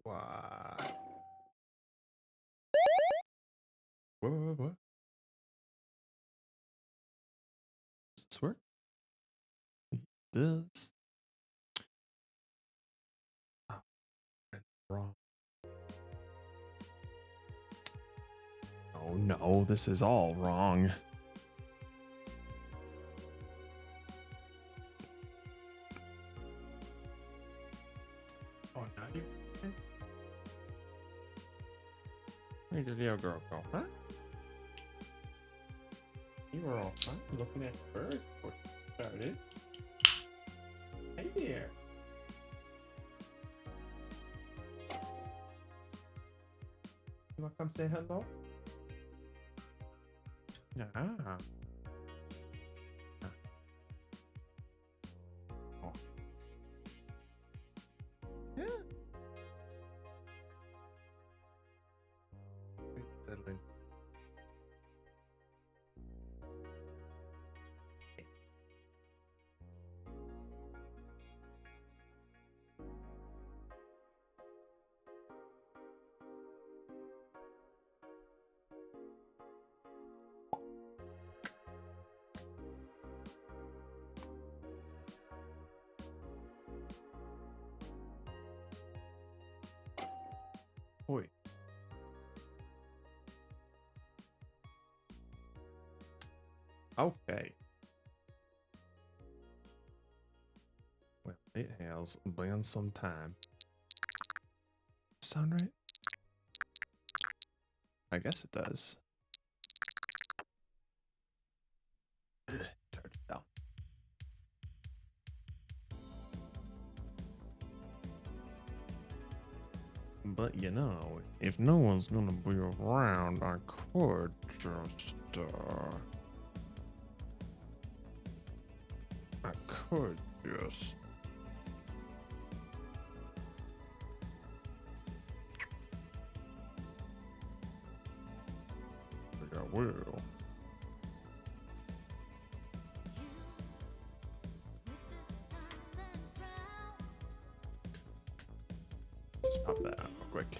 What? What? Does this work? This. Oh, it's wrong. Oh no, this is all wrong. Oh, now you. Where did the little girl go, huh? You were all fun looking at birds before you started. Hey there. You want to come say hello? Ah. Oh. Yeah. Settling. Oi. Okay. Well, it has been some time. Sound right? I guess it does. Ugh, it's hard to tell. But you know, if no one's gonna be around, I could just, I could just. I think I will. Just pop that out real quick.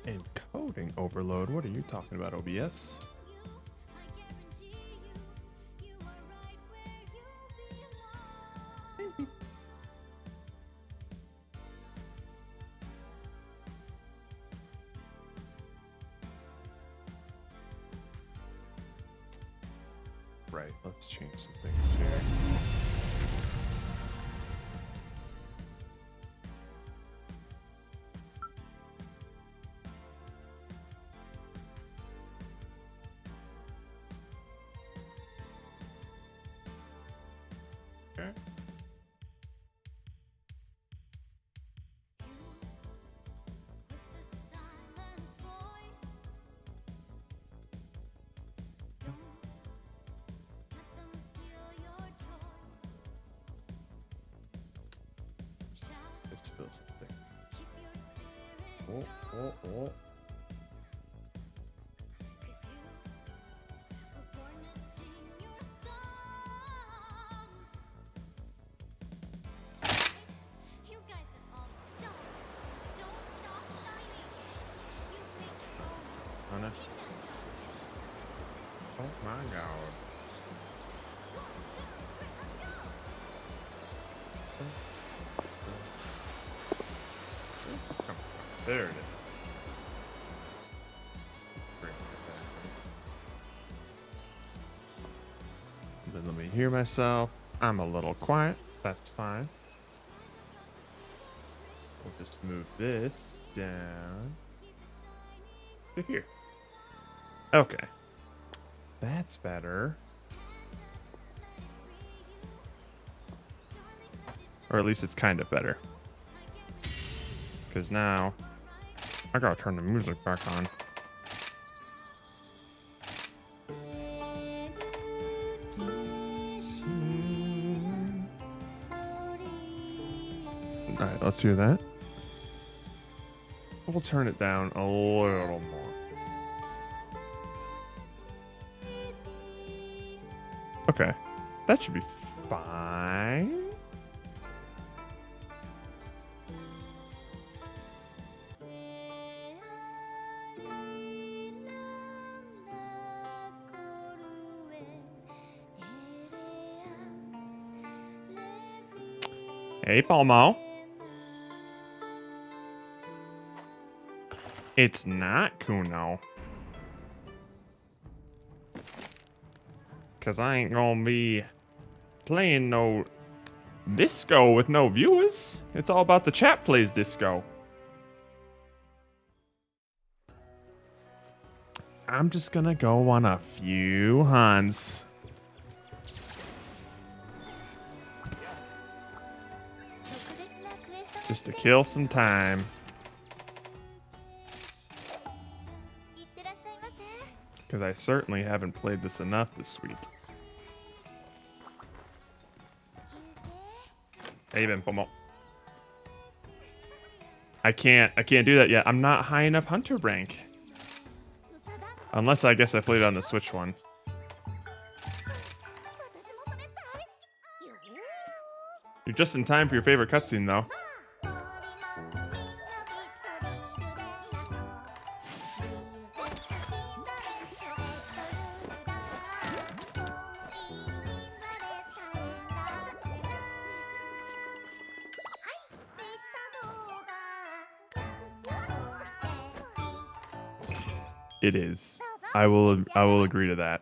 Encoding overload? What are you talking about, OBS? Right, let's change some things here. Okay. There's still something. Oh. Honest. Oh my god. There it is. Then let me hear myself. I'm a little quiet. That's fine. We'll just move this down to here. Okay. That's better. Or at least it's kind of better. Because now I gotta turn the music back on. Alright, let's hear that. We'll turn it down a little more. Okay. That should be fine. Hey, Palmo. It's not Kuno. Because I ain't gonna be playing no disco with no viewers. It's all about the chat plays disco. I'm just gonna go on a few hunts. Just to kill some time. Because I certainly haven't played this enough this week. Hey, Ben Pomo. I can't do that yet. I'm not high enough hunter rank. Unless I guess I played on the Switch one. You're just in time for your favorite cutscene, though. It is. I will agree to that.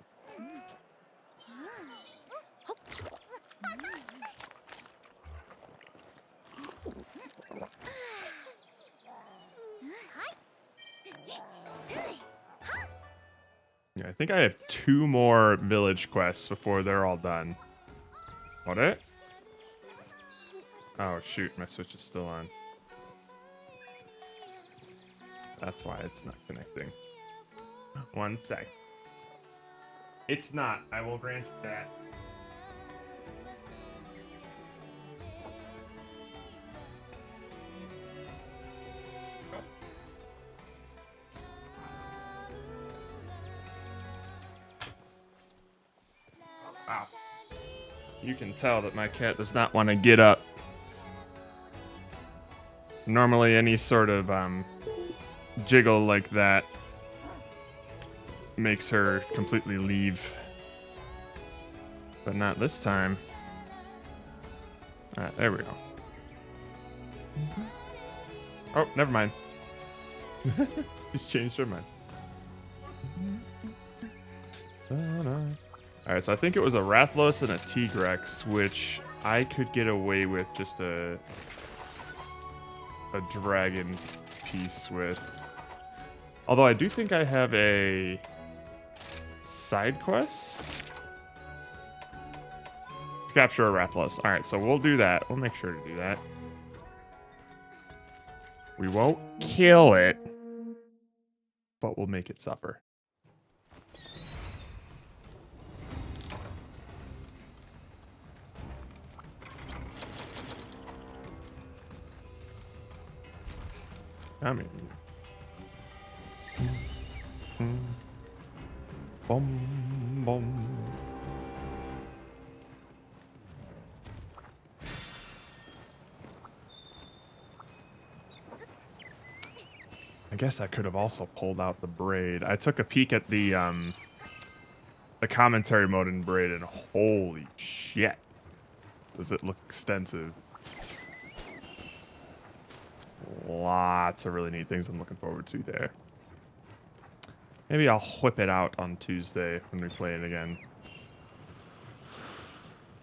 Yeah, I think I have 2 more village quests before they're all done. What it? Oh shoot, my Switch is still on. That's why it's not connecting. 1 sec. It's not. I will grant you that. Wow. You can tell that my cat does not want to get up. Normally any sort of jiggle like that makes her completely leave. But not this time. Alright, there we go. Oh, never mind. She's changed her mind. Alright, so I think it was a Rathalos and a Tigrex, which I could get away with just a dragon piece with. Although I do think I have a side quest to capture a Rathalos. Alright, so we'll do that. We'll make sure to do that. We won't kill it, but we'll make it suffer. I mean, boom, boom. I guess I could have also pulled out the braid. I took a peek at the commentary mode in braid, and holy shit, does it look extensive. lots of really neat things I'm looking forward to there. Maybe I'll whip it out on Tuesday when we play it again.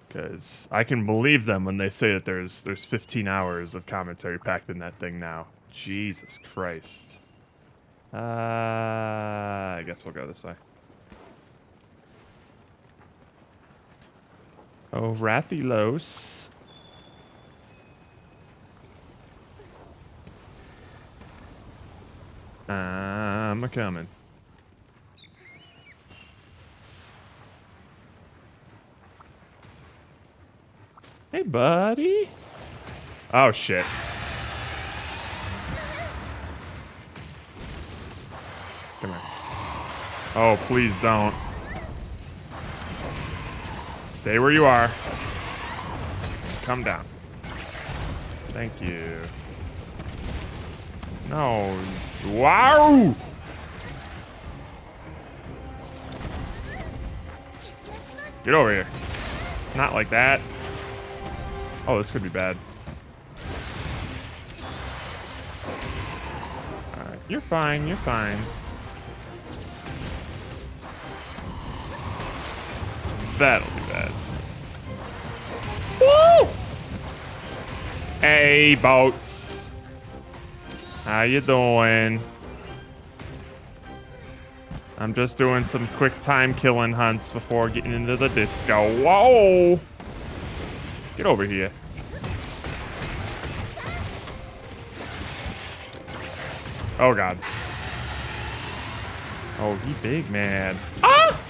Because I can believe them when they say that there's 15 hours of commentary packed in that thing now. Jesus Christ. I guess we'll go this way. Oh, Rathilos. I'm a-coming. Hey, buddy. Oh, shit. Come here. Oh, please don't. Stay where you are. Come down. Thank you. No. Wow! Get over here. Not like that. Oh, this could be bad. Alright, you're fine, you're fine. That'll be bad. Woo! Hey, boats. How you doing? I'm just doing some quick time killing hunts before getting into the disco. Whoa! Get over here. Oh, God. Oh, he big, man. Ah!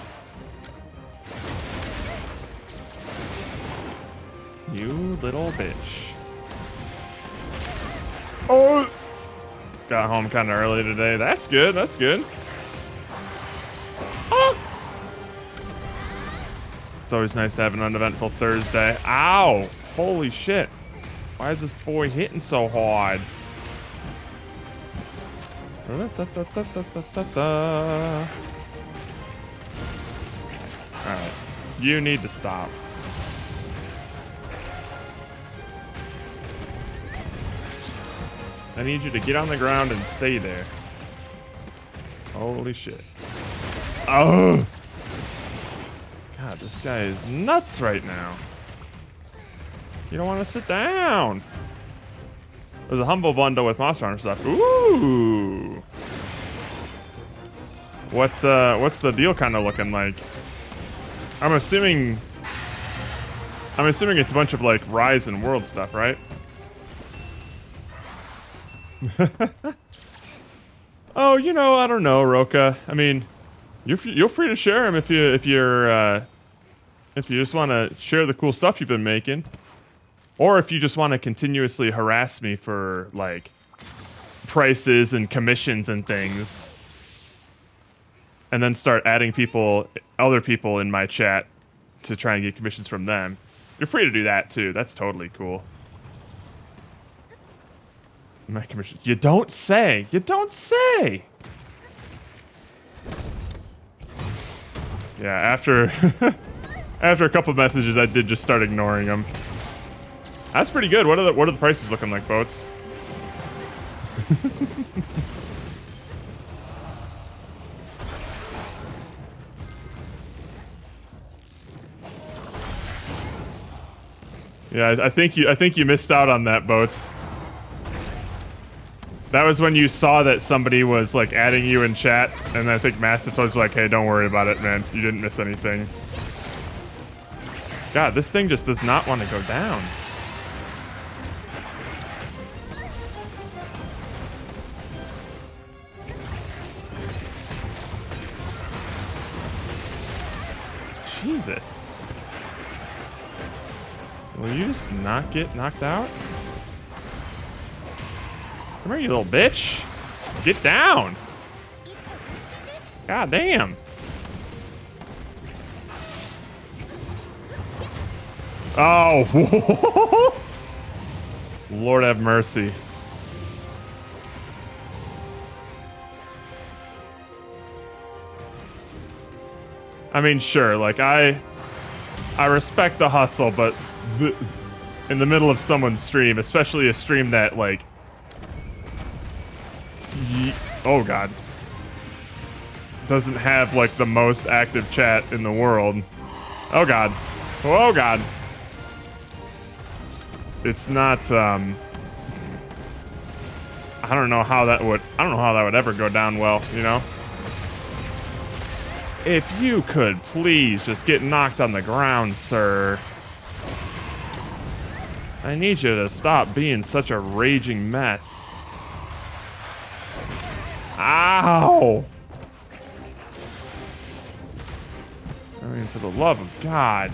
You little bitch. Oh! Got home kind of early today. That's good, that's good. Ah! It's always nice to have an uneventful Thursday. Ow! Holy shit. Why is this boy hitting so hard? Alright. You need to stop. I need you to get on the ground and stay there. Holy shit. Oh! God, this guy is nuts right now. You don't want to sit down. There's a humble bundle with Monster Hunter stuff. Ooh. What's the deal kind of looking like? I'm assuming it's a bunch of like Rise and World stuff, right? Oh, you know, I don't know, Roka. I mean, you're free to share them if you just want to share the cool stuff you've been making, or if you just want to continuously harass me for like prices and commissions and things, and then start adding other people in my chat to try and get commissions from them. You're free to do that too. That's totally cool. My commission. You don't say. You don't say. Yeah, after after a couple of messages, I did just start ignoring them. That's pretty good. What are the prices looking like, boats? Yeah, I think you missed out on that, boats. That was when you saw that somebody was like adding you in chat, and I think Massive told you like, hey, don't worry about it, man. You didn't miss anything. God, this thing just does not want to go down. Jesus. Will you just not get knocked out? Come here, you little bitch. Get down. God damn. Oh. Lord have mercy. I mean, sure, like I respect the hustle, but in the middle of someone's stream, especially a stream that like Oh god. Doesn't have like the most active chat in the world. Oh god. Oh god. It's not I don't know how that would ever go down well, you know? If you could please just get knocked on the ground, sir. I need you to stop being such a raging mess. Ow! I mean, for the love of God.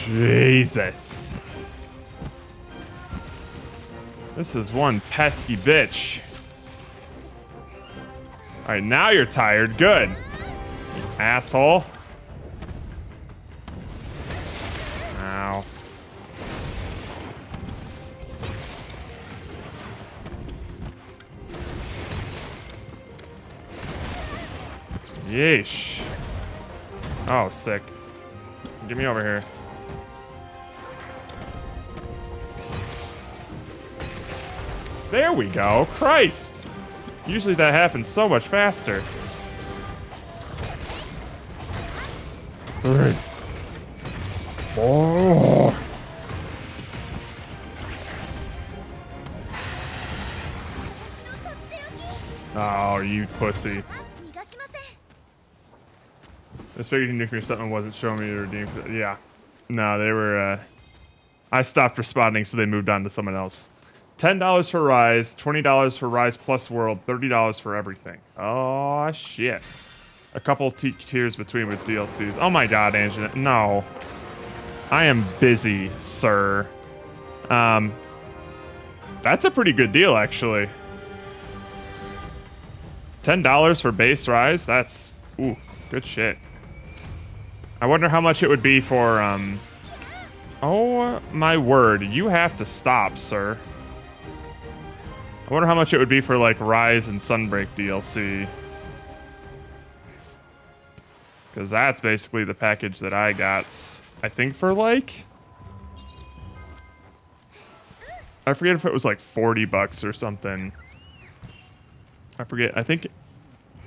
Jesus. This is one pesky bitch. Alright, now you're tired. Good. Asshole. Ow. Yeesh. Oh, sick. Get me over here. There we go. Christ. Usually that happens so much faster. 3, 4. Oh, you pussy. I was figuring if something wasn't showing me to redeem. Yeah. No, they were, I stopped responding, so they moved on to someone else. $10 for Rise, $20 for Rise Plus World, $30 for everything. Oh, shit. A couple tiers between with DLCs. Oh my god, Angela. No. I am busy, sir. That's a pretty good deal, actually. $10 for base Rise? That's... Ooh, good shit. I wonder how much it would be for, Oh, my word. You have to stop, sir. I wonder how much it would be for, like, Rise and Sunbreak DLC. Because that's basically the package that I got. I think for, like... I forget if it was, like, 40 bucks or something. I forget. I think...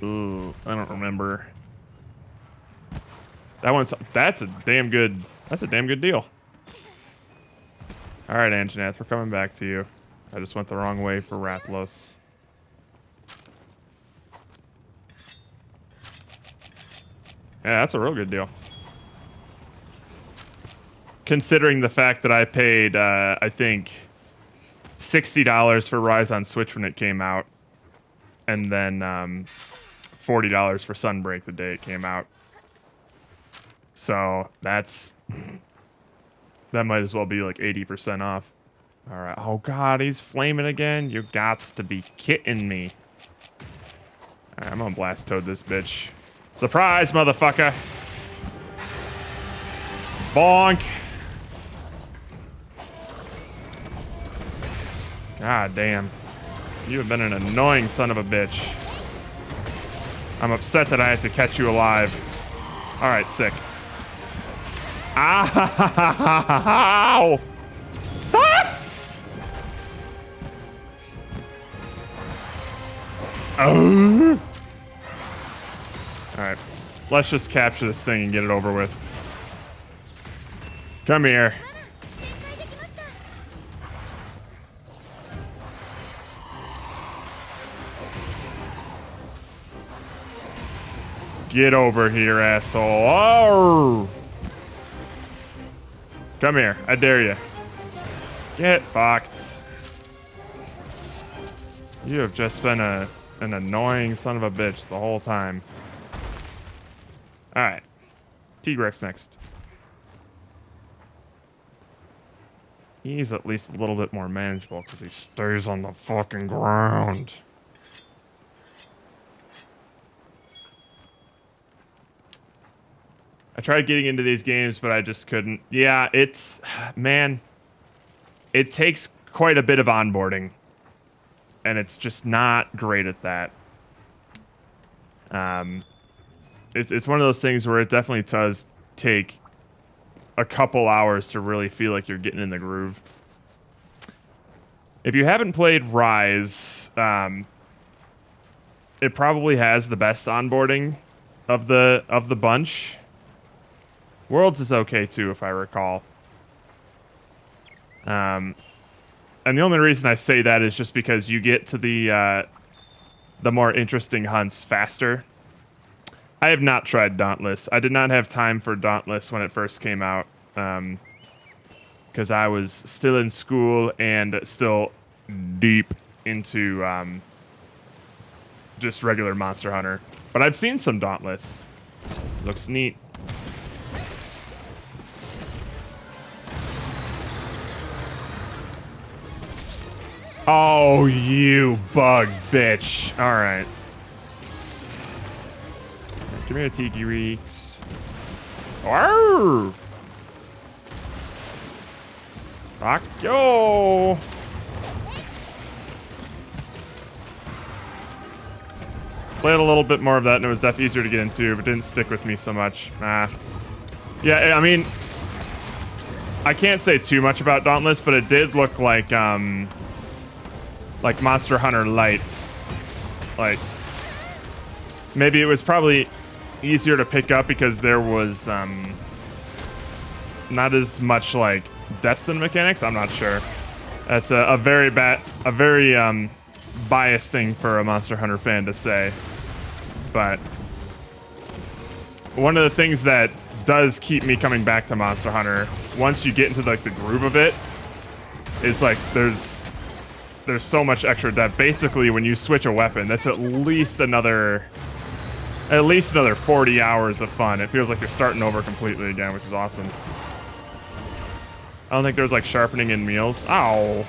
Ooh, I don't remember. That one's... That's a damn good... That's a damn good deal. Alright, Anjanath, we're coming back to you. I just went the wrong way for Rathalos. Yeah, that's a real good deal. Considering the fact that I paid, I think, $60 for Rise on Switch when it came out. And then $40 for Sunbreak the day it came out. So, that's... That might as well be like 80% off. Alright. Oh god, he's flaming again? You gots to be kidding me. Alright, I'm gonna blast toad this bitch. Surprise, motherfucker! Bonk! God damn. You have been an annoying son of a bitch. I'm upset that I had to catch you alive. Alright, sick. Ow! Stop! Oh! Alright. Let's just capture this thing and get it over with. Come here. Get over here, asshole. Oh! Come here. I dare you. Get fucked. You have just been an annoying son of a bitch the whole time. Alright. T-Rex next. He's at least a little bit more manageable because he stays on the fucking ground. I tried getting into these games, but I just couldn't. Yeah, it's... Man. It takes quite a bit of onboarding. And it's just not great at that. It's one of those things where it definitely does take a couple hours to really feel like you're getting in the groove. If you haven't played Rise, it probably has the best onboarding of the bunch. Worlds is okay too, if I recall. And the only reason I say that is just because you get to the more interesting hunts faster. I have not tried Dauntless. I did not have time for Dauntless when it first came out, because I was still in school and still deep into just regular Monster Hunter. But I've seen some Dauntless. Looks neat. Oh, you bug bitch. All right. Come here, Tiki Reeks. Arrgh! Fuck yo! Played a little bit more of that, and it was definitely easier to get into, but didn't stick with me so much. Yeah, I mean, I can't say too much about Dauntless, but it did look like Monster Hunter Lite. Like, maybe it was probably easier to pick up because there was not as much like depth in mechanics. I'm not sure. That's a very biased thing for a Monster Hunter fan to say. But one of the things that does keep me coming back to Monster Hunter, once you get into like the groove of it, is like there's so much extra depth. Basically, when you switch a weapon, that's at least another 40 hours of fun. It feels like you're starting over completely again, which is awesome. I don't think there's like sharpening in meals. Ow.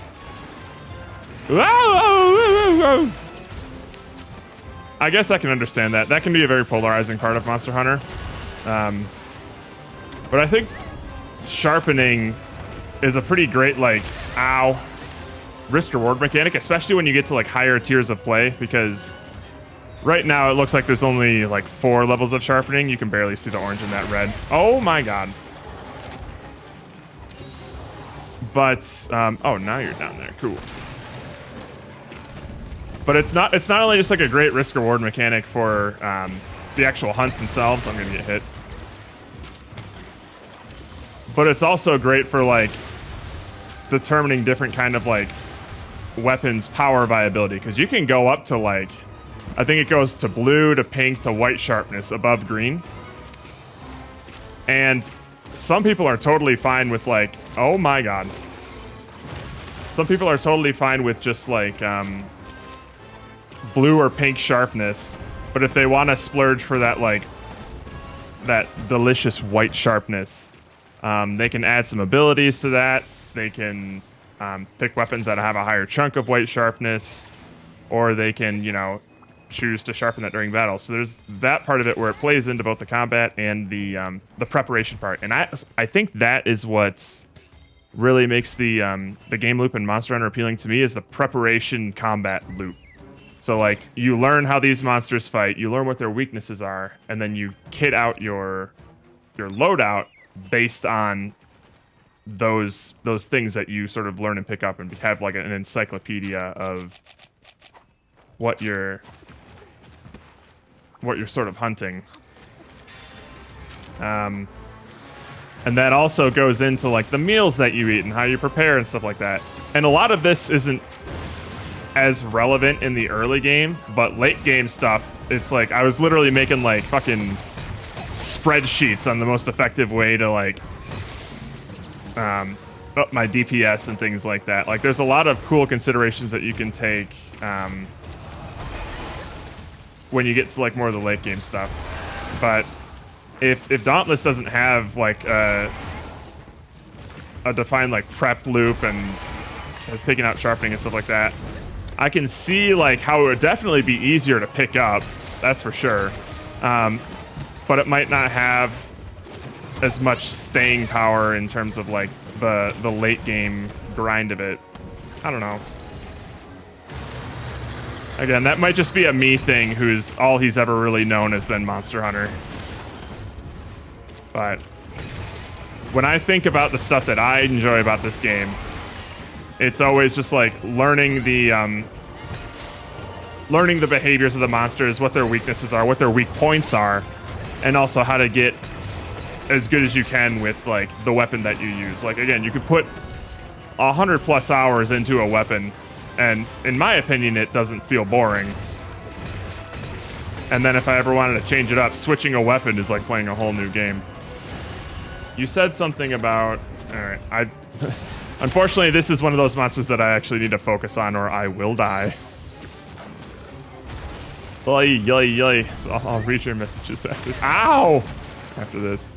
I guess I can understand that. That can be a very polarizing part of Monster Hunter. But I think sharpening is a pretty great, like, risk-reward mechanic, especially when you get to like higher tiers of play, because right now it looks like there's only like 4 levels of sharpening. You can barely see the orange in that red. Oh my god. But oh, now you're down there. Cool. But it's not only just like a great risk-reward mechanic for the actual hunts themselves. I'm gonna get hit. But it's also great for like determining different kind of like weapons power viability, because you can go up to like, I think it goes to blue to pink to white sharpness above green. And some people are totally fine with like, oh my god. Some people are totally fine with just like blue or pink sharpness. But if they want to splurge for that like that delicious white sharpness, they can add some abilities to that. They can pick weapons that have a higher chunk of white sharpness, or they can, you know, choose to sharpen that during battle. So there's that part of it where it plays into both the combat and the preparation part. And I think that is what really makes the game loop in Monster Hunter appealing to me, is the preparation combat loop. So like, you learn how these monsters fight, you learn what their weaknesses are, and then you kit out your loadout based on those things that you sort of learn and pick up, and have like an encyclopedia of what you're sort of hunting. And that also goes into like the meals that you eat and how you prepare and stuff like that. And a lot of this isn't as relevant in the early game, but late game stuff, it's like I was literally making like fucking spreadsheets on the most effective way to like up my DPS and things like that. Like, there's a lot of cool considerations that you can take when you get to like more of the late game stuff. But if Dauntless doesn't have like a defined like prep loop and has taken out sharpening and stuff like that, I can see like how it would definitely be easier to pick up, that's for sure. But it might not have as much staying power in terms of like the late game grind of it. I don't know. Again, that might just be a me thing, who's all he's ever really known has been Monster Hunter. But when I think about the stuff that I enjoy about this game, it's always just like learning the behaviors of the monsters, what their weaknesses are, what their weak points are, and also how to get as good as you can with like the weapon that you use. Like again, you could put 100+ hours into a weapon, and in my opinion, it doesn't feel boring. And then if I ever wanted to change it up, switching a weapon is like playing a whole new game. You said something about... Alright, unfortunately, this is one of those monsters that I actually need to focus on or I will die. Yay. So I'll read your messages after... Ow! After this.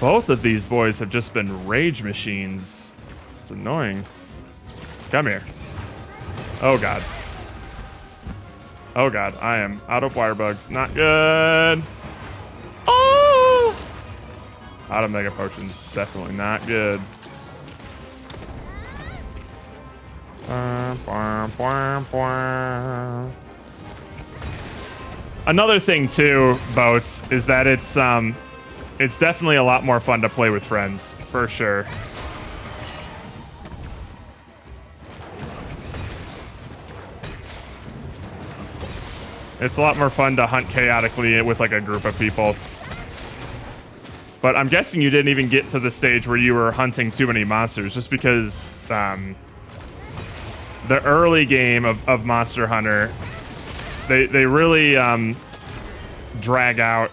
Both of these boys have just been rage machines. It's annoying. Come here. Oh god. Oh god, I am out of wire bugs. Not good. Oh! Out of mega potions. Definitely not good. Another thing too, Boats, is that it's definitely a lot more fun to play with friends, for sure. It's a lot more fun to hunt chaotically with like a group of people. But I'm guessing you didn't even get to the stage where you were hunting too many monsters, just because the early game of Monster Hunter, they really drag out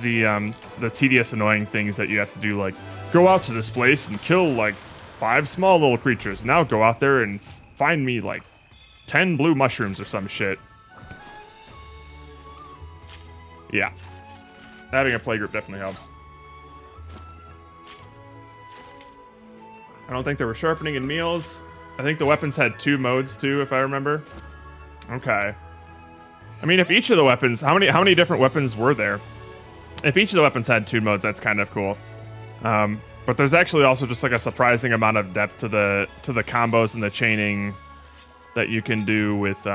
the tedious, annoying things that you have to do, like go out to this place and kill like 5 small little creatures. Now go out there and find me like 10 blue mushrooms or some shit. Yeah. Having a playgroup definitely helps. I don't think there were sharpening and meals. I think the weapons had 2 modes too, if I remember. Okay. I mean, if each of the weapons... How many different weapons were there? If each of the weapons had 2 modes, that's kind of cool. But there's actually also just like a surprising amount of depth to the combos and the chaining that you can do with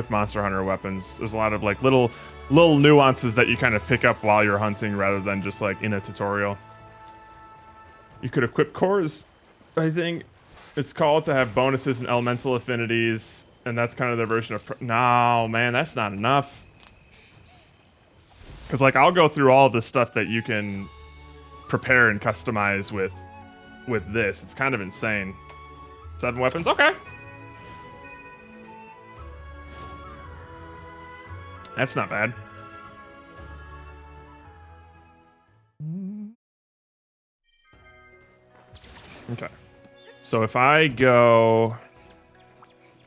Monster Hunter weapons. There's a lot of like little nuances that you kind of pick up while you're hunting rather than just like in a tutorial. You could equip cores, I think it's called, to have bonuses and elemental affinities, and that's kind of their version of... No, man, that's not enough. Because, like, I'll go through all of the stuff that you can prepare and customize with this. It's kind of insane. 7 weapons? Okay. That's not bad. Okay. So if I go...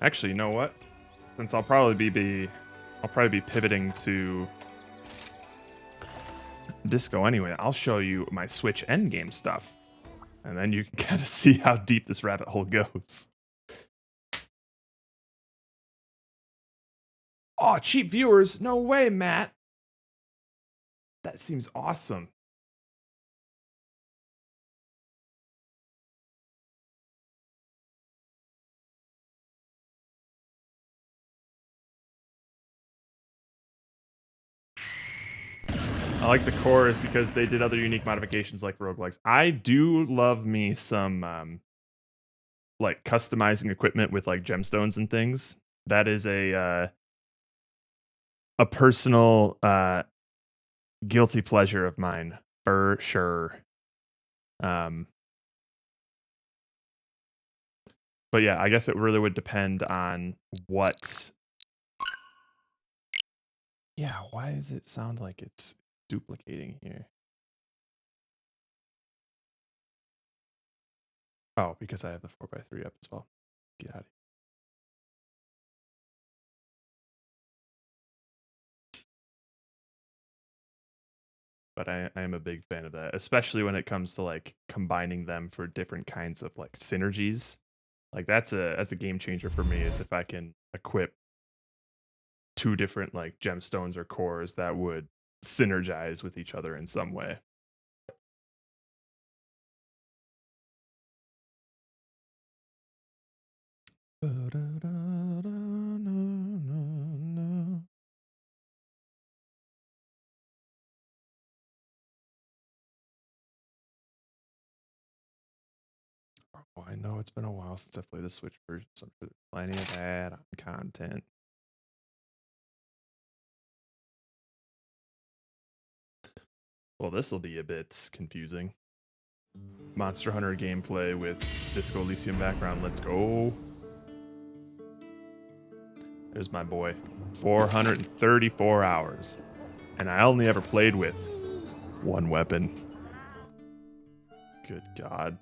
Actually, you know what? Since I'll probably be pivoting to Disco anyway, I'll show you my Switch endgame stuff. And then you can kind of see how deep this rabbit hole goes. Oh, cheap viewers? No way, Matt. That seems awesome. I like the cores because they did other unique modifications like roguelikes. I do love me some like customizing equipment with like gemstones and things. That is a personal guilty pleasure of mine for sure. But yeah, I guess it really would depend on what... Yeah, why does it sound like it's duplicating here? Oh, because I have the 4x3 up as well. Get out of here. But I am a big fan of that, especially when it comes to like combining them for different kinds of like synergies. Like that's a game changer for me, is if I can equip 2 different like gemstones or cores that would synergize with each other in some way. Oh, I know it's been a while since I played the Switch version, so I'm sure there's plenty of add-on content. Well, this will be a bit confusing. Monster Hunter gameplay with Disco Elysium background. Let's go. There's my boy. 434 hours. And I only ever played with one weapon. Good God.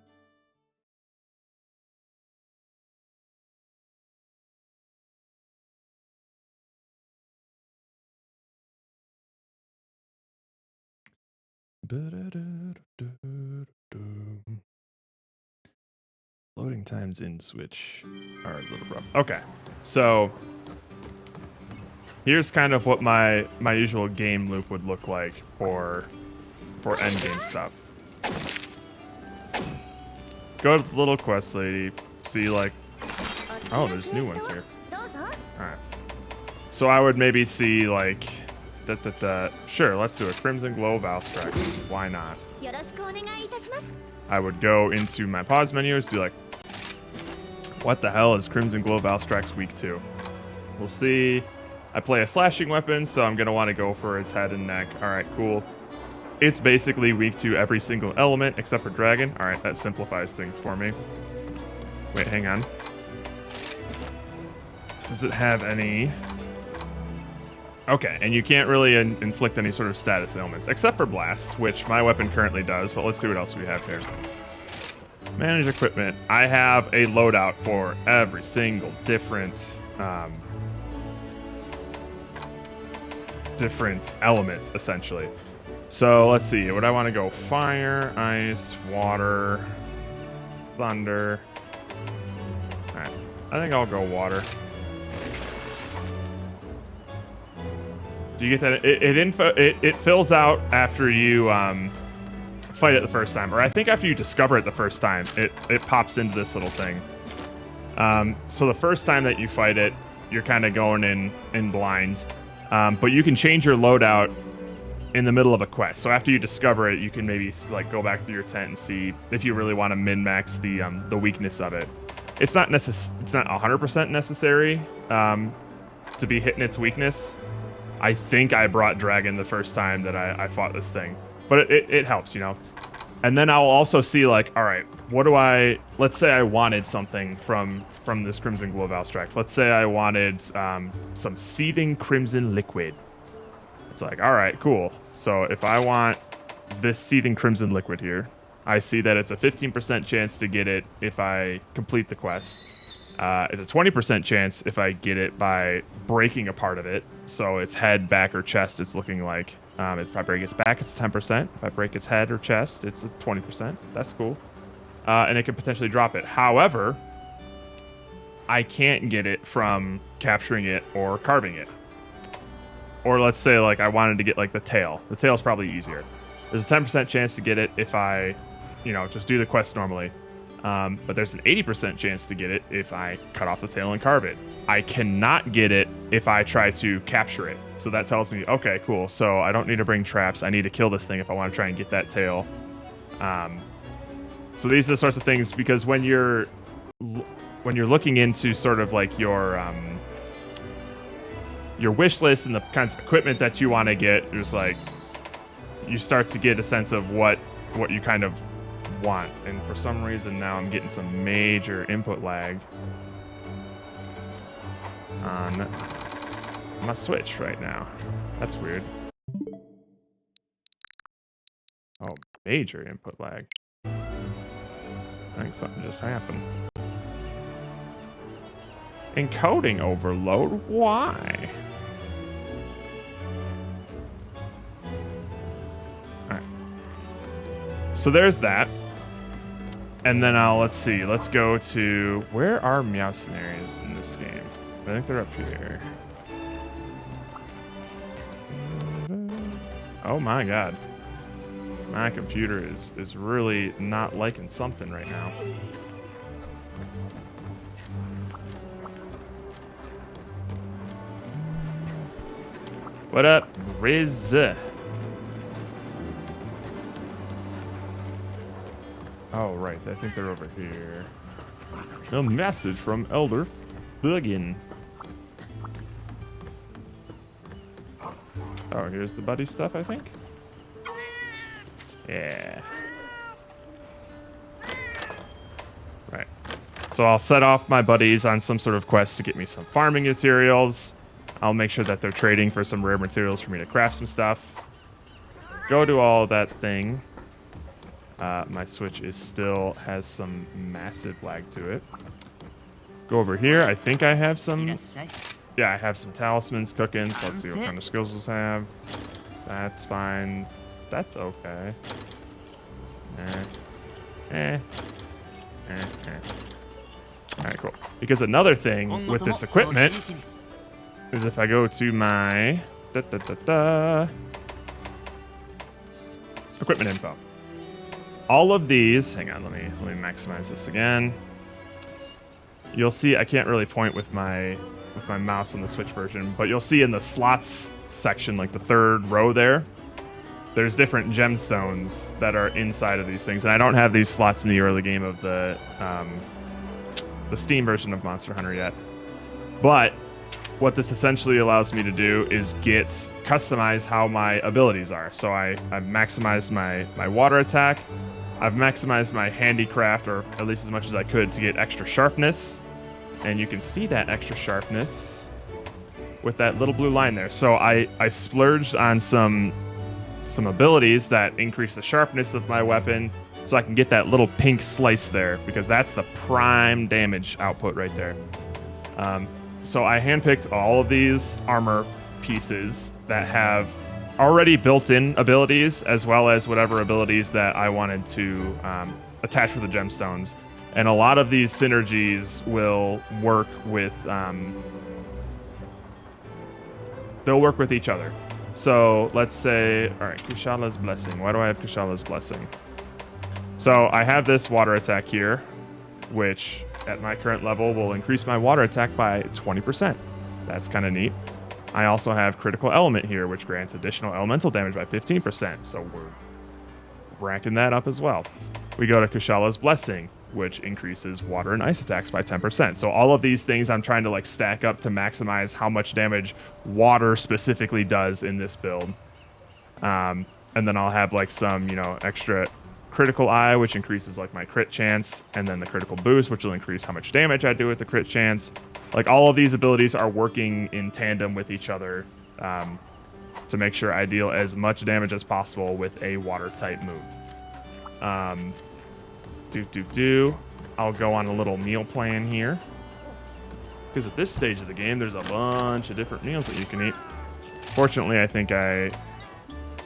Loading times in Switch are a little rough. Okay, so here's kind of what my usual game loop would look like for endgame stuff. Go to the little quest lady, see like, oh, there's new ones here. Alright. So I would maybe see like, sure, let's do a Crimson Glow of Valstrax. Why not? I would go into my pause menu and be like, what the hell is Crimson Glow of Valstrax weak to? We'll see. I play a slashing weapon, so I'm going to want to go for its head and neck. Alright, cool. It's basically weak to every single element except for dragon. Alright, that simplifies things for me. Wait, hang on. Does it have any... Okay, and you can't really inflict any sort of status ailments, except for Blast, which my weapon currently does, but let's see what else we have here. Manage equipment. I have a loadout for every single different elements, essentially. So let's see, would I want to go fire, ice, water, thunder? Alright, I think I'll go water. Do you get that? It fills out after you fight it the first time, or I think after you discover it the first time, it pops into this little thing. So the first time that you fight it, you're kind of going in blinds, but you can change your loadout in the middle of a quest. So after you discover it, you can maybe like go back to your tent and see if you really want to min-max the weakness of it. It's not 100% necessary to be hitting its weakness. I think I brought Dragon the first time that I fought this thing. But it helps, you know. And then I'll also see, like, all right, what do I... Let's say I wanted something from this Crimson Glow Valstrax. Let's say I wanted some seething crimson liquid. It's like, all right, cool. So if I want this seething crimson liquid here, I see that it's a 15% chance to get it if I complete the quest. It's a 20% chance if I get it by breaking a part of it. So its head, back, or chest, it's looking like. If I break its back, it's 10%. If I break its head or chest, it's a 20%. That's cool. And it could potentially drop it. However, I can't get it from capturing it or carving it. Or let's say like I wanted to get like the tail. The tail's probably easier. There's a 10% chance to get it if I, just do the quest normally. But there's an 80% chance to get it if I cut off the tail and carve it. I cannot get it if I try to capture it. So that tells me, okay, cool. So I don't need to bring traps. I need to kill this thing if I want to try and get that tail. So these are the sorts of things, because when you're looking into sort of like your wish list and the kinds of equipment that you want to get, there's like, you start to get a sense of what you kind of want. And for some reason now I'm getting some major input lag on my Switch right now. That's weird. Oh, major input lag. I think something just happened. Encoding overload? Why? Alright. So there's that. And then let's see. Let's go to... Where are Meowcenaries in this game? I think they're up here. Oh my god. My computer is really not liking something right now. What up, Riz? Oh, right. I think they're over here. A message from Elder Buggin. Oh, here's the buddy stuff, I think. Yeah. Right. So I'll set off my buddies on some sort of quest to get me some farming materials. I'll make sure that they're trading for some rare materials for me to craft some stuff. Go do all that thing. My Switch still has some massive lag to it. Go over here. I think I have some... Yeah, I have some talismans cooking, so let's see what kind of skills I have. That's fine. That's okay. Alright, cool. Because another thing with this equipment is if I go to my... equipment info. All of these... Hang on, let me maximize this again. You'll see I can't really point with my mouse on the Switch version, but you'll see in the slots section, like the third row there's different gemstones that are inside of these things. And I don't have these slots in the early game of the Steam version of Monster Hunter yet. But what this essentially allows me to do is customize how my abilities are. So I've maximized my water attack. I've maximized my handicraft, or at least as much as I could, to get extra sharpness. And you can see that extra sharpness with that little blue line there. So I splurged on some abilities that increase the sharpness of my weapon, so I can get that little pink slice there, because that's the prime damage output right there. So I handpicked all of these armor pieces that have already built-in abilities, as well as whatever abilities that I wanted to attach with the gemstones. And a lot of these synergies will work with... they'll work with each other. So let's say... Alright, Kushala's Blessing. Why do I have Kushala's Blessing? So I have this water attack here, which at my current level will increase my water attack by 20%. That's kind of neat. I also have Critical Element here, which grants additional elemental damage by 15%. So we're racking that up as well. We go to Kushala's Blessing, which increases water and ice attacks by 10%. So all of these things I'm trying to like stack up to maximize how much damage water specifically does in this build. And then I'll have like some, extra Critical Eye, which increases like my crit chance, and then the Critical Boost, which will increase how much damage I do with the crit chance. Like all of these abilities are working in tandem with each other to make sure I deal as much damage as possible with a water type move. I'll go on a little meal plan here, because at this stage of the game there's a bunch of different meals that you can eat. Fortunately, I think I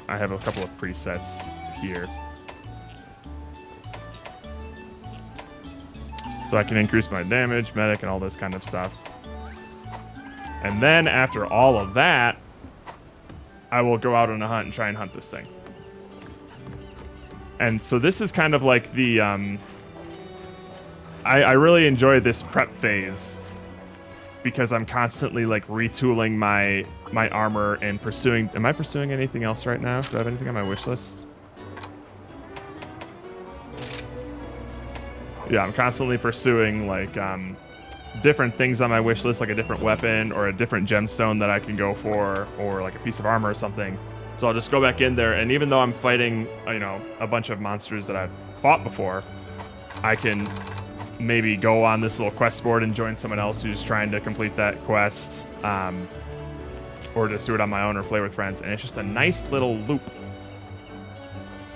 have a couple of presets here, so I can increase my damage, medic, and all this kind of stuff. And then after all of that, I will go out on a hunt and try and hunt this thing. And so this is kind of like the... I really enjoy this prep phase, because I'm constantly like retooling my armor and pursuing... Am I pursuing anything else right now? Do I have anything on my wish list? Yeah, I'm constantly pursuing like different things on my wish list, like a different weapon or a different gemstone that I can go for, or like a piece of armor or something. So I'll just go back in there, and even though I'm fighting, a bunch of monsters that I've fought before, I can maybe go on this little quest board and join someone else who's trying to complete that quest, or just do it on my own or play with friends, and it's just a nice little loop.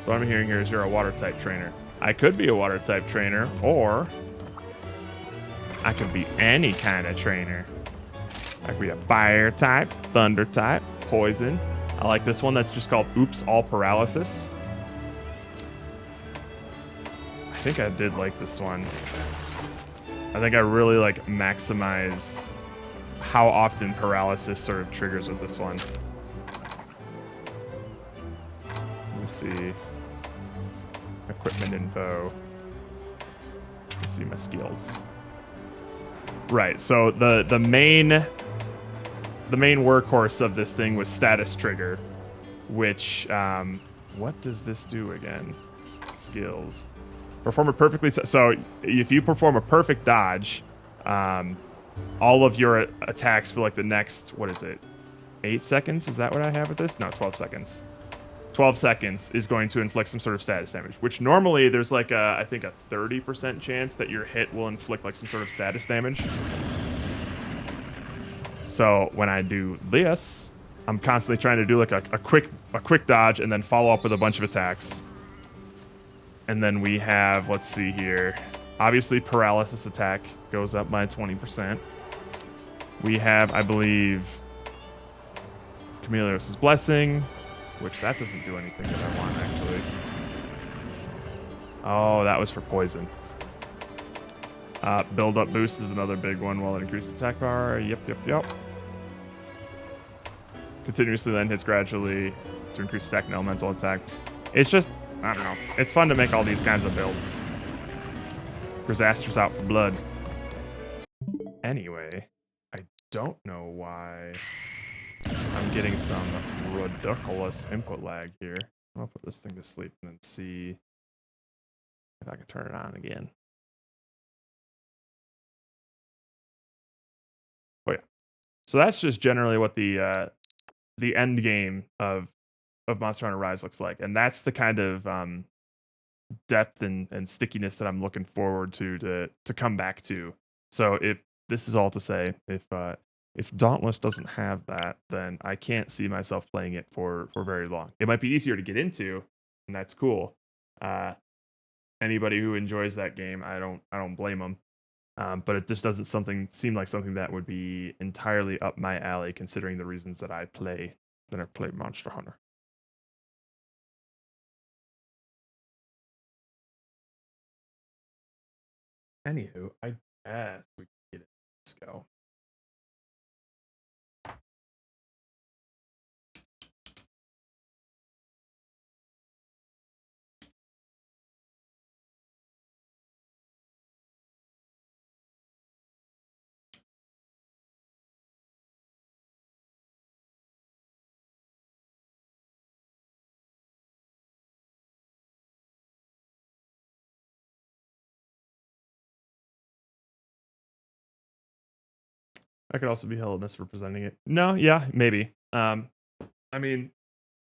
What I'm hearing here is you're a water type trainer. I could be a water type trainer, or I could be any kind of trainer. I could be a fire type, thunder type, poison. I like this one that's just called Oops All Paralysis. I think I did like this one. I think I really like maximized how often paralysis sort of triggers with this one. Let's see. Equipment info. Let's see my skills. Right, so the main workhorse of this thing was status trigger, which what does this do again? Skills. Perform a perfectly... So if you perform a perfect dodge, all of your attacks for like the next, what is it, 8 seconds? Is that what I have with this? No, 12 seconds. 12 seconds is going to inflict some sort of status damage, which normally there's like a, I think a 30% chance that your hit will inflict like some sort of status damage. So when I do this, I'm constantly trying to do like a quick dodge and then follow up with a bunch of attacks. And then we have, let's see here, obviously paralysis attack goes up by 20%. We have, I believe, Chameleos' Blessing, which that doesn't do anything that I want, actually. Oh, that was for poison. Build up boost is another big one while it increases attack power. Yep. Continuously then hits gradually to increase attack and elemental attack. It's just, I don't know. It's fun to make all these kinds of builds. Disaster's out for blood. Anyway, I don't know why I'm getting some ridiculous input lag here. I'll put this thing to sleep and then see if I can turn it on again. Oh yeah. So that's just generally what the end game of Monster Hunter Rise looks like, and that's the kind of depth and stickiness that I'm looking forward to come back to. So if this is all to say, if Dauntless doesn't have that, then I can't see myself playing it for very long. It might be easier to get into, and that's cool. Anybody who enjoys that game, I don't blame them. But it just doesn't seem like something that would be entirely up my alley, considering the reasons that I play Monster Hunter. Anywho, I guess we can get it. Let's go. I could also be held misrepresenting it. No, yeah, maybe. I mean,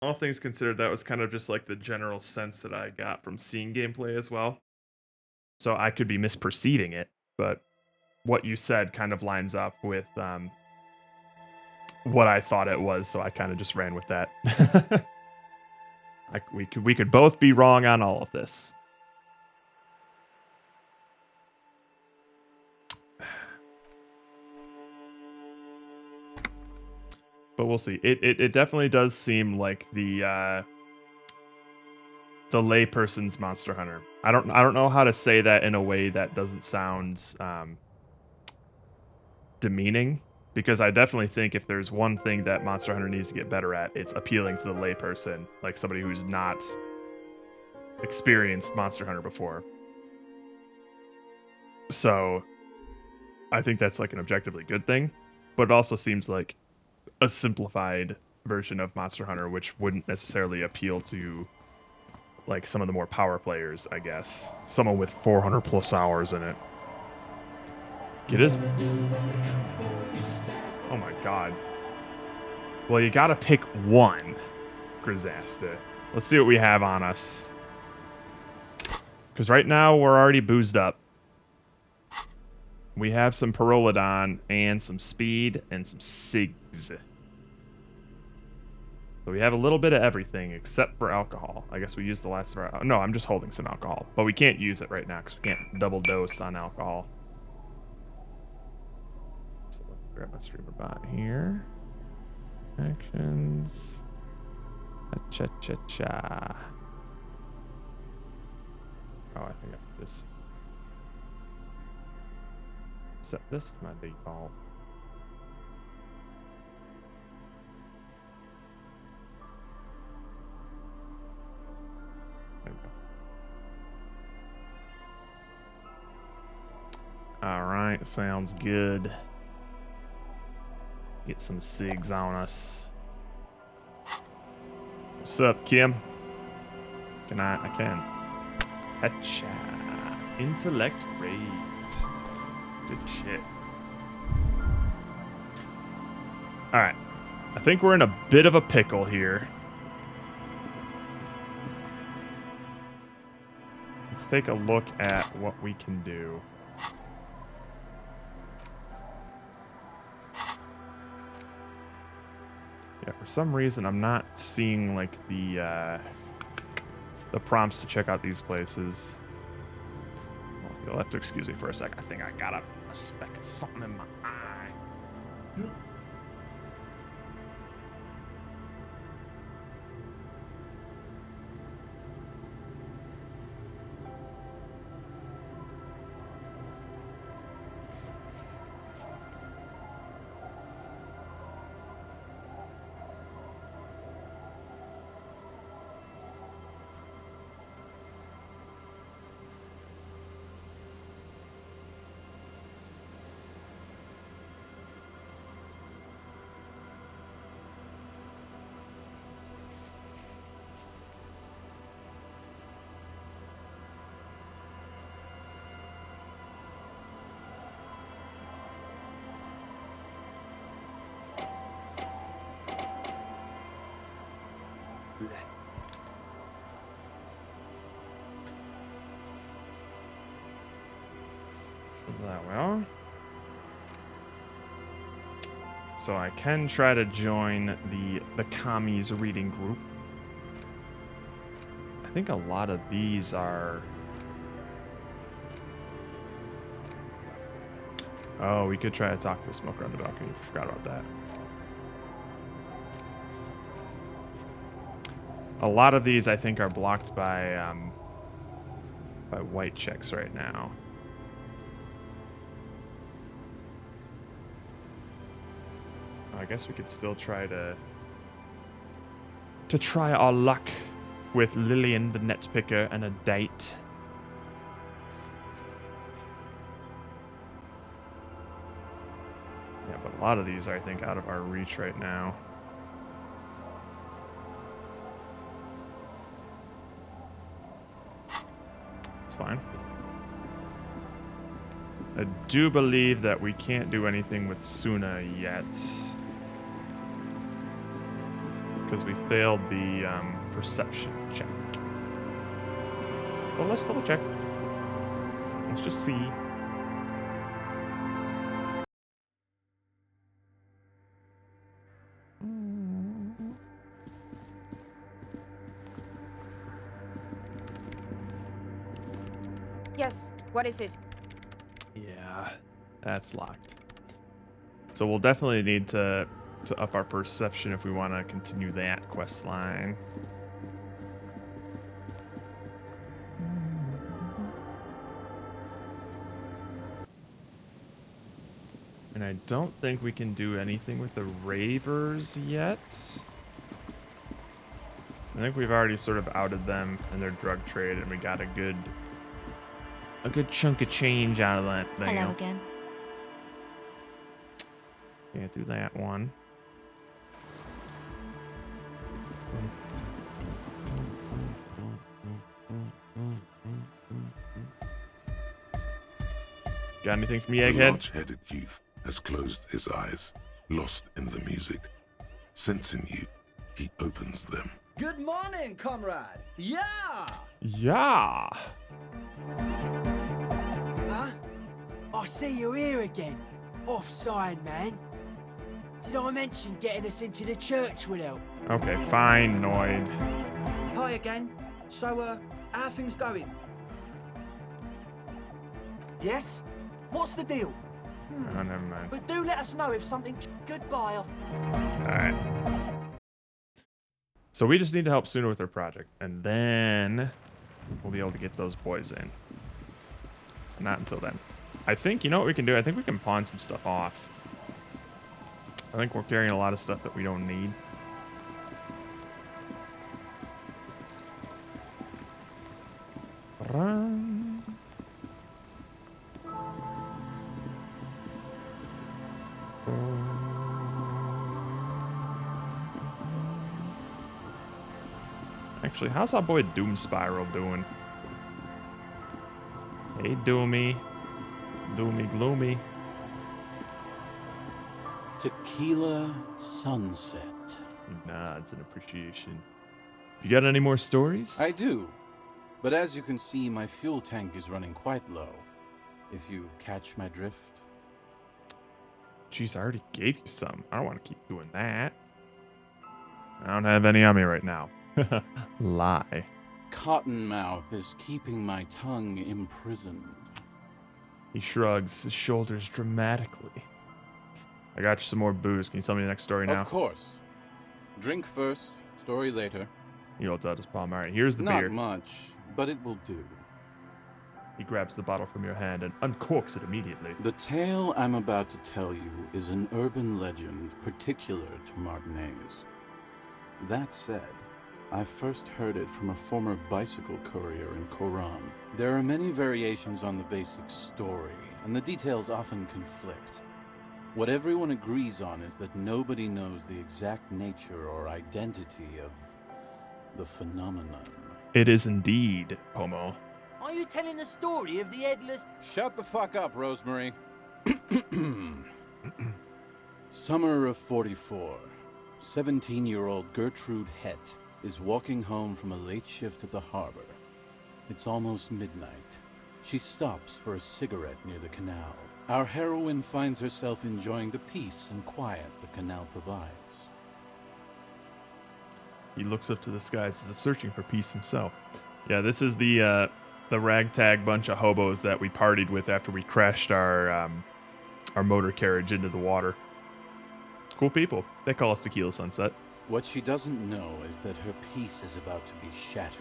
all things considered, that was kind of just like the general sense that I got from seeing gameplay as well. So I could be misperceiving it, but what you said kind of lines up with what I thought it was, so I kind of just ran with that. We could both be wrong on all of this. But we'll see. It definitely does seem like the layperson's Monster Hunter. I don't know how to say that in a way that doesn't sound demeaning, because I definitely think if there's one thing that Monster Hunter needs to get better at, it's appealing to the layperson, like somebody who's not experienced Monster Hunter before. So I think that's like an objectively good thing, but it also seems like a simplified version of Monster Hunter, which wouldn't necessarily appeal to like some of the more power players, I guess. Someone with 400 plus hours in it. It is. Oh my god. Well, you gotta pick one, Grisasta. Let's see what we have on us. Because right now we're already boozed up. We have some Pyrrolodon and some speed and some SIGs. So we have a little bit of everything except for alcohol. I guess we used the last of our... No, I'm just holding some alcohol. But we can't use it right now because we can't double dose on alcohol. So let me grab my streamer bot here. Actions. Cha-cha-cha. Oh, I think I just set this to my default. There we go. All right, sounds good. Get some SIGs on us. What's up, Kim? Can I can. Hecha. Intellect raised. Good shit. Alright. I think we're in a bit of a pickle here. Let's take a look at what we can do. Yeah, for some reason I'm not seeing like the prompts to check out these places. Well, you'll have to excuse me for a second. I think I got a speck of something in my eye. That well. So I can try to join the commies reading group. I think a lot of these are. Oh, we could try to talk to Smoker on the balcony. Forgot about that. A lot of these I think are blocked by white checks right now. I guess we could still try to try our luck with Lillian the net picker and a date. Yeah, but a lot of these are, I think, out of our reach right now. It's fine. I do believe that we can't do anything with Suna yet. Because we failed the perception check. But let's double check. Let's just see. Yes, what is it? Yeah, that's locked. So we'll definitely need to up our perception if we want to continue that quest line. And I don't think we can do anything with the Ravers yet. I think we've already sort of outed them in their drug trade, and we got a good chunk of change out of that thing. Hello again. Can't do that one. Got anything from you, The Egghead? large-headed youth has closed his eyes, lost in the music. Sensing you, he opens them. Good morning, comrade. Yeah! Yeah. Huh? I see you're here again. Offside, man. Did I mention getting us into the church would help? Okay, fine, Noid. Hi again. So, how are things going? Yes? What's the deal? Oh, never mind. But do let us know if something... Goodbye. Alright. So we just need to help Suna with her project, and then we'll be able to get those boys in. Not until then. I think, you know what we can do? I think we can pawn some stuff off. I think we're carrying a lot of stuff that we don't need. Run. Actually, how's our boy Doom Spiral doing? Hey, Doomy. Doomy gloomy. Tequila sunset. He nods in appreciation. You got any more stories? I do. But as you can see, my fuel tank is running quite low. If you catch my drift. Jeez, I already gave you some. I don't want to keep doing that. I don't have any on me right now. Lie. Cottonmouth is keeping my tongue imprisoned. He shrugs his shoulders dramatically. I got you some more booze. Can you tell me the next story now? Of course. Drink first, story later. He holds out his palm. All right, here's the Not beer. much, but it will do. He grabs the bottle from your hand and uncorks it immediately. The tale I'm about to tell you is an urban legend particular to Martinez. That said, I first heard it from a former bicycle courier in Coran. There are many variations on the basic story, and the details often conflict. What everyone agrees on is that nobody knows the exact nature or identity of the phenomenon. It is indeed, Pomo. Are you telling the story of the headless? Shut the fuck up, Rosemary. Summer of 44. 17-year-old Gertrude Het is walking home from a late shift at the harbor. It's almost midnight. She stops for a cigarette near the canal. Our heroine finds herself enjoying the peace and quiet the canal provides. He looks up to the skies as if searching for peace himself. Yeah, this is the ragtag bunch of hobos that we partied with after we crashed our motor carriage into the water. Cool people. They call us Tequila Sunset. What she doesn't know is that her peace is about to be shattered.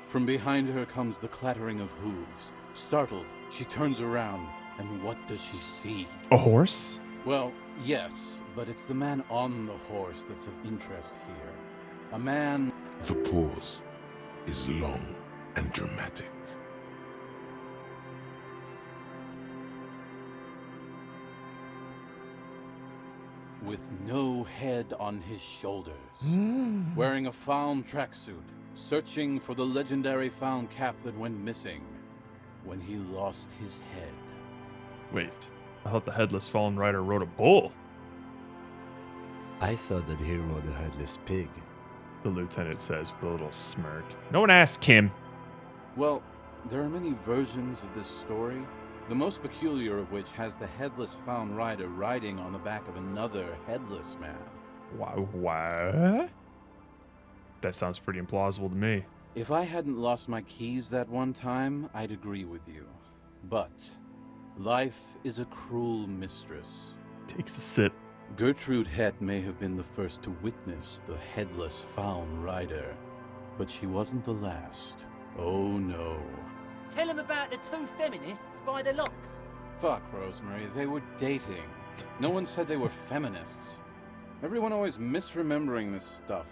From behind her comes the clattering of hooves. Startled, she turns around, and what does she see? A horse? Well, yes, but it's the man on the horse that's of interest here. A man... The pause is long and dramatic. with no head on his shoulders, wearing a found tracksuit, searching for the legendary found cap that went missing when he lost his head. Wait, I thought the headless fallen rider rode a bull. I thought that he rode a headless pig. The lieutenant says with a little smirk. No one asked him. Well, there are many versions of this story, the most peculiar of which has the headless found rider riding on the back of another headless man. What? That sounds pretty implausible to me. If I hadn't lost my keys that one time, I'd agree with you. But life is a cruel mistress. Takes a sip. Gertrude Het may have been the first to witness the headless found rider, but she wasn't the last. Oh no. Tell him about the two feminists by the locks. Fuck, Rosemary, they were dating. No one said they were feminists. Everyone always misremembering this stuff.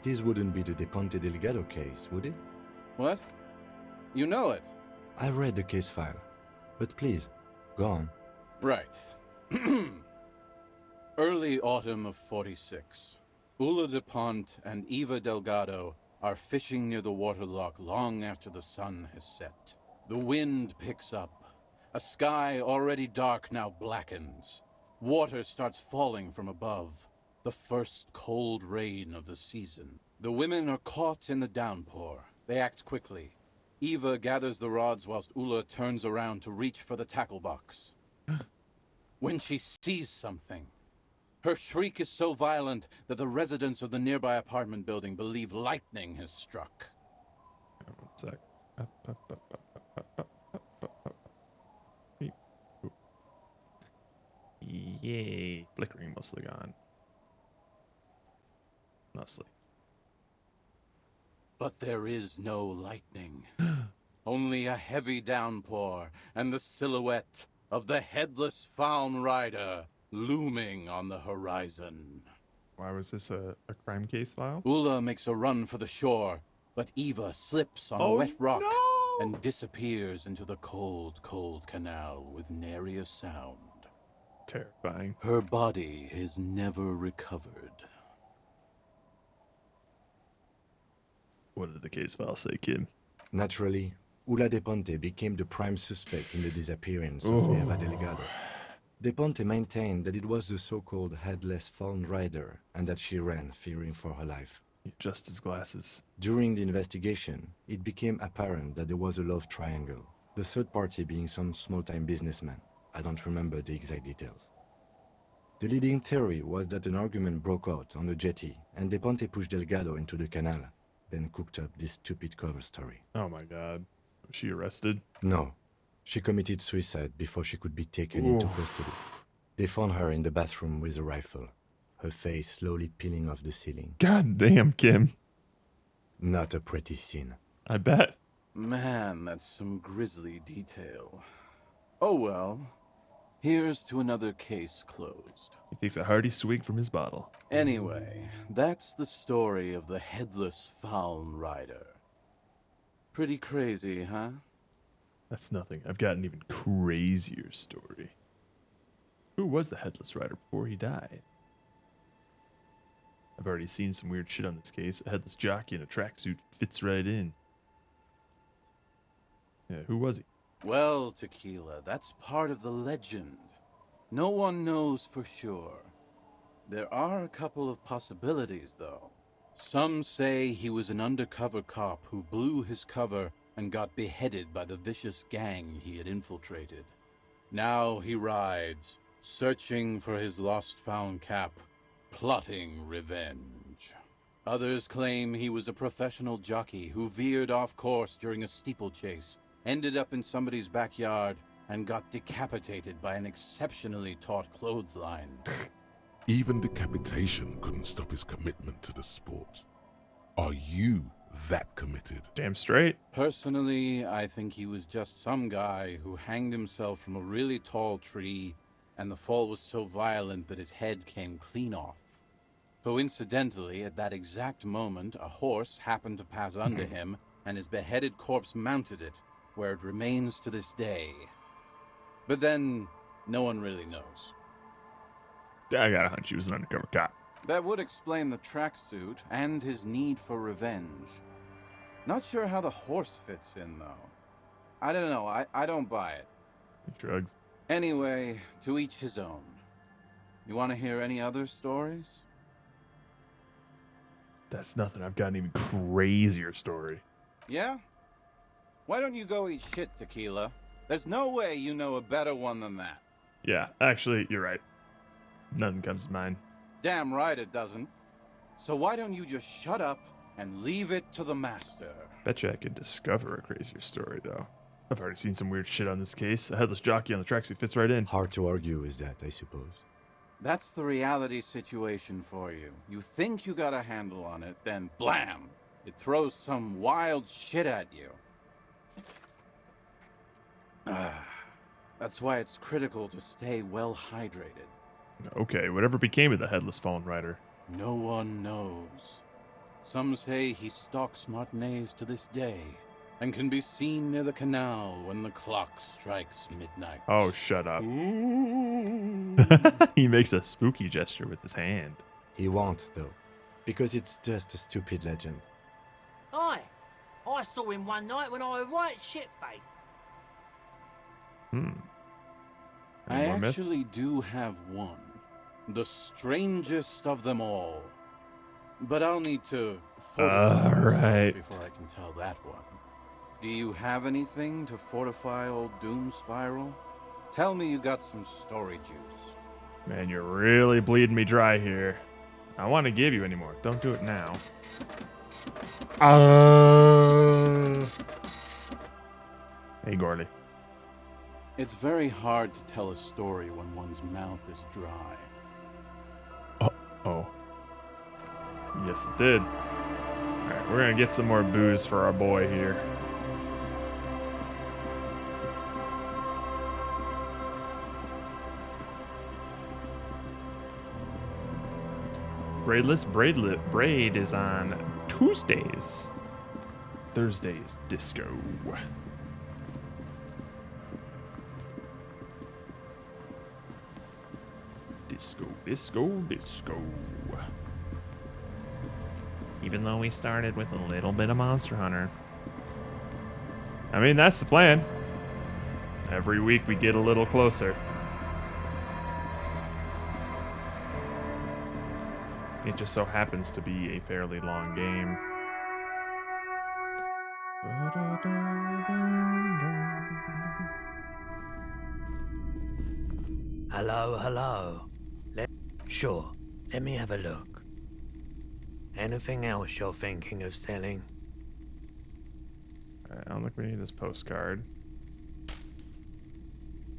This wouldn't be the De Ponte Delgado case, would it? What? You know it. I read the case file. But please, go on. Right. Early autumn of 46. Ula de Ponte and Eva Delgado are fishing near the waterlock long after the sun has set. The wind picks up. A sky already dark now blackens. Water starts falling from above. The first cold rain of the season. The women are caught in the downpour. They act quickly. Eva gathers the rods whilst Ula turns around to reach for the tackle box. When she sees something, her shriek is so violent that the residents of the nearby apartment building believe lightning has struck. One sec. Yay. Flickering mostly gone. Mostly. But there is no lightning. Only a heavy downpour and the silhouette of the headless found rider looming on the horizon. Why was this a crime case file? Ula makes a run for the shore, but Eva slips on a wet rock and disappears into the cold, cold canal with nary a sound. Terrifying. Her body is never recovered. What did the case file say, kid? Naturally, Ula De Ponte became the prime suspect in the disappearance of Eva Delgado. De Ponte maintained that it was the so-called headless Fallen Rider and that she ran, fearing for her life. He adjusts his glasses. During the investigation, it became apparent that there was a love triangle, the third party being some small-time businessman. I don't remember the exact details. The leading theory was that an argument broke out on the jetty and De Ponte pushed Delgado into the canal, then cooked up this stupid cover story. Oh my god. Was she arrested? No. She committed suicide before she could be taken into custody. They found her in the bathroom with a rifle, her face slowly peeling off the ceiling. God damn, Kim. Not a pretty scene. I bet. Man, that's some grisly detail. Oh well. Here's to another case closed. He takes a hearty swig from his bottle. Anyway, that's the story of the Headless Fallen Rider. Pretty crazy, huh? That's nothing. I've got an even crazier story. Who was the Headless Rider before he died? I've already seen some weird shit on this case. A headless jockey in a tracksuit fits right in. Yeah, who was he? Well, Tequila, that's part of the legend. No one knows for sure. There are a couple of possibilities, though. Some say he was an undercover cop who blew his cover and got beheaded by the vicious gang he had infiltrated. Now he rides, searching for his lost-found cap, plotting revenge. Others claim he was a professional jockey who veered off course during a steeplechase, ended up in somebody's backyard, and got decapitated by an exceptionally taut clothesline. Even decapitation couldn't stop his commitment to the sport. Are you that committed? Damn straight. Personally, I think he was just some guy who hanged himself from a really tall tree, and the fall was so violent that his head came clean off. Coincidentally, at that exact moment, a horse happened to pass under him, and his beheaded corpse mounted it, where it remains to this day. But then, no one really knows. I got a hunch he was an undercover cop. That would explain the tracksuit and his need for revenge. Not sure how the horse fits in, though. I don't know, I don't buy it. Drugs. Anyway, to each his own. You want to hear any other stories? That's nothing. I've got an even crazier story. Yeah? Why don't you go eat shit, Tequila? There's no way you know a better one than that. Yeah, actually, you're right. Nothing comes to mind. Damn right it doesn't. So why don't you just shut up and leave it to the master? Betcha I could discover a crazier story, though. I've already seen some weird shit on this case. A headless jockey on the tracksuit fits right in. Hard to argue with that, I suppose. That's the reality situation for you. You think you got a handle on it, then blam! It throws some wild shit at you. That's why it's critical to stay well hydrated. Okay, whatever became of the Headless Fallen Rider? No one knows. Some say he stalks Martinez to this day, and can be seen near the canal when the clock strikes midnight. Oh, shut up. He makes a spooky gesture with his hand. He won't, though, because it's just a stupid legend. Aye, I saw him one night when I was right shit-faced. Any I more myths? actually do have one. The strangest of them all. But I'll need to fortify myself right. before I can tell that one. Do you have anything to fortify old Doom Spiral? Tell me you got some story juice. Man, you're really bleeding me dry here. I want to give you any more. Don't do it now. Hey, Gordy. It's very hard to tell a story when one's mouth is dry. Oh. Yes, it did. Alright, we're gonna get some more booze for our boy here. Braid is on Tuesdays. Thursdays, disco. Disco. Even though we started with a little bit of Monster Hunter, I mean, that's the plan. Every week we get a little closer. It just so happens to be a fairly long game. Hello, hello. Sure, let me have a look. Anything else you're thinking of selling? I don't think we need this postcard.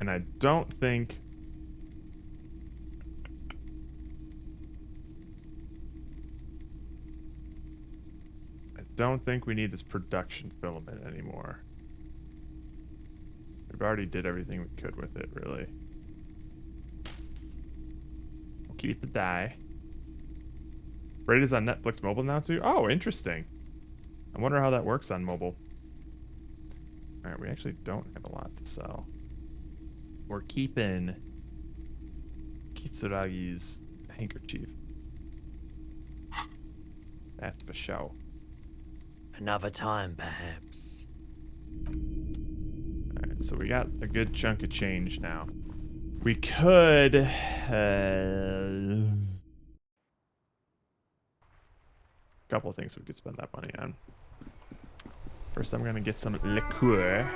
And I don't think... we need this production filament anymore. We've already did everything we could with it, really. We'll keep the dye. Rated on Netflix mobile now too? Oh, interesting. I wonder how that works on mobile. Alright, we actually don't have a lot to sell. We're keeping Kitsuragi's handkerchief. That's for show. Another time, perhaps. Alright, so we got a good chunk of change now. We could... couple of things we could spend that money on. First, I'm gonna get some liqueur.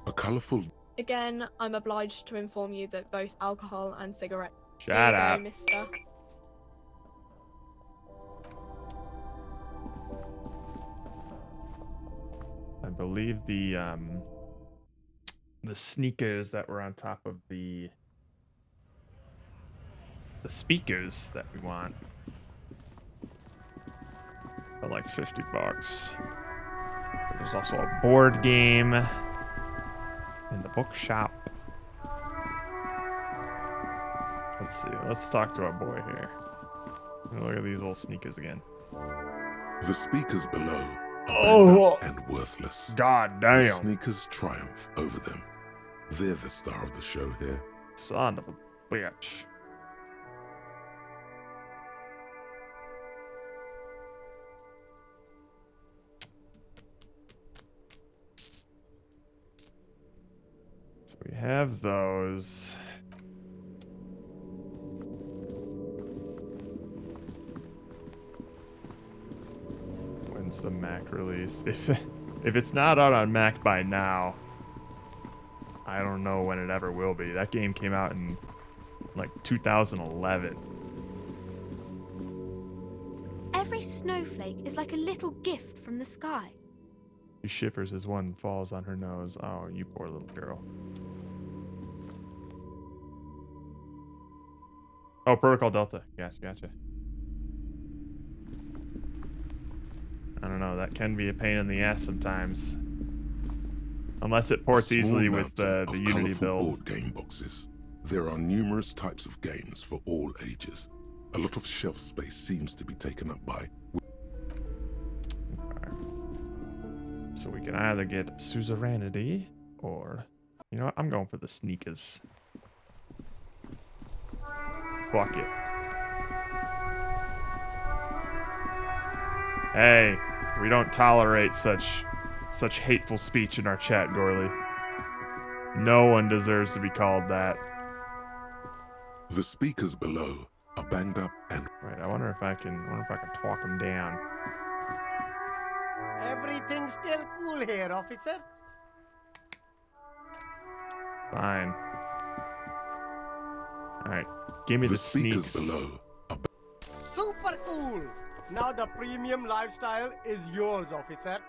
A colorful Again, I'm obliged to inform you that both alcohol and cigarettes. Shut Here you up. go, mister. I believe the sneakers that were on top of the speakers that we want are like $50. There's also a board game in the bookshop. Let's see. Let's talk to our boy here. Look at these little sneakers again. The speakers below are Oh. banged up and worthless. God The damn. sneakers triumph over them. They're the star of the show here. Son of a bitch. So we have those. When's the Mac release? If it's not out on Mac by now, I don't know when it ever will be. That game came out in like 2011. Every snowflake is like a little gift from the sky. She shivers as one falls on her nose. Oh, you poor little girl. Oh, Protocol Delta. Gotcha. I don't know. That can be a pain in the ass sometimes. Unless it ports A small easily with the mountain of Unity colourful build. board game boxes. There are numerous types of games for all ages. A lot of shelf space seems to be taken up by. So we can either get Suzerainty or... You know what? I'm going for the sneakers. Fuck it. Hey, we don't tolerate such hateful speech in our chat, Gorley. No one deserves to be called that. The speakers below are banged up and Right, I wonder if I can talk them down. Everything's still cool here, officer. Fine. Alright, give me the the speakers sneaks. below are Super cool. Now the premium lifestyle is yours, officer.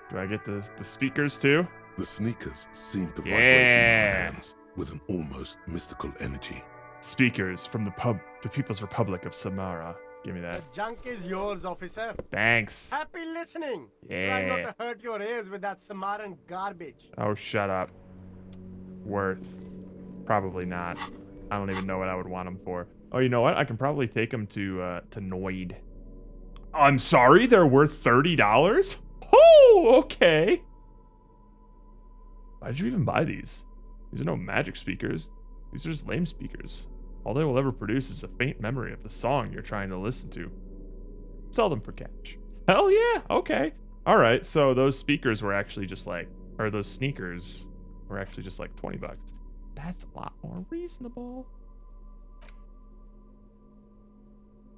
Do I get the speakers too? the sneakers seem to vibrate in Yeah. my hands with an almost mystical energy. Speakers from the People's Republic of Samara. Give me that. The junk is yours, officer. Thanks. Happy listening. Try Yeah. not to hurt your ears with that Samaran garbage. Oh, shut up. Worth. Probably not. I don't even know what I would want them for. Oh, you know what? I can probably take them to Noid. I'm sorry, they're worth $30? Oh, okay. Why did you even buy these? These are no magic speakers. These are just lame speakers. All they will ever produce is a faint memory of the song you're trying to listen to. Sell them for cash. Hell yeah, okay. All right, so those speakers were actually just like, or those sneakers were actually just like 20 bucks. That's a lot more reasonable.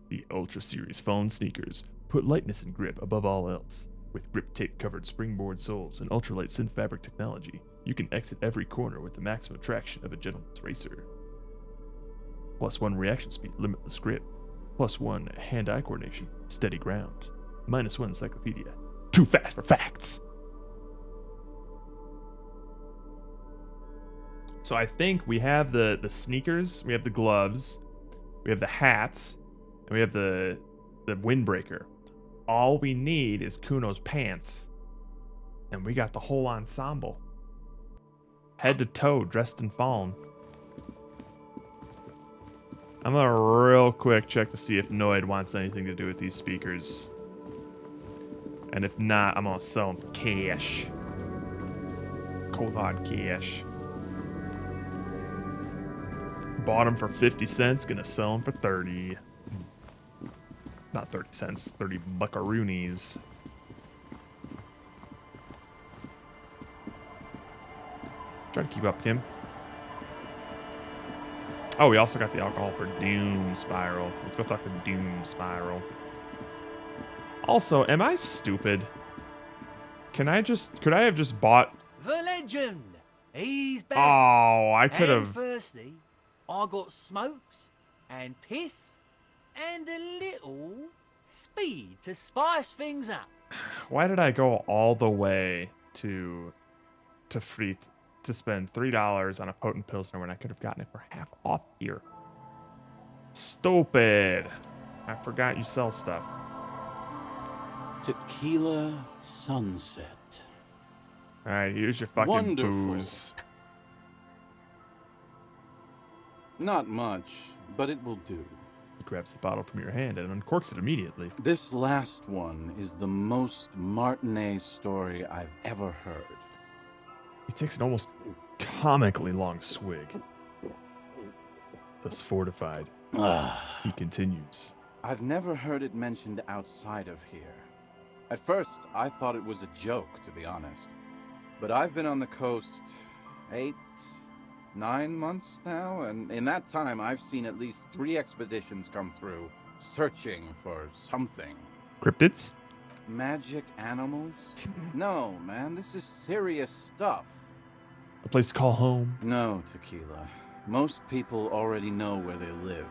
The Ultra Series phone sneakers put lightness and grip above all else. With grip tape covered springboard soles and ultralight synth fabric technology, you can exit every corner with the maximum traction of a gentleman's racer. +1 reaction speed, limitless grip. +1 hand-eye coordination, steady ground. -1 encyclopedia. Too fast for facts! So I think we have the sneakers, we have the gloves, we have the hats, and we have the windbreaker. All we need is Kuno's pants. And we got the whole ensemble. Head to toe, dressed in fawn. I'm gonna real quick check to see if Noid wants anything to do with these speakers. And if not, I'm gonna sell them for cash. Cold hard cash. Bought them for 50 cents, gonna sell them for 30. Not 30 cents, 30 buckaroonies. Try to keep up, Kim. Oh, we also got the alcohol for Doom Spiral. Let's go talk to Doom Spiral. Also, am I stupid? Could I have just bought... The legend! He's back! Oh, I could And have... firstly, I got smokes and piss and a little speed to spice things up. Why did I go all the way to spend $3 on a potent pilsner when I could have gotten it for half off here? Stupid. I forgot you sell stuff. Tequila Sunset. All right, here's your fucking Wonderful. booze. Not much, but it will do. He grabs the bottle from your hand and uncorks it immediately. This last one is the most Martinet story I've ever heard. He takes an almost comically long swig. Thus fortified, he continues. I've never heard it mentioned outside of here. At first, I thought it was a joke, to be honest. But I've been on the coast 8, 9 months now, and in that time, I've seen at least 3 expeditions come through, searching for something. Cryptids? Magic animals? No, man, this is serious stuff. A place to call home? No, Tequila. Most people already know where they live.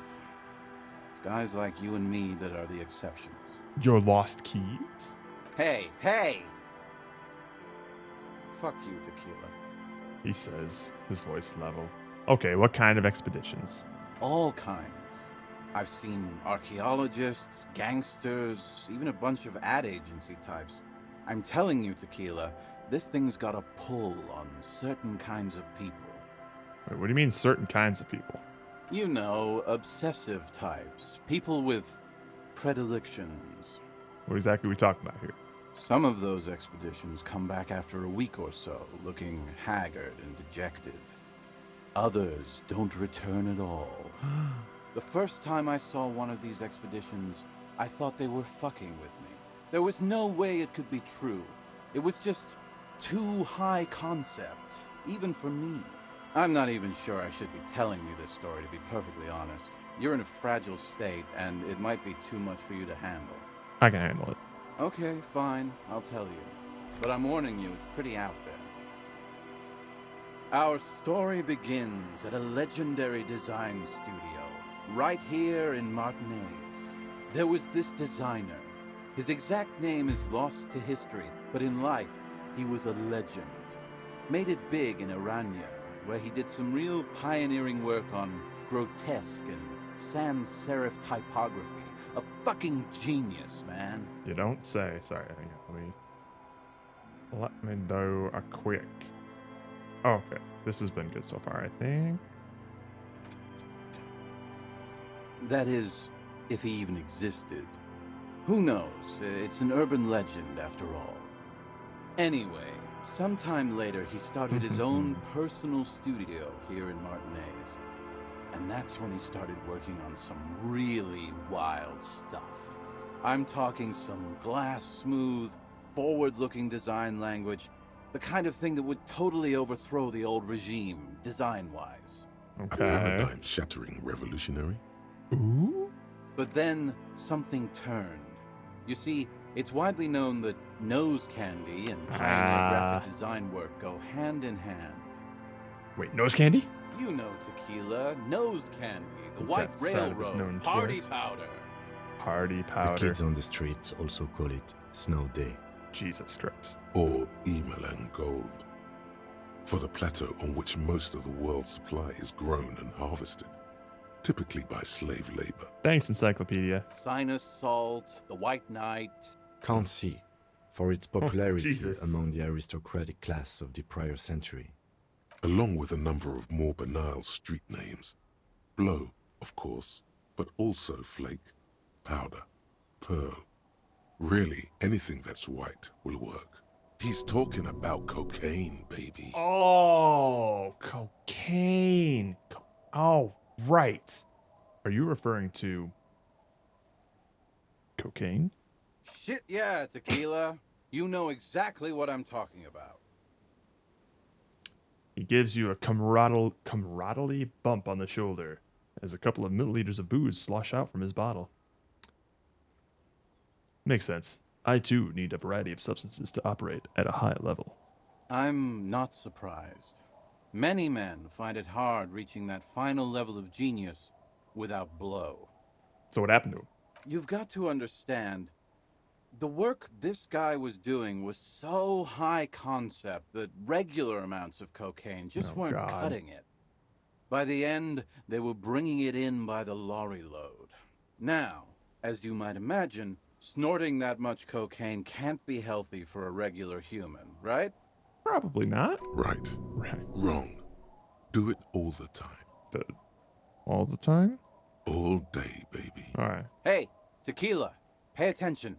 It's guys like you and me that are the exceptions. Your lost keys? Hey, hey! Fuck you, Tequila. He says, his voice level. Okay, what kind of expeditions? All kinds. I've seen archaeologists, gangsters, even a bunch of ad agency types. I'm telling you, Tequila, this thing's got a pull on certain kinds of people. Wait, what do you mean certain kinds of people? You know, obsessive types. People with predilections. What exactly are we talking about here? Some of those expeditions come back after a week or so, looking haggard and dejected. Others don't return at all. The first time I saw one of these expeditions, I thought they were fucking with me. There was no way it could be true. It was just too high concept, even for me. I'm not even sure I should be telling you this story, to be perfectly honest. You're in a fragile state, and it might be too much for you to handle. I can handle it. Okay, fine, I'll tell you. But I'm warning you, it's pretty out there. Our story begins at a legendary design studio, right here in Martinez. There was this designer. His exact name is lost to history, but in life, he was a legend. Made it big in Aranya, where he did some real pioneering work on grotesque and sans serif typography. A fucking genius, man. You don't say. Sorry, let me do a quick. Okay, this has been good so far, I think. That is, if he even existed. Who knows? It's an urban legend, after all. Anyway, sometime later, he started his own personal studio here in Martinez. And that's when he started working on some really wild stuff. I'm talking some glass-smooth, forward-looking design language, the kind of thing that would totally overthrow the old regime, design-wise. A paradigm-shattering revolutionary? Ooh? But then, something turned. You see, it's widely known that nose candy and pioneer graphic design work go hand in hand. Wait, nose candy? You know tequila, nose candy, the What's White that side was Railroad, known party as? powder. Party The powder. kids on the streets also call it Snow Day. Jesus Christ. Or Elysium gold. For the plateau on which most of the world's supply is grown and harvested, typically by slave labor. Thanks, Encyclopedia. Sinus salt, the White Knight. Can't see, for its popularity Jesus. among the aristocratic class of the prior century. Along with a number of more banal street names. Blow, of course, but also flake, powder, pearl. Really, anything that's white will work. He's talking about cocaine, baby. Oh, cocaine. Oh, right. Are you referring to cocaine? Shit, yeah, tequila. You know exactly what I'm talking about. He gives you a camaraderie bump on the shoulder as a couple of milliliters of booze slosh out from his bottle. Makes sense. I, too, need a variety of substances to operate at a high level. I'm not surprised. Many men find it hard reaching that final level of genius without blow. So what happened to him? You've got to understand, the work this guy was doing was so high concept that regular amounts of cocaine just weren't cutting it. By the end, they were bringing it in by the lorry load. Now, as you might imagine, snorting that much cocaine can't be healthy for a regular human, right? Probably not. Right. Wrong. Do it all the time. All the time? All day, baby. All right. Hey, tequila, pay attention.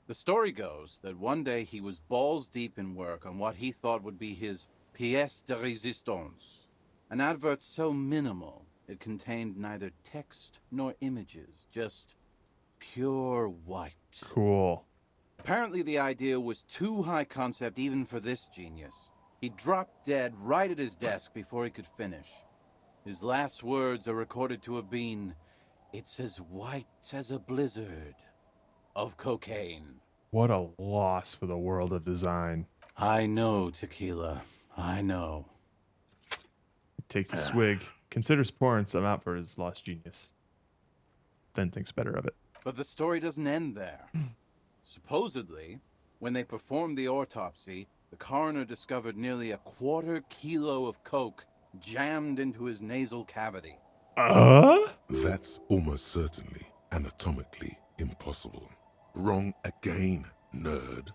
The story goes that one day he was balls deep in work on what he thought would be his pièce de résistance, an advert so minimal it contained neither text nor images, just pure white. Cool. Apparently the idea was too high concept even for this genius. He dropped dead right at his desk before he could finish. His last words are recorded to have been, "It's as white as a blizzard of cocaine." What a loss for the world of design. I know, tequila. I know. He takes a swig, considers pouring some out for his lost genius, then thinks better of it. But the story doesn't end there. Supposedly, when they performed the autopsy, the coroner discovered nearly a quarter kilo of coke jammed into his nasal cavity. That's almost certainly anatomically impossible. Wrong again, nerd.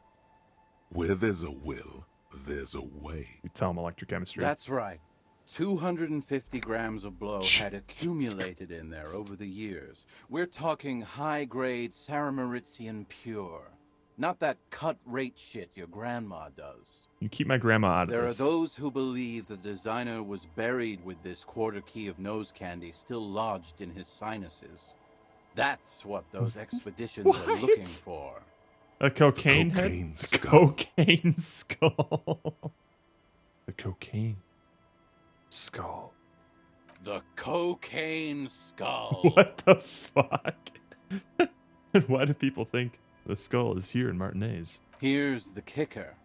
Where there's a will, there's a way. You tell him electrochemistry. That's right. 250 grams of blow had accumulated in there over the years. We're talking high-grade Saramaritsian pure. Not that cut-rate shit your grandma does. You keep my grandma out of There this. are those who believe the designer was buried with this quarter key of nose candy still lodged in his sinuses. That's what those expeditions are looking for. A cocaine head? Cocaine A skull. cocaine skull. The cocaine skull. The cocaine skull. What the fuck? And why do people think the skull is here in Martinez? Here's the kicker.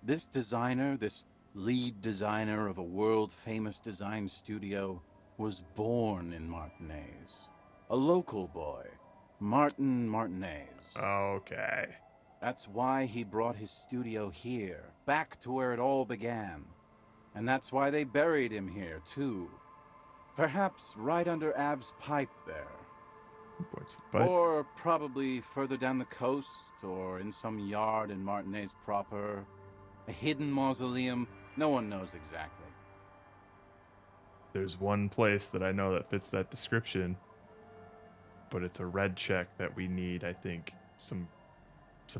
This designer, this lead designer of a world-famous design studio, was born in Martinez. A local boy, Martin Martinez. Okay. That's why he brought his studio here, back to where it all began. And that's why they buried him here, too. Perhaps right under Ab's pipe there. Points to the pipe. Or probably further down the coast, or in some yard in Martinez proper. A hidden mausoleum. No one knows exactly. There's one place that I know that fits that description. but it's a red check that we need, I think, some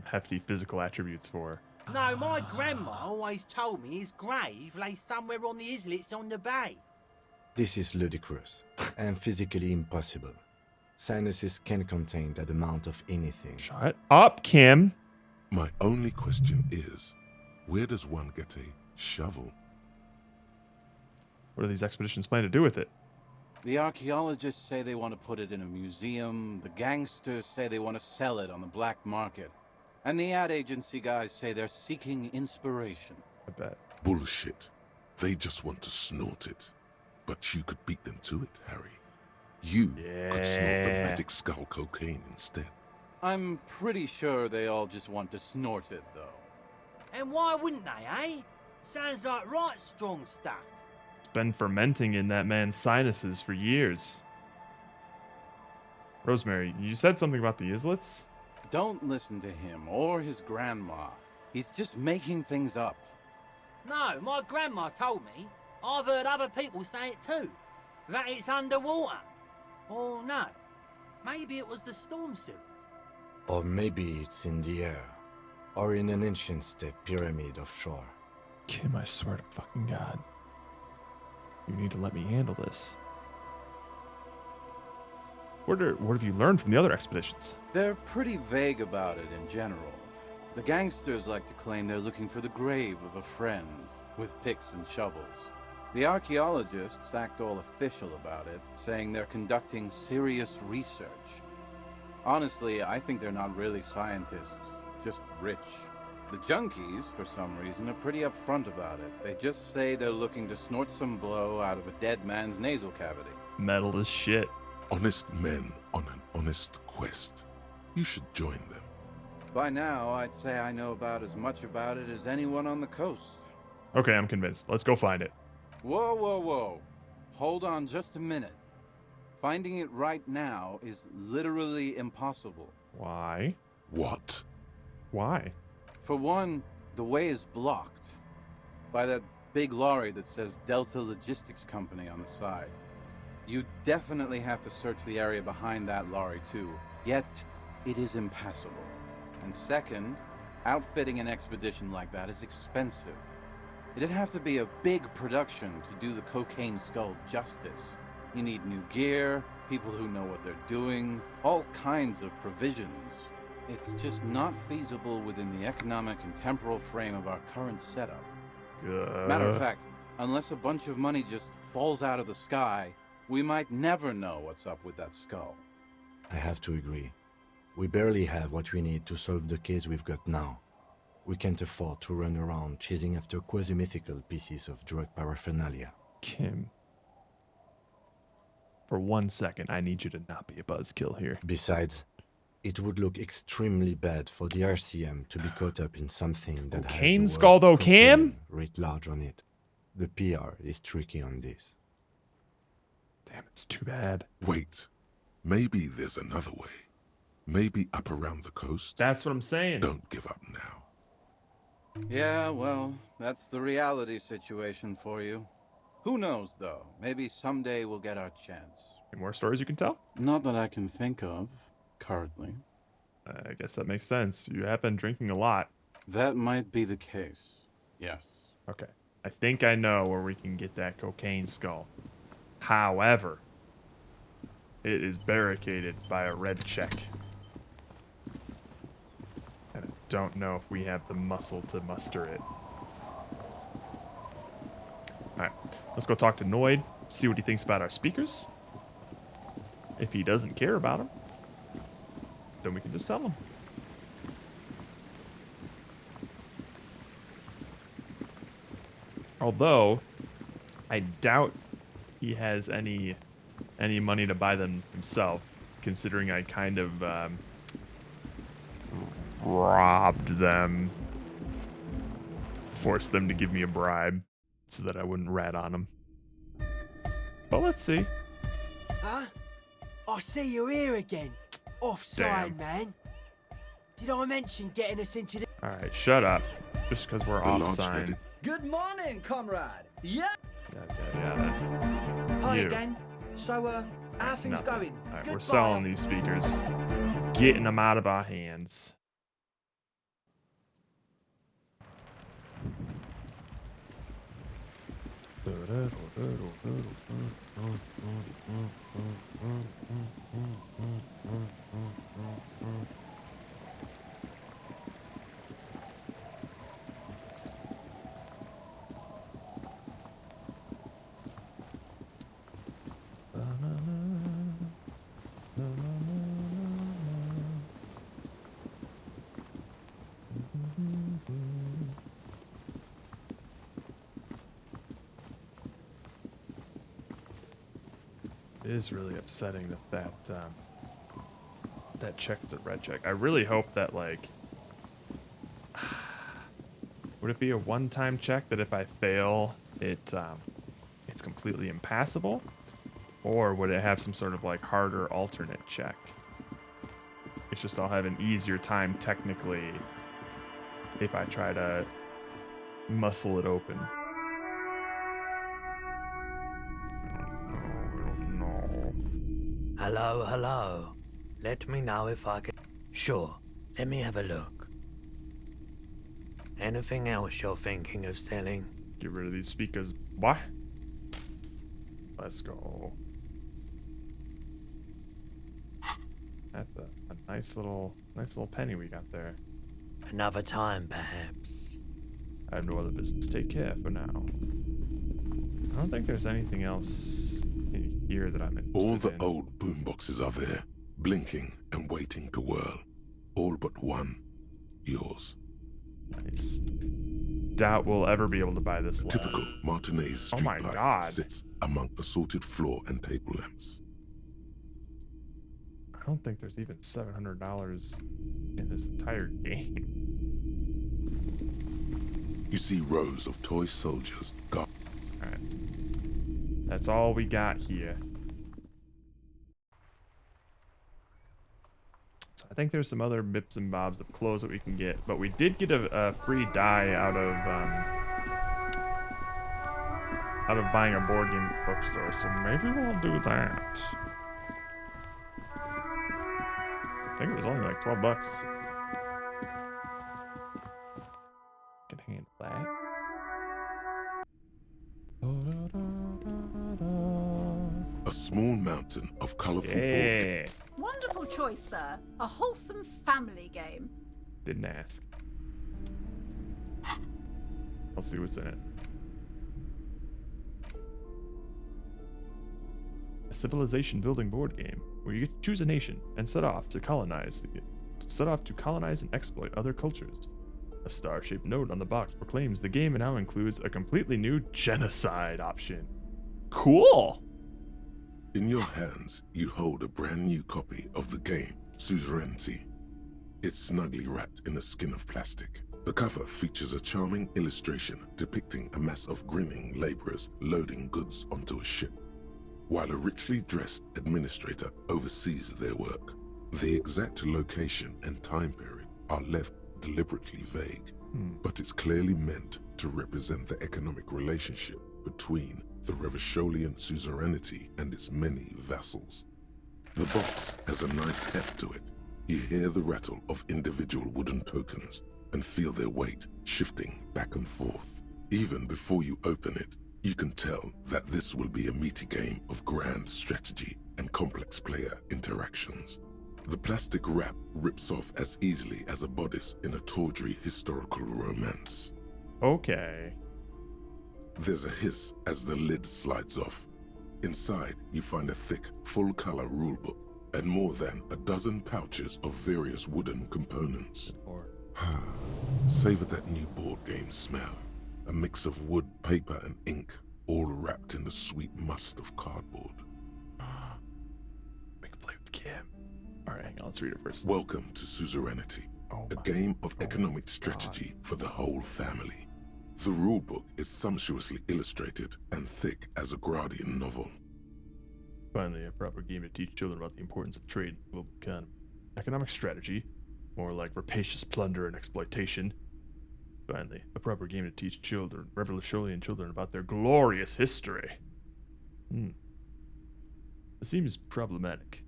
hefty physical attributes for. No, my grandma always told me his grave lay somewhere on the islets on the bay. This is ludicrous and physically impossible. Sinuses can contain that amount of anything. Shut up, Kim. My only question is, where does one get a shovel? What do these expeditions plan to do with it? The archaeologists say they want to put it in a museum. The gangsters say they want to sell it on the black market. And the ad agency guys say they're seeking inspiration. I bet. Bullshit. They just want to snort it. But you could beat them to it, Harry. You could snort the Yeah. magic skull cocaine instead. I'm pretty sure they all just want to snort it, though. And why wouldn't they, eh? Sounds like right strong stuff. It's been fermenting in that man's sinuses for years. Rosemary, you said something about the islets? Don't listen to him or his grandma. He's just making things up. No, my grandma told me. I've heard other people say it too. That it's underwater. Oh no. Maybe it was the storm sewers. Or maybe it's in the air. Or in an ancient state pyramid offshore. Kim, I swear to fucking God. You need to let me handle this. What have you learned from the other expeditions? They're pretty vague about it in general. The gangsters like to claim they're looking for the grave of a friend, with picks and shovels. The archaeologists act all official about it, saying they're conducting serious research. Honestly, I think they're not really scientists, just rich. The junkies, for some reason, are pretty upfront about it. They just say they're looking to snort some blow out of a dead man's nasal cavity. Metal as shit. Honest men on an honest quest. You should join them. By now, I'd say I know about as much about it as anyone on the coast. Okay, I'm convinced. Let's go find it. Whoa, whoa, whoa. Hold on just a minute. Finding it right now is literally impossible. Why? What? Why? For one, the way is blocked by that big lorry that says Delta Logistics Company on the side. You definitely have to search the area behind that lorry too, yet it is impassable. And second, outfitting an expedition like that is expensive. It'd have to be a big production to do the cocaine skull justice. You need new gear, people who know what they're doing, all kinds of provisions. It's just not feasible within the economic and temporal frame of our current setup. Matter of fact, unless a bunch of money just falls out of the sky, we might never know what's up with that skull. I have to agree. We barely have what we need to solve the case we've got now. We can't afford to run around chasing after quasi-mythical pieces of drug paraphernalia. Kim. For 1 second, I need you to not be a buzzkill here. Besides, it would look extremely bad for the RCM to be caught up in something that has Cocaine the skull word though, cocaine Cam? writ large on it. The PR is tricky on this. Damn, it's too bad. Wait. Maybe there's another way. Maybe up around the coast. That's what I'm saying. Don't give up now. Yeah, well, that's the reality situation for you. Who knows, though? Maybe someday we'll get our chance. Any more stories you can tell? Not that I can think of, currently. I guess that makes sense. You have been drinking a lot. That might be the case, yes. Okay. I think I know where we can get that cocaine skull. However, it is barricaded by a red check. And I don't know if we have the muscle to muster it. Alright, let's go talk to Noid, see what he thinks about our speakers. If he doesn't care about them, then we can just sell them. Although, I doubt he has any money to buy them himself, considering I kind of robbed them, forced them to give me a bribe so that I wouldn't rat on them. But let's see. Huh? I see you here again. Offside, Damn. man. Did I mention getting us into the... Alright, shut up. Just because we're The launch offside. headed. Good morning, comrade. Yeah. Yeah. Hi You. again. So, How things nothing. going? All right, we're Goodbye. selling these speakers. Getting them out of our hands. It is really upsetting that check's a red check. I really hope that, like, would it be a one-time check that if I fail, it's completely impassable? Or would it have some sort of, like, harder alternate check? It's just I'll have an easier time technically if I try to muscle it open. No. Hello, hello. Let me know if I can... Sure, let me have a look. Anything else you're thinking of selling? Get rid of these speakers. What? Let's go. That's a nice little penny we got there. Another time, perhaps. I have no other business. Take care for now. I don't think there's anything else in here that I'm interested All the in. old boomboxes are there, blinking and waiting to whirl. All but one. Yours. Nice. Doubt we'll ever be able to buy this light. Typical Martinez Oh my streetlight God. sits among assorted floor and table lamps. I don't think there's even $700 in this entire game. You see rows of toy soldiers guard. Alright. That's all we got here. So I think there's some other bips and bobs of clothes that we can get, but we did get a free dye out of buying a board game at the bookstore, so maybe we'll do that. I think it was only like 12 bucks. Can handle that. A small mountain of colorful board Yeah. Wonderful choice, sir. A wholesome family game. Didn't ask. I'll see what's in it. A civilization building board game where you get to choose a nation and set off to colonize and exploit other cultures. A star-shaped note on the box proclaims the game now includes a completely new genocide option. Cool. In your hands, you hold a brand new copy of the game, Suzerainty. It's snugly wrapped in a skin of plastic. The cover features a charming illustration depicting a mass of grinning laborers loading goods onto a ship, while a richly dressed administrator oversees their work. The exact location and time period are left deliberately vague, but it's clearly meant to represent the economic relationship between the Revacholian suzerainty and its many vassals. The box has a nice heft to it. You hear the rattle of individual wooden tokens and feel their weight shifting back and forth. Even before you open it, you can tell that this will be a meaty game of grand strategy and complex player interactions. The plastic wrap rips off as easily as a bodice in a tawdry historical romance. Okay. There's a hiss as the lid slides off. Inside, you find a thick, full-color rulebook and more than a dozen pouches of various wooden components. Savor that new board game smell. A mix of wood, paper, and ink, all wrapped in the sweet must of cardboard. We can play with Kim. Alright, hang on, let's read it first. Welcome to Suzerainty, a game of economic strategy for the whole family. The rulebook is sumptuously illustrated and thick as a Gradian novel. Finally, a proper game to teach children about the importance of trade in the global economy. Economic strategy, more like rapacious plunder and exploitation. Finally, a proper game to teach children, Revacholian children, about their glorious history. It seems problematic,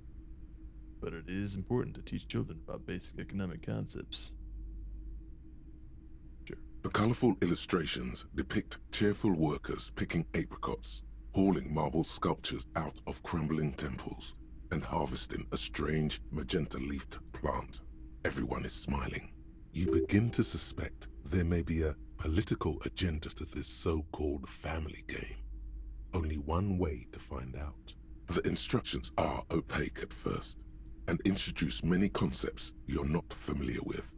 but it is important to teach children about basic economic concepts. Sure. The colorful illustrations depict cheerful workers picking apricots, hauling marble sculptures out of crumbling temples, and harvesting a strange magenta-leafed plant. Everyone is smiling. You begin to suspect there may be a political agenda to this so-called family game. Only one way to find out. The instructions are opaque at first, and introduce many concepts you're not familiar with.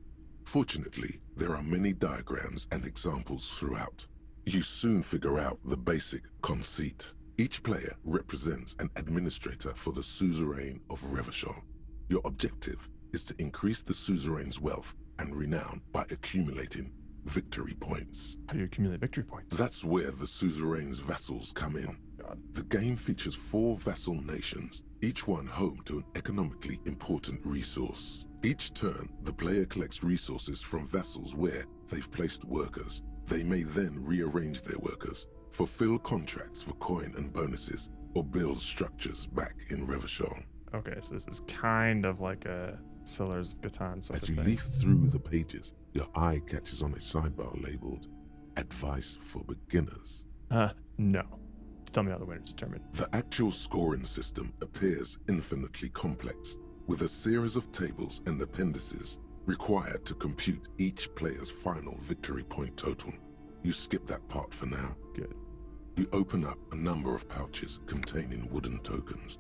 Fortunately, there are many diagrams and examples throughout. You soon figure out the basic conceit. Each player represents an administrator for the suzerain of Revachol. Your objective is to increase the suzerain's wealth and renown by accumulating victory points. How do you accumulate victory points? That's where the suzerain's vassals come in. God. The game features 4 vassal nations, each one home to an economically important resource. Each turn, the player collects resources from vassals where they've placed workers. They may then rearrange their workers, fulfill contracts for coin and bonuses, or build structures back in Revachol. Okay, so this is kind of like a Sellers of Catan sort As of you thing. leaf through the pages, your eye catches on a sidebar labeled Advice for Beginners. No. Tell me how the winner's determined. The actual scoring system appears infinitely complex, with a series of tables and appendices required to compute each player's final victory point total. You skip that part for now. Good. You open up a number of pouches containing wooden tokens.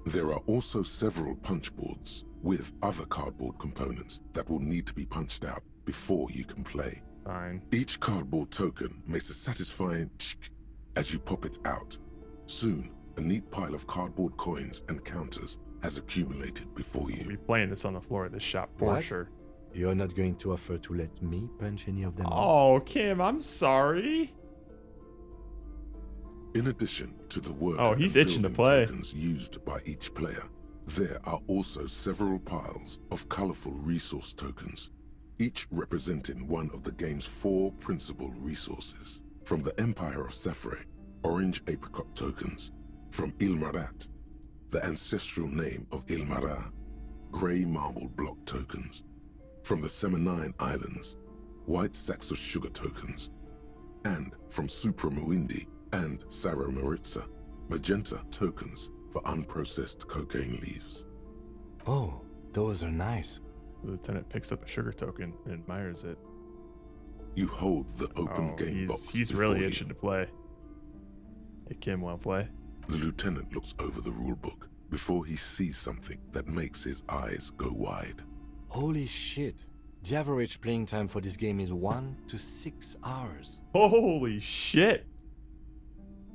There are also several punch boards with other cardboard components that will need to be punched out before you can play. Fine. Each cardboard token makes a satisfying chick as you pop it out. Soon, a neat pile of cardboard coins and counters has accumulated before We'll you. be playing this on the floor of this shop for What? sure. You're not going to offer to let me punch any of them out? Oh, Kim, I'm sorry. In addition to the work Oh, he's and itching to building play. tokens used by each player, there are also several piles of colorful resource tokens, each representing one of the game's 4 principal resources. From the Empire of Sefre, orange apricot tokens. From Ilmarat, the ancestral name of Ilmara, gray marble block tokens. From the Seminine Islands, white sacks of sugar tokens. And from Supramuindi and Sarah Maritza, magenta tokens for unprocessed cocaine leaves. Oh, those are nice. The lieutenant picks up a sugar token and admires it. You hold the open Oh, game box he's before really you. itching to play. Hey, Kim, wanna play? The lieutenant looks over the rulebook before he sees something that makes his eyes go wide. Holy shit. The average playing time for this game is 1 to 6 hours. Holy shit!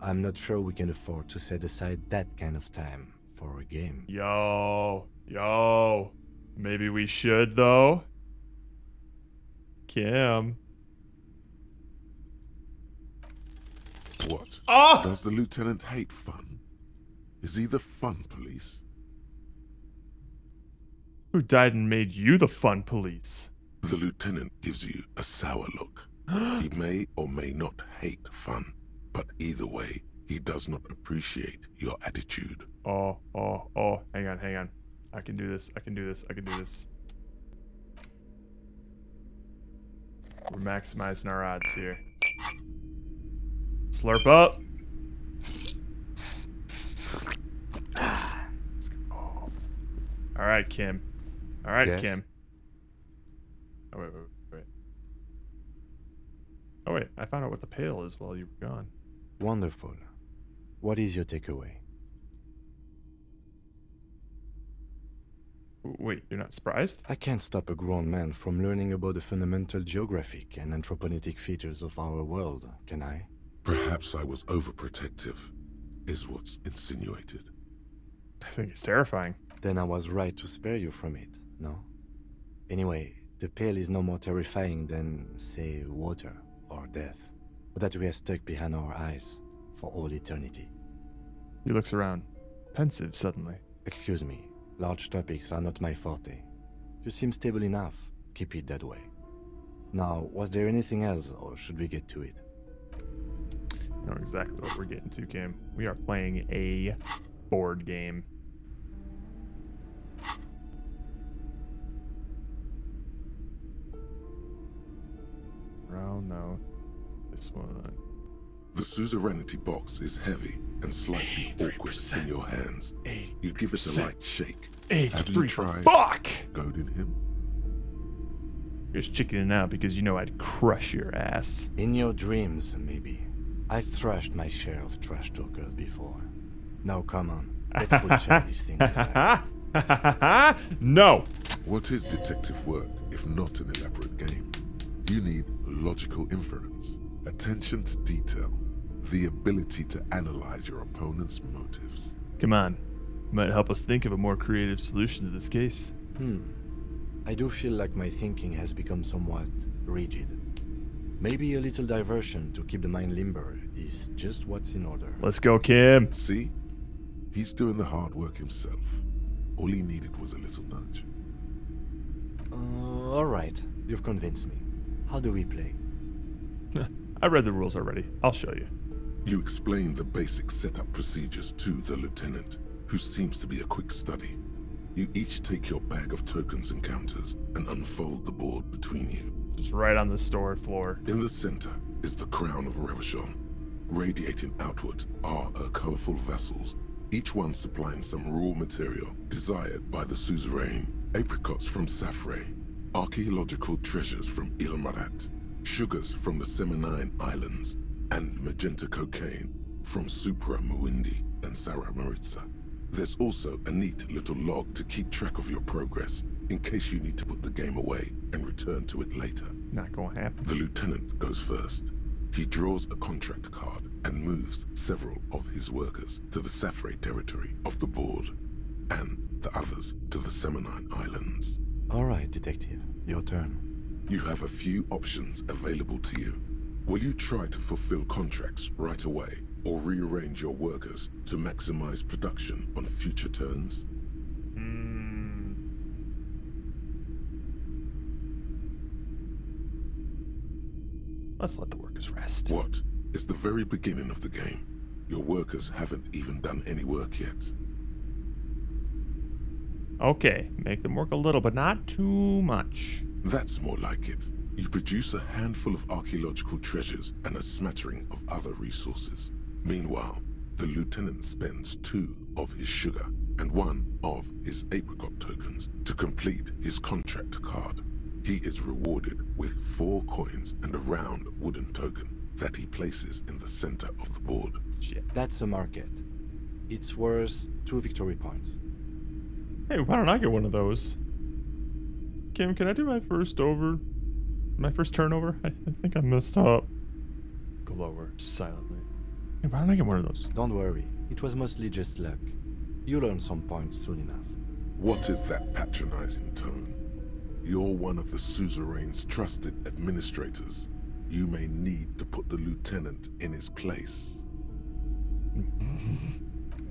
I'm not sure we can afford to set aside that kind of time for a game. Yo. Maybe we should, though. Kim. What? Ah! Does the lieutenant hate fun? Is he the fun police? Who died and made you the fun police? The lieutenant gives you a sour look. He may or may not hate fun, but either way, he does not appreciate your attitude. Oh. Hang on. I can do this. We're maximizing our odds here. Slurp up. Let's go. All right, Kim. Yes? Kim. Oh, wait. Oh, wait. I found out what the pail is while you were gone. Wonderful. What is your takeaway? Wait, you're not surprised? I can't stop a grown man from learning about the fundamental geographic and anthropogenic features of our world, can I? Perhaps I was overprotective, is what's insinuated. I think it's terrifying. Then I was right to spare you from it, no? Anyway, the pail is no more terrifying than, say, water or death, that we are stuck behind our eyes for all eternity. He looks around, pensive suddenly. Excuse me, large topics are not my forte. You seem stable enough. Keep it that way. Now, was there anything else, or should we get to it? I know exactly what we're getting to, Kim. We are playing a board game. Oh no, this one. The suzerainty box is heavy and slightly awkward in your hands. You give it a light shake. Have you tried goading him? You're just chickening out because you know I'd crush your ass. In your dreams, maybe. I've thrashed my share of trash talkers before. Now come on, let's put childish things aside. No! What is detective work if not an elaborate game? You need logical inference, attention to detail, the ability to analyze your opponent's motives. Come on. You might help us think of a more creative solution to this case. I do feel like my thinking has become somewhat rigid. Maybe a little diversion to keep the mind limber is just what's in order. Let's go, Kim. See? He's doing the hard work himself. All he needed was a little nudge. Alright, you've convinced me. How do we play? I read the rules already. I'll show you. You explain the basic setup procedures to the lieutenant, who seems to be a quick study. You each take your bag of tokens and counters and unfold the board between you. Just right on the store floor. In the center is the crown of Revachon. Radiating outward are her colorful vessels, each one supplying some raw material desired by the suzerain. Apricots from Safre, archaeological treasures from Ilmarat, sugars from the Seminine Islands, and magenta cocaine from Supra Muindi and Sarah Maritza. There's also a neat little log to keep track of your progress, in case you need to put the game away and return to it later. Not gonna happen. The lieutenant goes first. He draws a contract card and moves several of his workers to the Safre territory of the board, and the others to the Seminine Islands. Alright, detective. Your turn. You have a few options available to you. Will you try to fulfill contracts right away, or rearrange your workers to maximize production on future turns? Let's let the workers rest. What? It's the very beginning of the game. Your workers haven't even done any work yet. Okay, make them work a little, but not too much. That's more like it. You produce a handful of archaeological treasures and a smattering of other resources. Meanwhile, the lieutenant spends 2 of his sugar and 1 of his apricot tokens to complete his contract card. He is rewarded with 4 coins and a round wooden token that he places in the center of the board. Shit. That's a market. It's worth 2 victory points. Hey, why don't I get one of those? Kim, can I do my first turnover? I think I messed up. Glower silently. Hey, why don't I get one of those? Don't worry. It was mostly just luck. You'll earn some points soon enough. What is that patronizing tone? You're one of the suzerain's trusted administrators. You may need to put the lieutenant in his place.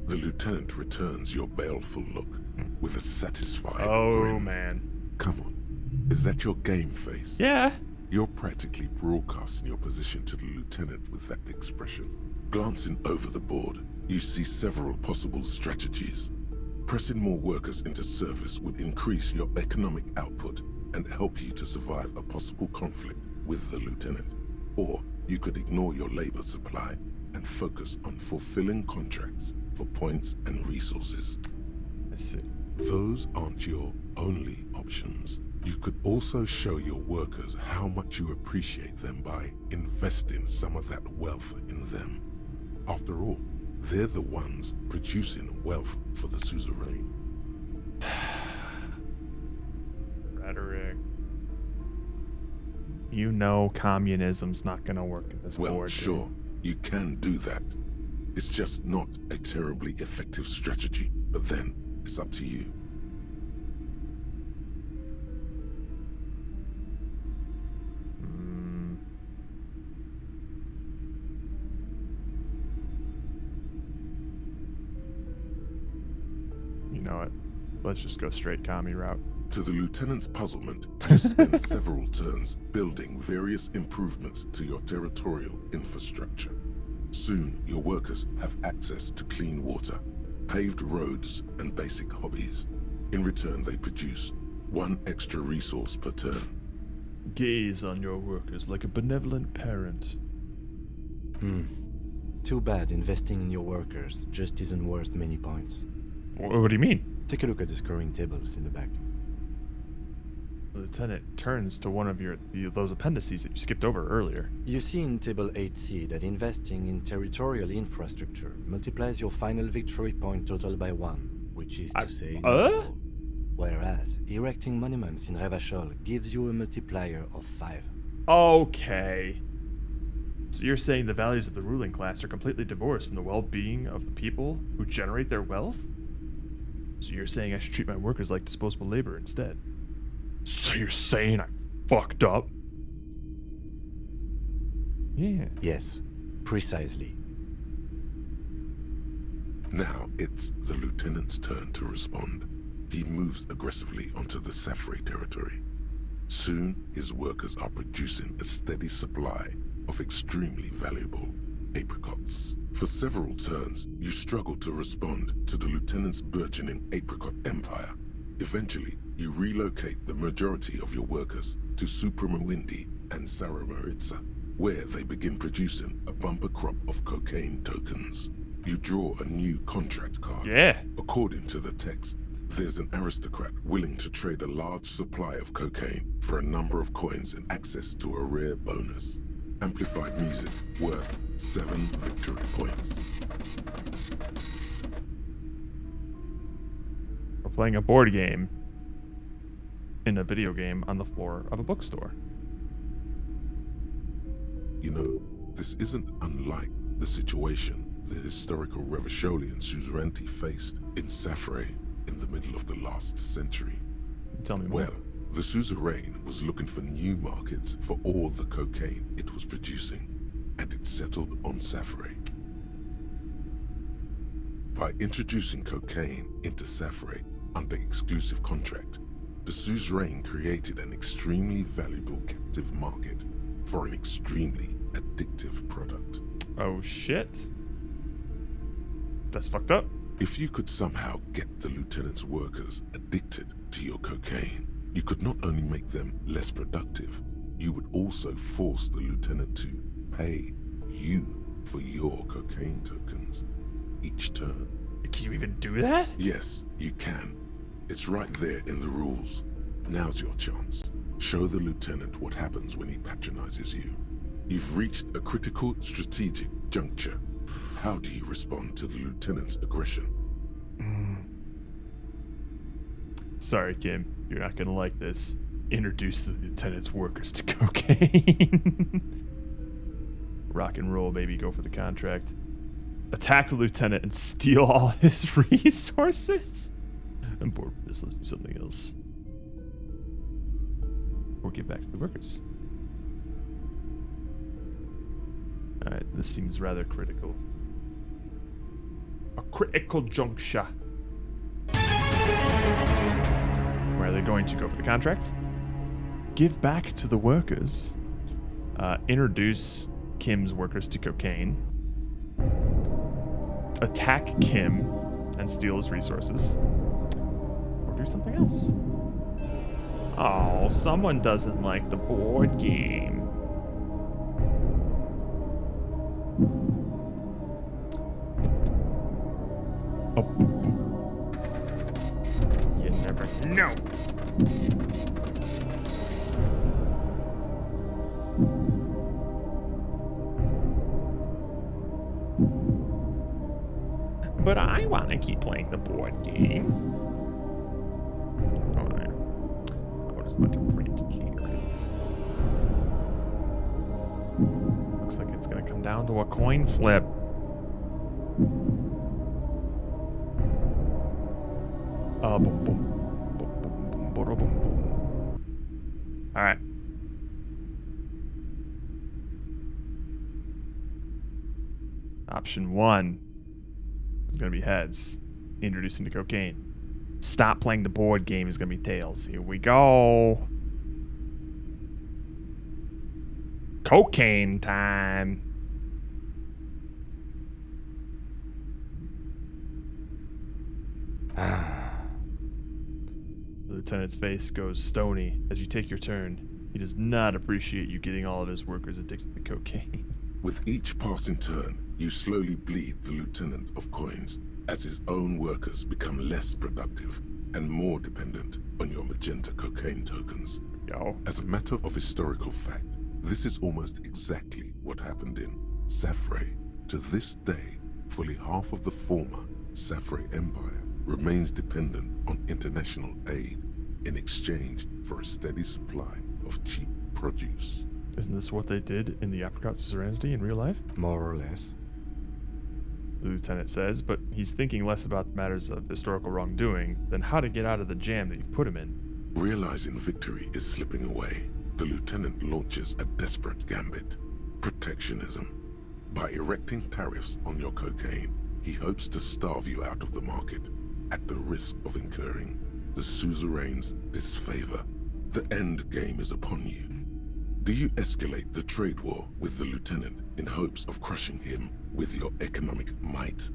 The lieutenant returns your baleful look with a satisfied grin. Man. Come on. Is that your game face? Yeah. You're practically broadcasting your position to the lieutenant with that expression. Glancing over the board, you see several possible strategies. Pressing more workers into service would increase your economic output and help you to survive a possible conflict with the lieutenant. Or you could ignore your labor supply and focus on fulfilling contracts for points and resources. I see. Those aren't your only options. You could also show your workers how much you appreciate them by investing some of that wealth in them. After all, they're the ones producing wealth for the suzerain. Rhetoric. You know communism's not gonna work in this board. Well, sure, you can do that. It's just not a terribly effective strategy, but then it's up to you. You know it. Let's just go straight commie route. To the lieutenant's puzzlement, you spend several turns building various improvements to your territorial infrastructure. Soon, your workers have access to clean water, paved roads and basic hobbies. In return, they produce 1 extra resource per turn. Gaze on your workers like a benevolent parent. Too bad investing in your workers just isn't worth many points. What do you mean? Take a look at the scoring tables in the back. The lieutenant turns to one of those appendices that you skipped over earlier. You see in Table 8C that investing in territorial infrastructure multiplies your final victory point total by 1, which is to say... no. Whereas, erecting monuments in Revachol gives you a multiplier of 5. Okay. So you're saying the values of the ruling class are completely divorced from the well-being of the people who generate their wealth? So you're saying I should treat my workers like disposable labor instead? So you're saying I fucked up? Yeah. Yes, precisely. Now it's the lieutenant's turn to respond. He moves aggressively onto the Safre territory. Soon, his workers are producing a steady supply of extremely valuable apricots. For several turns, you struggle to respond to the lieutenant's burgeoning apricot empire. Eventually, you relocate the majority of your workers to Supremawindi and Saramaritsa, where they begin producing a bumper crop of cocaine tokens. You draw a new contract card. Yeah. According to the text, there's an aristocrat willing to trade a large supply of cocaine for a number of coins and access to a rare bonus. Amplified music worth 7 victory points. We're playing a board game in a video game on the floor of a bookstore. You know, this isn't unlike the situation the historical Revacholian suzerainty faced in Safre in the middle of the last century. Tell me more. Well, the suzerain was looking for new markets for all the cocaine it was producing, and it settled on Safre. By introducing cocaine into Safre under exclusive contract, the suzerain created an extremely valuable captive market for an extremely addictive product. Oh shit. That's fucked up. If you could somehow get the lieutenant's workers addicted to your cocaine, you could not only make them less productive, you would also force the lieutenant to pay you for your cocaine tokens each turn. Can you even do that? Yes, you can. It's right there in the rules. Now's your chance. Show the lieutenant what happens when he patronizes you. You've reached a critical strategic juncture. How do you respond to the lieutenant's aggression? Sorry, Kim. You're not gonna like this. Introduce the lieutenant's workers to cocaine. Rock and roll, baby. Go for the contract. Attack the lieutenant and steal all his resources. I'm bored with this. Let's do something else. Or give back to the workers. Alright, this seems rather critical. A critical juncture. Where are they going to go for the contract? Give back to the workers. Introduce Kim's workers to cocaine. Attack Kim and steal his resources. Or do something else. Oh, someone doesn't like the board game. You never know. But I want to keep playing the board game. Oh, there. Oh, there's a bunch of print cards. Looks like it's going to come down to a coin flip. Boom, boom, boom, boom, boom, boom, boom. All right. Option 1 is going to be heads. Introducing the cocaine. Stop playing the board game is going to be tails. Here we go. Cocaine time. lieutenant's face goes stony as you take your turn. He does not appreciate you getting all of his workers addicted to cocaine. With each passing turn, you slowly bleed the lieutenant of coins as his own workers become less productive and more dependent on your magenta cocaine tokens. Yo. As a matter of historical fact, this is almost exactly what happened in Safre. To this day, fully half of the former Safre Empire remains dependent on international aid in exchange for a steady supply of cheap produce. Isn't this what they did in the Apricot Suzerainty in real life? More or less. The lieutenant says, but he's thinking less about matters of historical wrongdoing than how to get out of the jam that you've put him in. Realizing victory is slipping away, the lieutenant launches a desperate gambit: protectionism. By erecting tariffs on your cocaine, he hopes to starve you out of the market at the risk of incurring the suzerain's disfavor. The end game is upon you. Do you escalate the trade war with the lieutenant in hopes of crushing him with your economic might?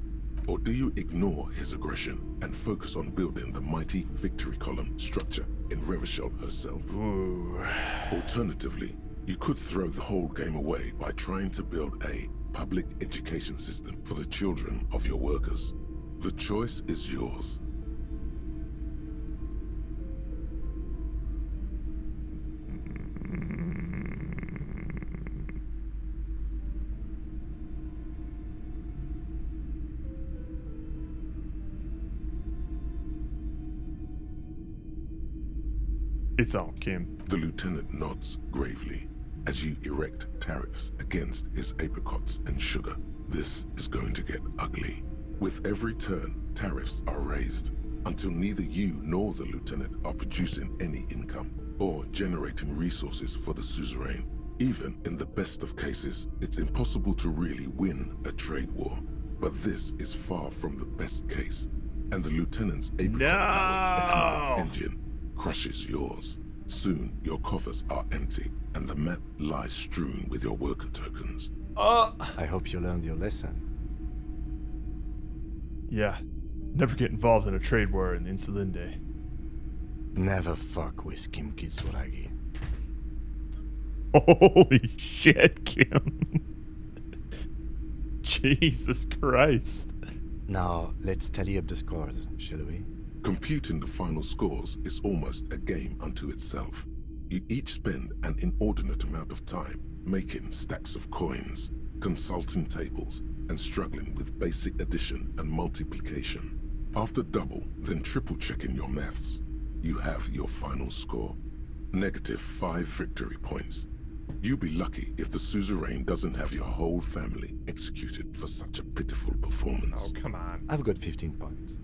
Or do you ignore his aggression and focus on building the mighty victory column structure in Revachol herself? Ooh. Alternatively, you could throw the whole game away by trying to build a public education system for the children of your workers. The choice is yours. It's on, Kim. The lieutenant nods gravely as you erect tariffs against his apricots and sugar. This is going to get ugly. With every turn, tariffs are raised until neither you nor the lieutenant are producing any income or generating resources for the suzerain. Even in the best of cases, it's impossible to really win a trade war. But this is far from the best case, and the lieutenant's apricot-powered engine crushes yours. Soon, your coffers are empty, and the map lies strewn with your worker tokens. I hope you learned your lesson. Yeah. Never get involved in a trade war in Insulinde. Never fuck with Kim Kitsuragi. Holy shit, Kim. Jesus Christ. Now, let's tally up the scores, shall we? Computing the final scores is almost a game unto itself. You each spend an inordinate amount of time making stacks of coins, consulting tables, and struggling with basic addition and multiplication. After double, then triple checking your maths, you have your final score. -5 victory points. You'll be lucky if the suzerain doesn't have your whole family executed for such a pitiful performance. Oh, come on. I've got 15 points.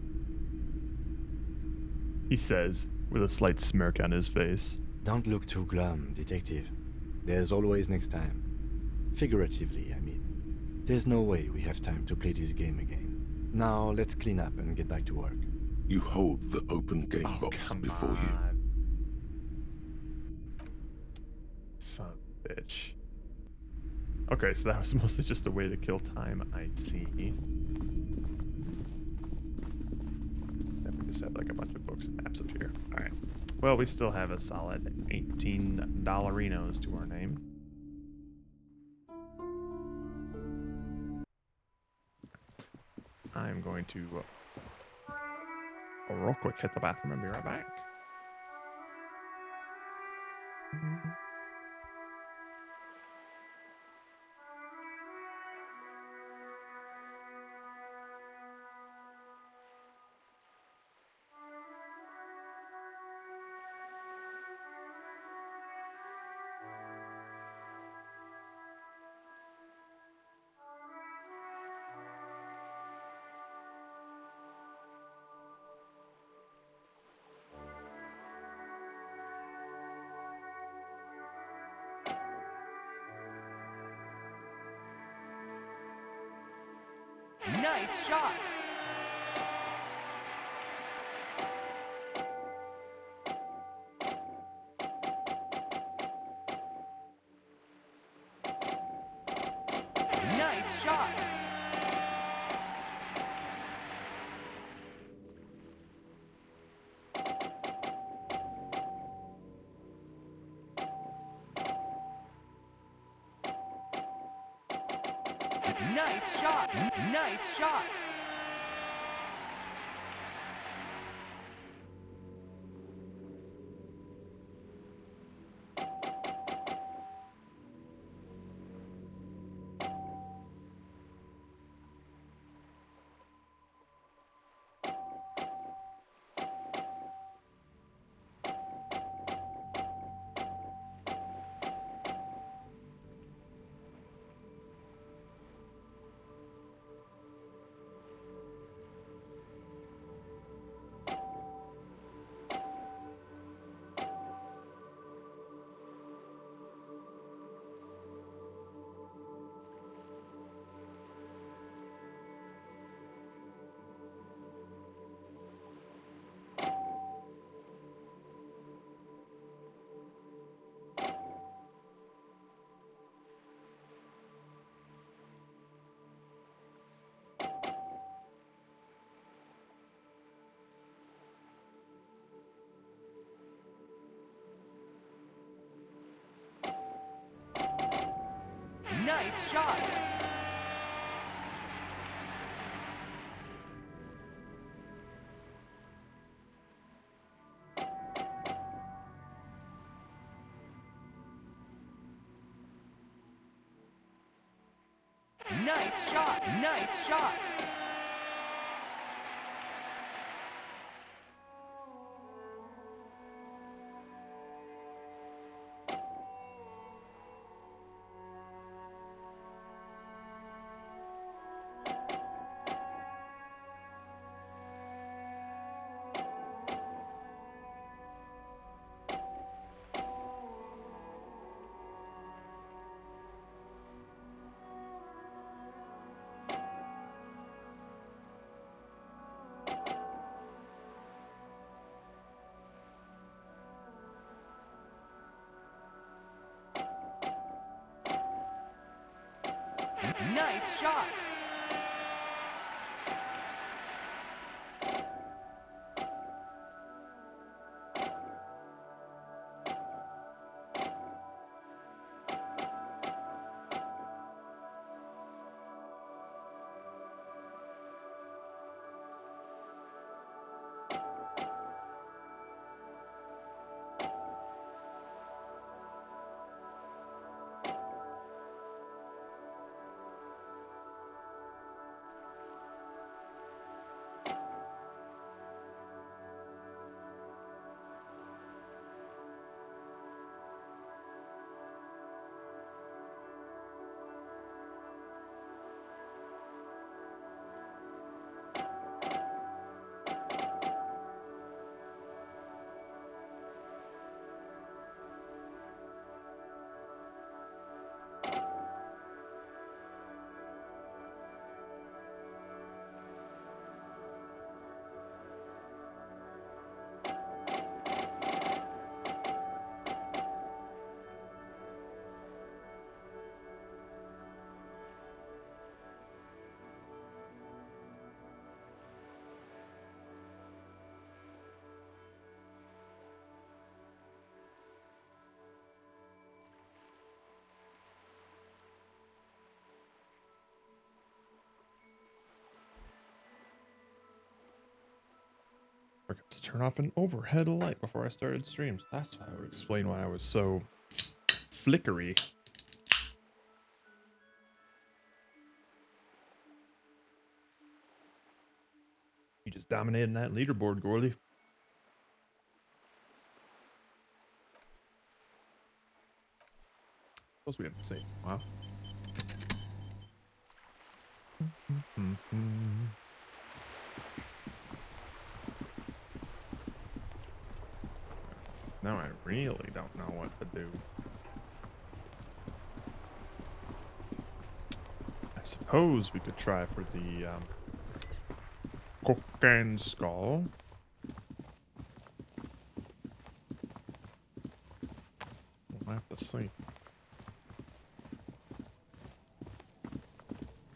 He says, with a slight smirk on his face. Don't look too glum, detective. There's always next time. Figuratively, I mean. There's no way we have time to play this game again. Now, let's clean up and get back to work. You hold the open game box before you. Son of a bitch. Okay, so that was mostly just a way to kill time, I see. Then we just have like a bunch of books and maps up here. Alright. Well, we still have a solid $18 to our name. I'm going to real quick hit the bathroom and be right back. Nice shot! Nice shot! Nice shot! Nice shot! Nice shot! Nice shot! Nice shot! Nice shot! Forgot to turn off an overhead light before I started streams. That's why I would explain why I was so flickery. You just dominated that leaderboard, Gorley. Suppose we have the same. Wow. Now I really don't know what to do. I suppose we could try for the cocaine skull. We'll have to see.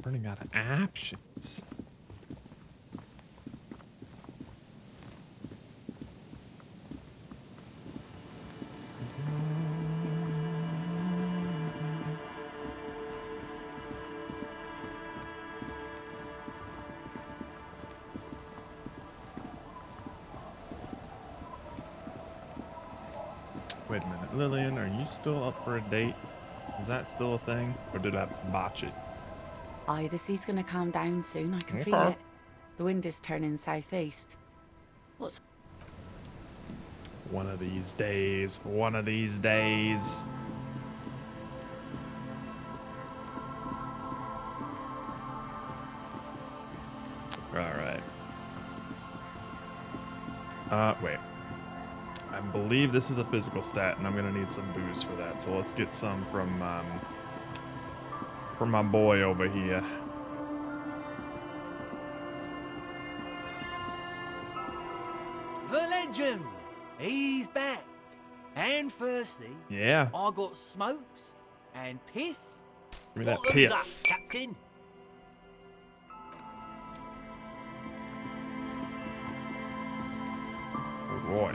Running out of options. Wait a minute, Lillian, are you still up for a date? Is that still a thing, or did I botch it? Aye, the sea's gonna calm down soon. I can feel Okay. it. The wind is turning southeast. What's... One of these days. One of these days. Alright. Wait. I believe this is a physical stat, and I'm gonna need some booze for that. So let's get some from my boy over here. The legend! He's back. And firstly, Yeah. I got smokes and piss. Give me that Bottoms piss. up, Captain. Oh boy.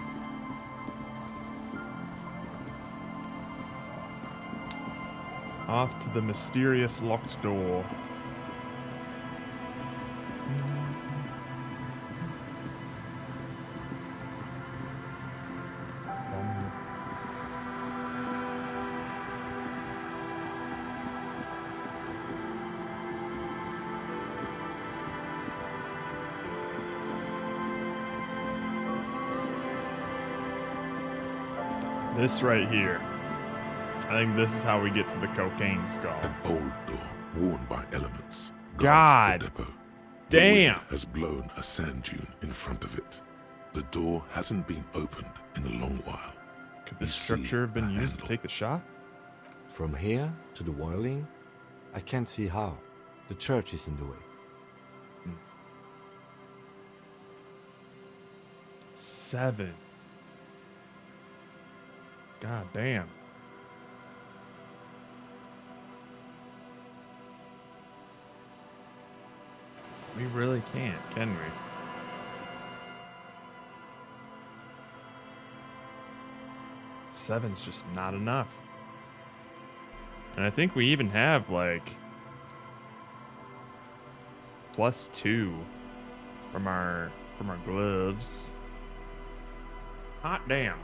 Off to the mysterious locked door. This right here. I think this is how we get to the cocaine skull. An old door worn by elements. God guards the depot. damn. The wind has blown a sand dune in front of it. The door hasn't been opened in a long while. Could this structure have been used to take the shot? From here to the wiling, I can't see how. The church is in the way. 7. God damn. We really can't, can we? Seven's just not enough. And I think we even have like +2 from our gloves. Hot damn.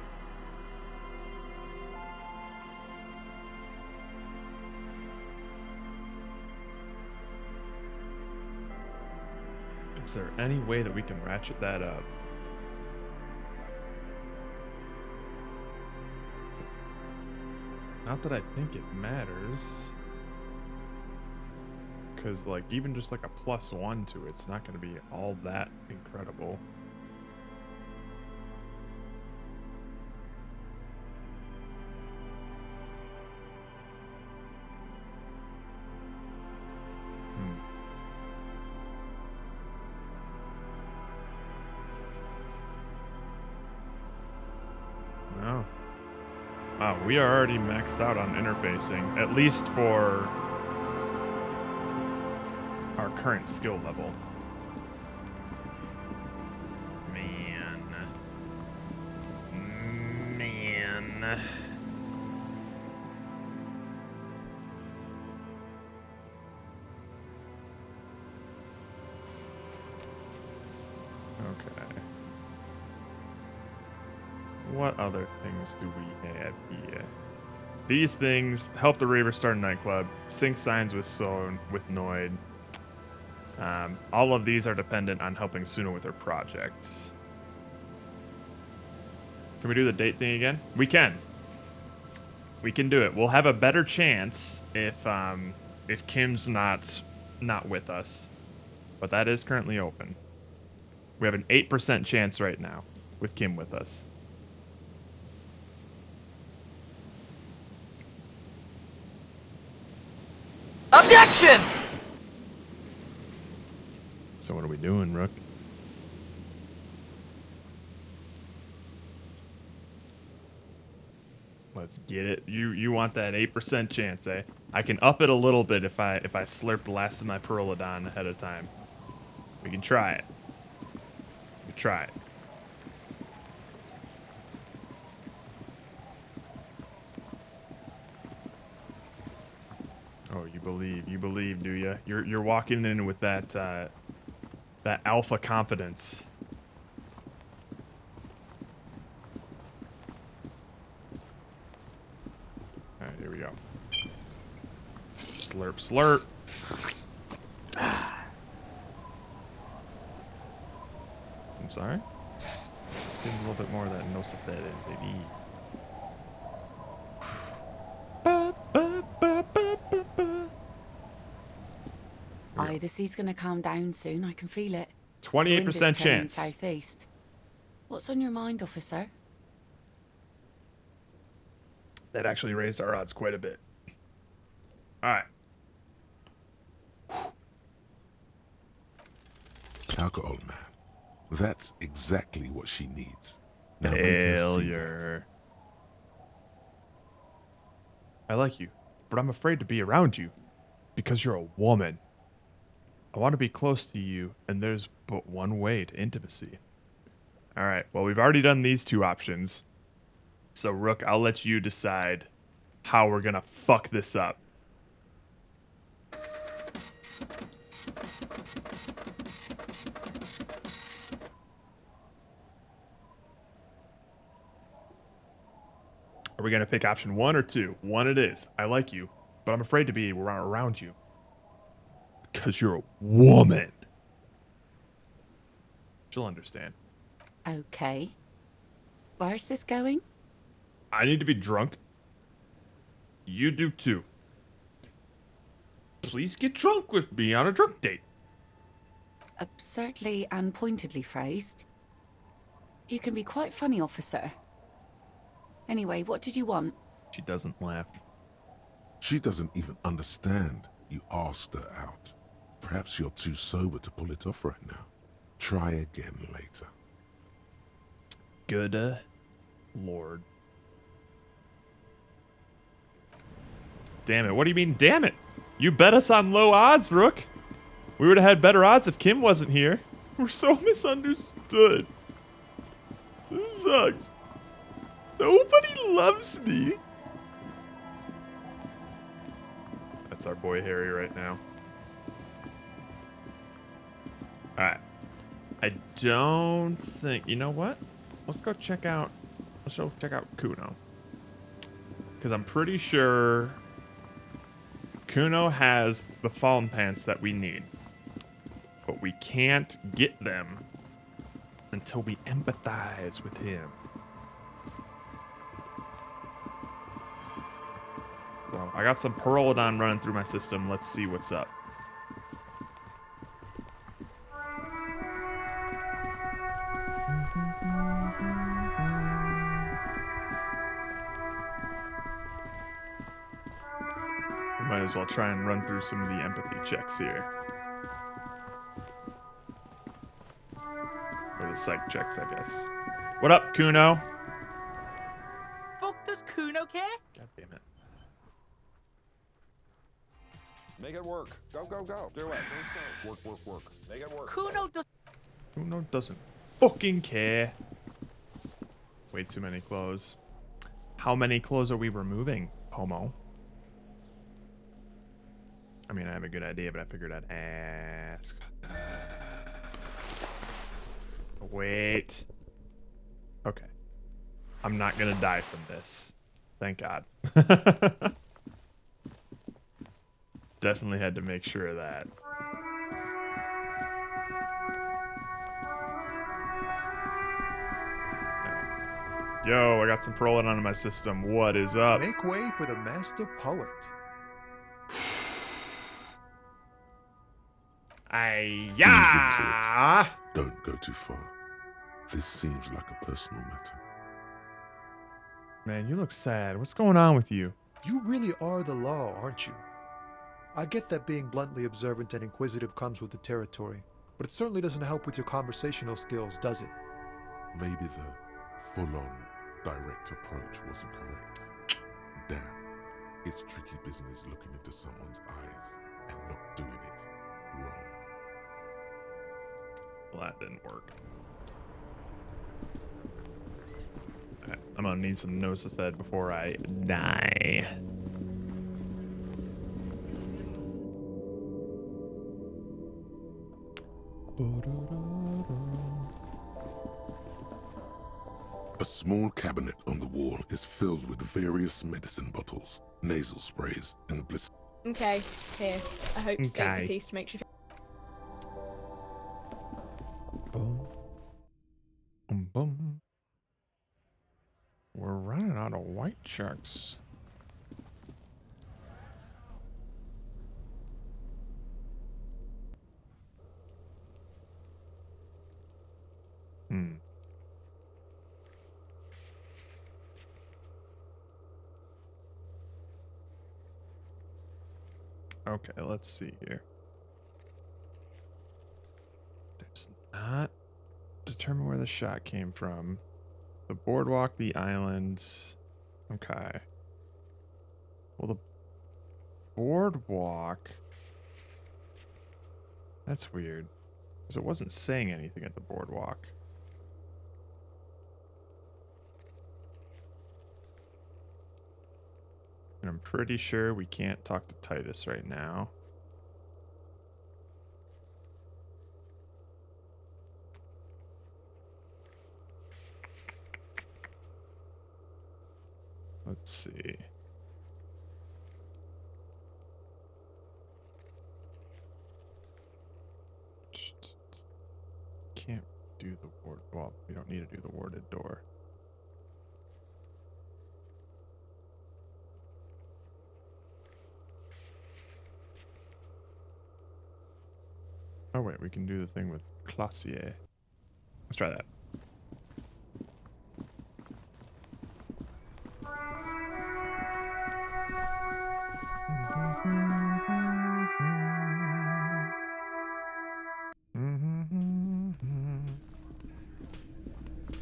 Is there any way that we can ratchet that up? Not that I think it matters. Because, like, even just like a +1 to it's not going to be all that incredible. No. Wow, we are already maxed out on interfacing, at least for our current skill level. Man. Okay. What other things do we have here? These things help the Raver start a nightclub. Sync signs with Noid. All of these are dependent on helping Suna with her projects. Can we do the date thing again? We can. We can do it. We'll have a better chance if Kim's not with us. But that is currently open. We have an 8% chance right now with Kim with us. Objection! So what are we doing, Rook? Let's get it. You want that 8% chance, eh? I can up it a little bit if I slurp the last of my Perlodon ahead of time. We can try it. We can try it. Oh, you believe, do ya? You're walking in with that that alpha confidence. Slurp, slurp. I'm sorry? Let's get a little bit more of that Nosafed in, baby. Aye, the sea's gonna calm down soon. I can feel it. 28% chance. Southeast. What's on your mind, officer? That actually raised our odds quite a bit. All right. Alcohol, man. That's exactly what she needs. Now make her see Failure. I like you, but I'm afraid to be around you because you're a woman. I want to be close to you, and there's but one way to intimacy. All right, well, we've already done these two options. So, Rook, I'll let you decide how we're going to fuck this up. Are we going to pick option 1 or 2? 1 it is. I like you, but I'm afraid to be around you because you're a woman. She'll understand. Okay. Where's this going? I need to be drunk. You do too. Please get drunk with me on a drunk date. Absurdly and pointedly phrased. You can be quite funny, officer. Anyway, what did you want? She doesn't laugh. She doesn't even understand. You asked her out. Perhaps you're too sober to pull it off right now. Try again later. Good Lord. Damn it. What do you mean, damn it? You bet us on low odds, Rook. We would have had better odds if Kim wasn't here. We're so misunderstood. This sucks. Nobody loves me. That's our boy Harry right now. Alright. I don't think... You know what? Let's go check out... Let's go check out Kuno. Because I'm pretty sure... Kuno has the fallen pants that we need. But we can't get them until we empathize with him. So I got some Perlodon running through my system. Let's see what's up. We might as well try and run through some of the empathy checks here. Or the psych checks, I guess. What up, Kuno? Fuck does Kuno care? God damn it. Make it work. Go, go, go. Do it. Work, work, work. Make it work. Kuno doesn't fucking care. Way too many clothes. How many clothes are we removing, Pomo? I mean, I have a good idea, but I figured I'd ask. Wait. Okay. I'm not gonna die from this. Thank God. Definitely had to make sure of that. Yo, I got some Perlin on my system. What is up? Make way for the master poet. Yeah. Don't go too far. This seems like a personal matter. Man, you look sad. What's going on with you? You really are the law, aren't you? I get that being bluntly observant and inquisitive comes with the territory, but it certainly doesn't help with your conversational skills, does it? Maybe the full-on direct approach wasn't correct. Damn, it's tricky business looking into someone's eyes and not doing it wrong. Well, that didn't work. Alright, I'm gonna need some Nosafed before I die. A small cabinet on the wall is filled with various medicine bottles, nasal sprays, and blisters. Okay, here. I hope St. Okay. Baptiste makes you feel. Boom. Boom, boom. We're running out of white sharks. Okay, let's see here. There's not determine where the shot came from. The boardwalk, the islands. Okay. Well, the boardwalk. That's weird. Because it wasn't saying anything at the boardwalk. And I'm pretty sure we can't talk to Titus right now. Let's see. Can't do the ward. Well, we don't need to do the warded door. Oh wait, we can do the thing with Classier. Let's try that.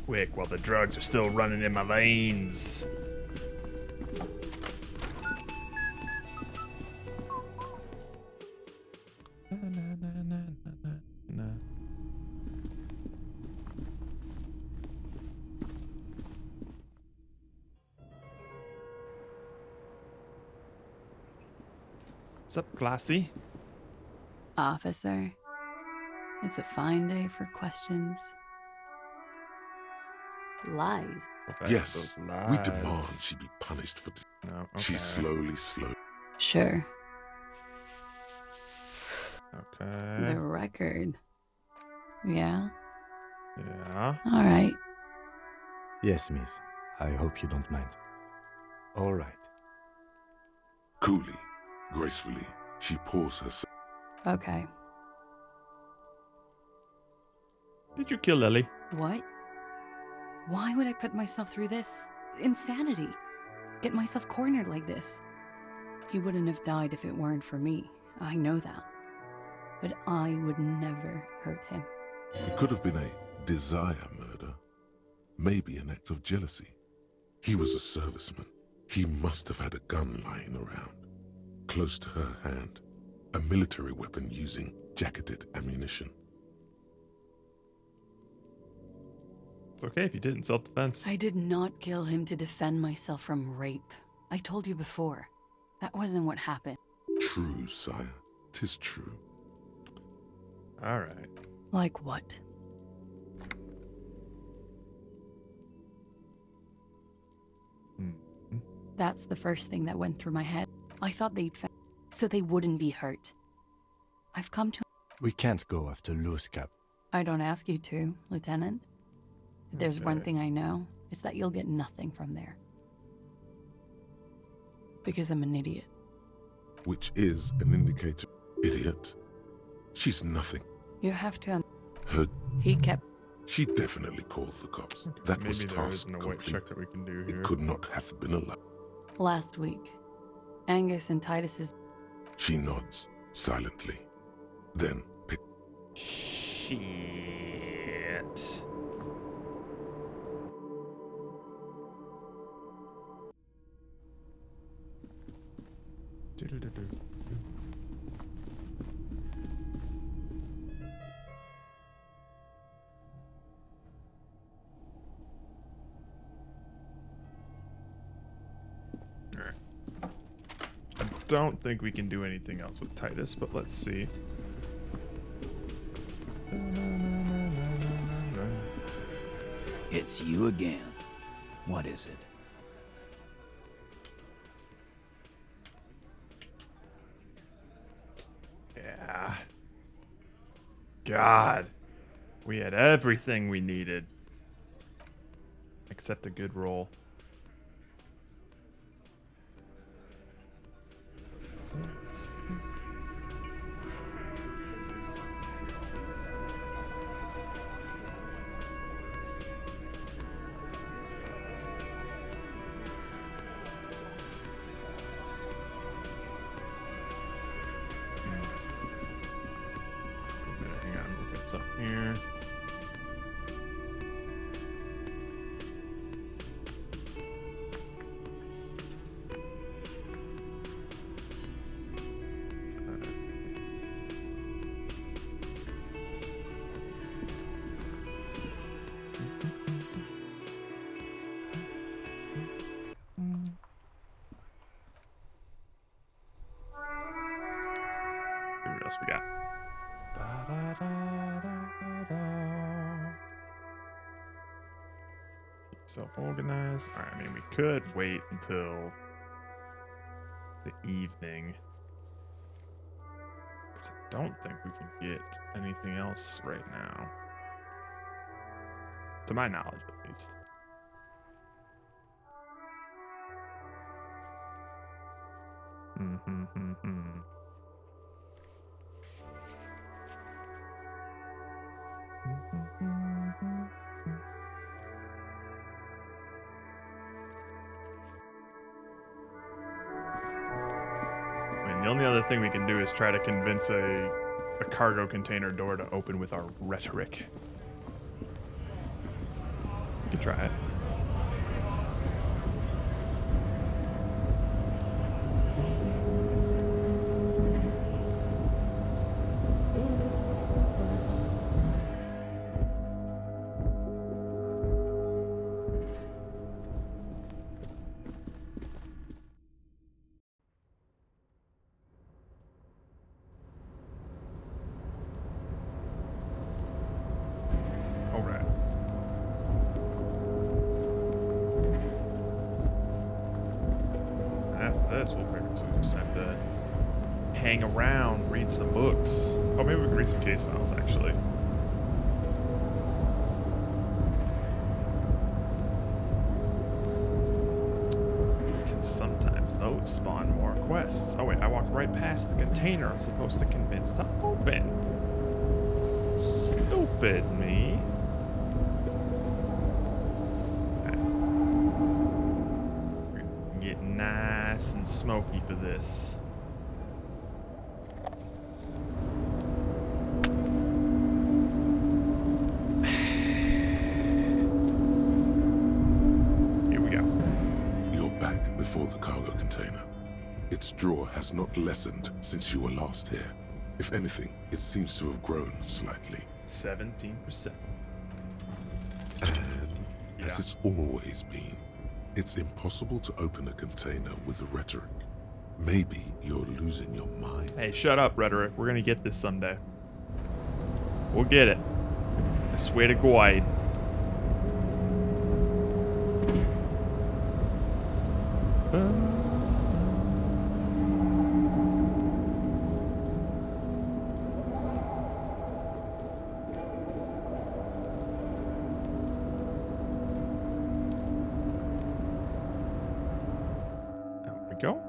Quick, while the drugs are still running in my veins. What's up, Classy? Officer, it's a fine day for questions. Lies. Yes, we demand she be punished for this. No, okay. She slowly. Sure. Okay. The record. Yeah? Yeah. All right. Yes, miss. I hope you don't mind. All right. Coolly, gracefully, she pours herself. Okay. Did you kill Lily? What? Why would I put myself through this? Insanity. Get myself cornered like this. He wouldn't have died if it weren't for me. I know that. But I would never hurt him. It could have been a desire murder. Maybe an act of jealousy. He was a serviceman. He must have had a gun lying around, close to her hand. A military weapon using jacketed ammunition. It's okay if you did in self-defense. I did not kill him to defend myself from rape. I told you before. That wasn't what happened. True, sire. 'Tis true. All right. Like what? That's the first thing that went through my head. I thought they'd so they wouldn't be hurt. I've come to... We can't go after loose cap. I don't ask you to, Lieutenant. If there's one thing I know, it's that you'll get nothing from there. Because I'm an idiot. Which is an indicator. Idiot. She's nothing. You have to... Her... He kept... She definitely called the cops. Okay, That maybe was there task isn't a white check complete. that we can do here. It could not have been allowed. Last week, Angus and Titus's... She nods, silently. Then pick... Shit. Do-do-do-do. Alright. I don't think we can do anything else with Titus, but let's see. It's you again. What is it? God. We had everything we needed. Except a good roll. Hang on, we'll get some here. What else we got? Self-organized. All right, I mean, we could wait until the evening. 'Cause I don't think we can get anything else right now. To my knowledge, at least. I mean, the only other thing we can do is try to convince a cargo container door to open with our rhetoric. We can try it. We'll just have to hang around, read some books. Oh, maybe we can read some case files, actually. Because sometimes those spawn more quests. Oh, wait, I walked right past the container I'm supposed to convince to open. Stupid me. Nice and smoky for this. Here we go. You're back before the cargo container. Its draw has not lessened since you were last here. If anything, it seems to have grown slightly. 17%. As it's always been, it's impossible to open a container with rhetoric. Maybe you're losing your mind. Hey, shut up, rhetoric. We're gonna get this someday. We'll get it. I swear to God. Go.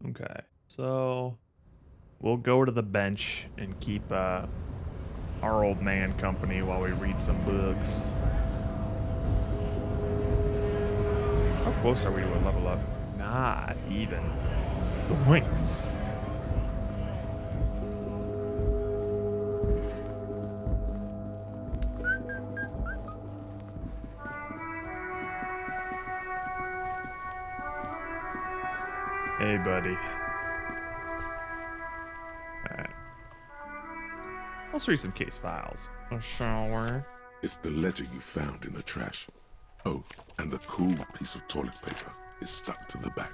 Okay, so we'll go to the bench and keep our old man company while we read some books. How close are we to a level up? Not even. Zoinks. Hey, buddy. Alright. Let's read some case files. Shall we? It's the letter you found in the trash. Oh, and the cool piece of toilet paper is stuck to the back.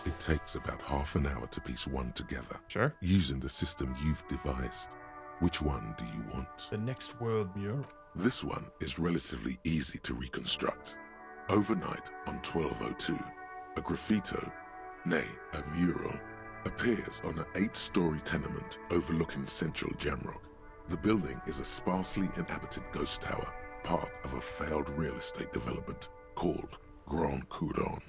It takes about half an hour to piece one together. Sure. Using the system you've devised. Which one do you want? The next world mirror. This one is relatively easy to reconstruct. Overnight on 1202, a graffito, nay, a mural, appears on an 8-story tenement overlooking central Jamrock. The building is a sparsely inhabited ghost tower, part of a failed real estate development called Grand Couronne.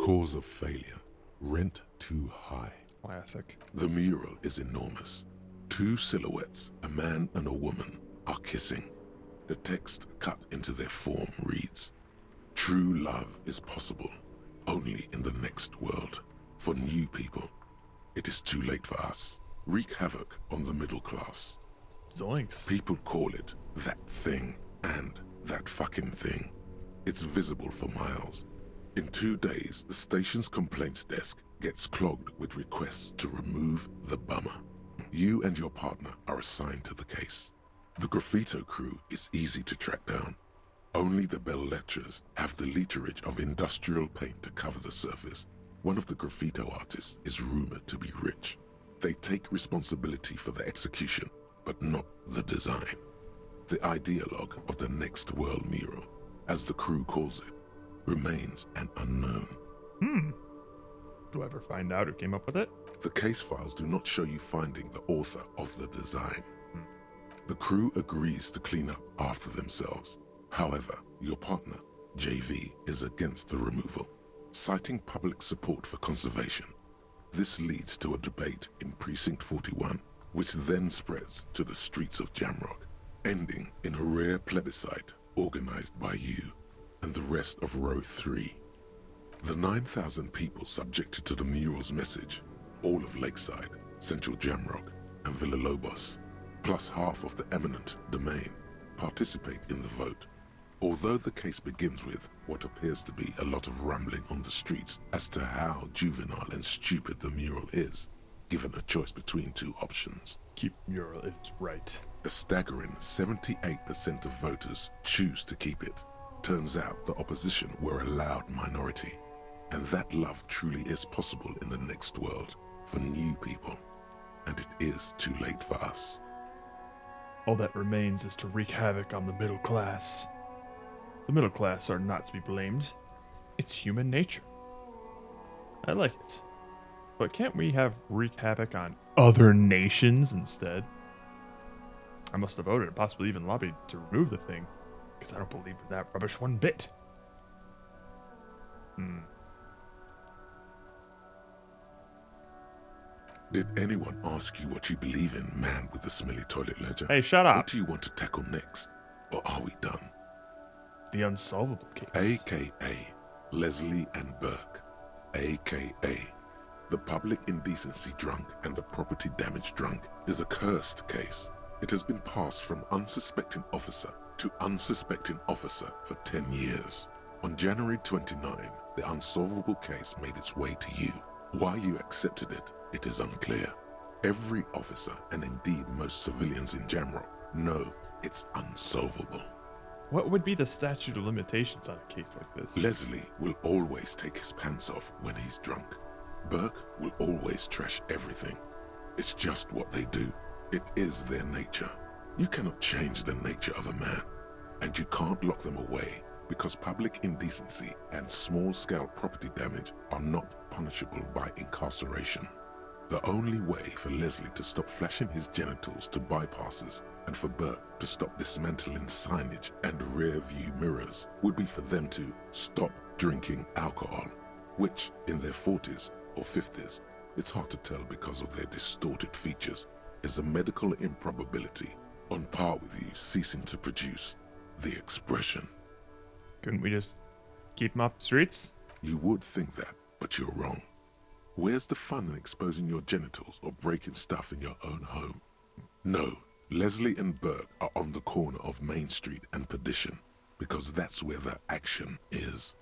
Cause of failure: rent too high. Classic. The mural is enormous. 2 silhouettes, a man and a woman, are kissing. The text cut into their form reads, "True love is possible only in the next world. For new people, it is too late for us. Wreak havoc on the middle class." Zoinks. People call it that thing and that fucking thing. It's visible for miles. In 2 days, the station's complaints desk gets clogged with requests to remove the bummer. You and your partner are assigned to the case. The graffito crew is easy to track down. Only the bell lectures have the literage of industrial paint to cover the surface. One of the graffito artists is rumored to be rich. They take responsibility for the execution, but not the design. The ideologue of the Next World mural, as the crew calls it, remains an unknown. Do I ever find out who came up with it? The case files do not show you finding the author of the design. The crew agrees to clean up after themselves. However, your partner, JV, is against the removal, citing public support for conservation. This leads to a debate in Precinct 41, which then spreads to the streets of Jamrock, ending in a rare plebiscite organized by you and the rest of Row 3. The 9,000 people subjected to the mural's message, all of Lakeside, Central Jamrock, and Villalobos, plus half of the eminent domain, participate in the vote. Although the case begins with what appears to be a lot of rambling on the streets as to how juvenile and stupid the mural is, given a choice between 2 options. Keep mural, it's right. A staggering 78% of voters choose to keep it. Turns out the opposition were a loud minority, and that love truly is possible in the next world for new people, and it is too late for us. All that remains is to wreak havoc on the middle class. The middle class are not to be blamed. It's human nature. I like it. But can't we have wreak havoc on other nations instead? I must have voted and possibly even lobbied to remove the thing, because I don't believe in that rubbish one bit. Did anyone ask you what you believe in, man with the smelly toilet ledger? Hey, shut up. What do you want to tackle next? Or are we done? The unsolvable case. AKA Leslie and Burke. AKA the public indecency drunk and the property damage drunk is a cursed case. It has been passed from unsuspecting officer to unsuspecting officer for 10 years. On January 29, the unsolvable case made its way to you. Why you accepted it, it is unclear. Every officer, and indeed most civilians in Jamrock, know it's unsolvable. What would be the statute of limitations on a case like this? Leslie will always take his pants off when he's drunk. Burke will always trash everything. It's just what they do. It is their nature. You cannot change the nature of a man, and you can't lock them away because public indecency and small-scale property damage are not punishable by incarceration. The only way for Leslie to stop flashing his genitals to bypassers and for Burke to stop dismantling signage and rear-view mirrors would be for them to stop drinking alcohol, which in their 40s or 50s, it's hard to tell because of their distorted features, is a medical improbability on par with you ceasing to produce the expression. Couldn't we just keep them off the streets? You would think that, but you're wrong. Where's the fun in exposing your genitals or breaking stuff in your own home? No, Leslie and Burke are on the corner of Main Street and Perdition because that's where the action is.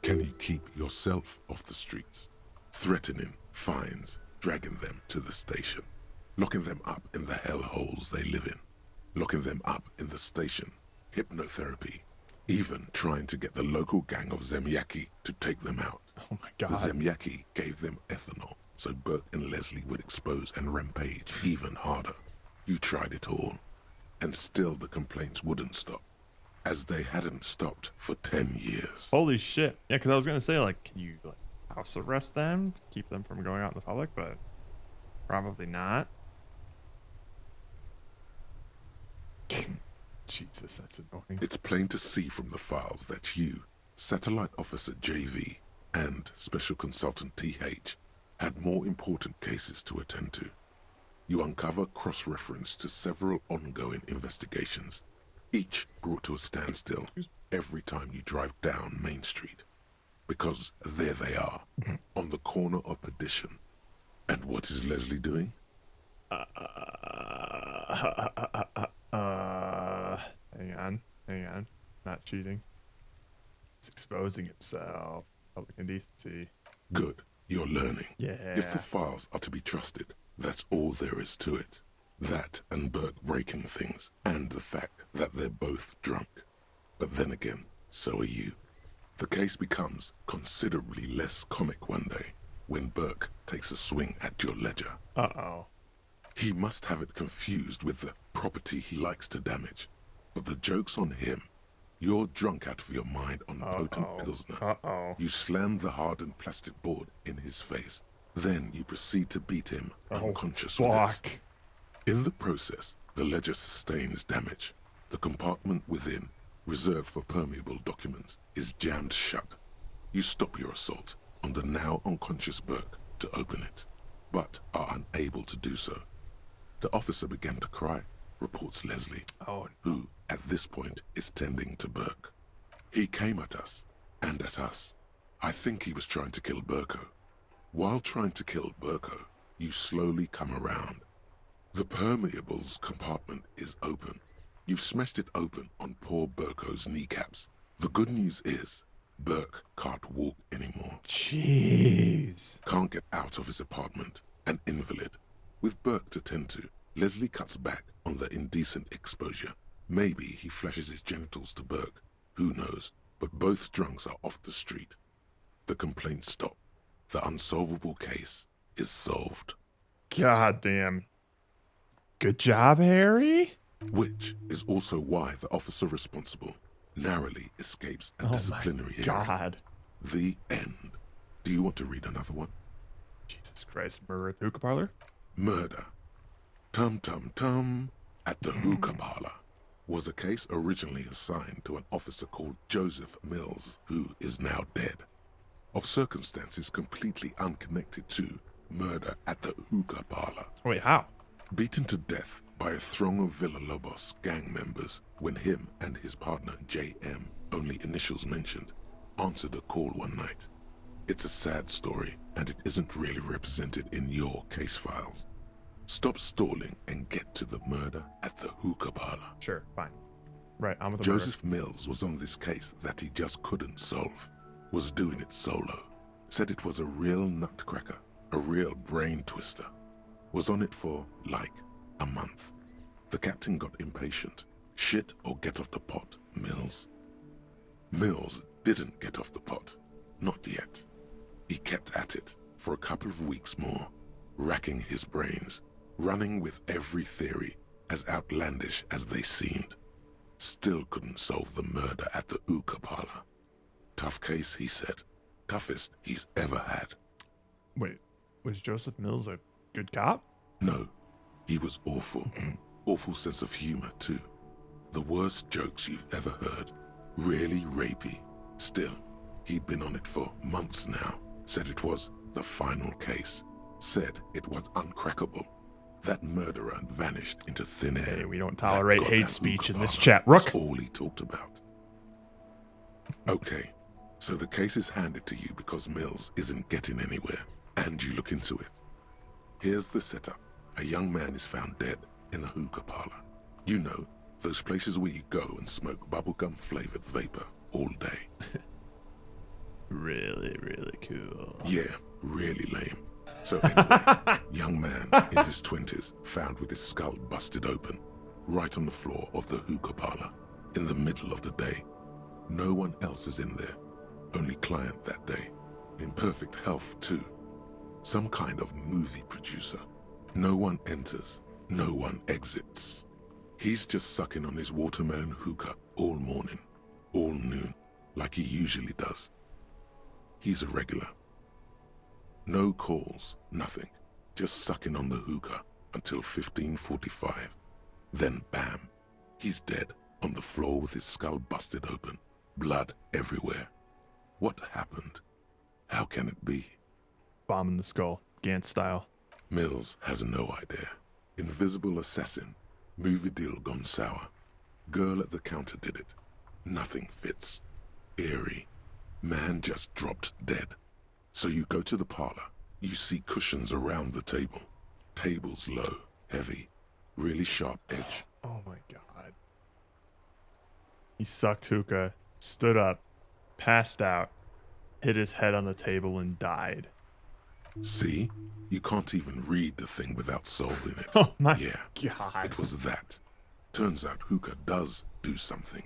Can you keep yourself off the streets? Threatening fines, dragging them to the station, locking them up in the hellholes they live in, locking them up in the station, hypnotherapy, even trying to get the local gang of Zemyaki to take them out. Oh my God. The Zemyaki gave them ethanol, so Burke and Leslie would expose and rampage even harder. You tried it all. and still the complaints wouldn't stop, as they hadn't stopped for 10 years. Holy shit. Yeah, because I was going to say, like, can you like house arrest them, keep them from going out in the public, but probably not. Jesus, that's annoying. It's plain to see from the files that you, Satellite Officer JV, and Special Consultant TH had more important cases to attend to. You uncover cross-reference to several ongoing investigations, each brought to a standstill every time you drive down Main Street. Because there they are, on the corner of Perdition. And what is Leslie doing? Hang on. Not cheating. He's exposing himself. Public indecency. Good. You're learning. Yeah. If the files are to be trusted, that's all there is to it. That and Burke breaking things, and the fact that they're both drunk. But then again, so are you. The case becomes considerably less comic one day, when Burke takes a swing at your ledger. Uh-oh. He must have it confused with the property he likes to damage. But the joke's on him. You're drunk out of your mind on potent Pilsner. You slam the hardened plastic board in his face. Then you proceed to beat him unconscious with it. In the process, the ledger sustains damage. The compartment within, reserved for permeable documents, is jammed shut. You stop your assault on the now unconscious Burke to open it, but are unable to do so. The officer began to cry, reports Leslie, who, at this point, is tending to Burke. He came at us, and at us. I think he was trying to kill Burko. While trying to kill Burko, you slowly come around. The permeables compartment is open. You've smashed it open on poor Burko's kneecaps. The good news is, Burke can't walk anymore. Jeez. Can't get out of his apartment, an invalid. With Burke to tend to, Leslie cuts back on the indecent exposure. Maybe he flashes his genitals to Burke. Who knows? But both drunks are off the street. The complaints stop. The unsolvable case is solved. God damn. Good job, Harry. Which is also why the officer responsible narrowly escapes a disciplinary hearing. God. The end. Do you want to read another one? Jesus Christ, murder at the hookah parlor? Murder. Tum tum tum at the hookah parlor was a case originally assigned to an officer called Joseph Mills, who is now dead, of circumstances completely unconnected to murder at the hookah parlor. Wait, how? Beaten to death by a throng of Villalobos gang members when him and his partner J.M., only initials mentioned, answered a call one night. It's a sad story, and it isn't really represented in your case files. Stop stalling and get to the murder at the hookah parlor. Sure, fine. Right, I'm with the Joseph Mills was on this case that he just couldn't solve. Was doing it solo. Said it was a real nutcracker, a real brain twister. Was on it for, like, a month. The captain got impatient. Shit or get off the pot, Mills. Mills didn't get off the pot. Not yet. He kept at it for a couple of weeks more, racking his brains, running with every theory, as outlandish as they seemed. Still couldn't solve the murder at the hookah parlor. Tough case, he said. Toughest he's ever had. Wait, was Joseph Mills a good cop? No, he was awful. Awful sense of humor, too. The worst jokes you've ever heard. Really rapey. Still, he'd been on it for months now. Said it was the final case. Said it was uncrackable. That murderer vanished into thin air. Hey, we don't tolerate hate speech in this chat, Rook. That's all he talked about. Okay, so the case is handed to you because Mills isn't getting anywhere, and you look into it. Here's the setup. A young man is found dead in a hookah parlor. You know, those places where you go and smoke bubblegum-flavored vapor all day. Really, really cool. Yeah, really lame. So anyway, young man in his 20s found with his skull busted open, right on the floor of the hookah parlor, in the middle of the day. No one else is in there, only client that day. In perfect health too. Some kind of movie producer. No one enters, no one exits. He's just sucking on his watermelon hookah all morning, all noon, like he usually does. He's a regular. No calls, nothing. Just sucking on the hookah until 15:45. Then bam, he's dead on the floor with his skull busted open, blood everywhere. What happened? How can it be? Bomb in the skull, Gantz style. Mills has no idea. Invisible assassin. Movie deal gone sour. Girl at the counter did it. Nothing fits. Eerie. Man just dropped dead. So you go to the parlor. You see cushions around the table. Table's low, heavy, really sharp edge. Oh my god. He sucked hookah, stood up, passed out, hit his head on the table and died. See? You can't even read the thing without solving it. Oh my god. It was that. Turns out hookah does do something.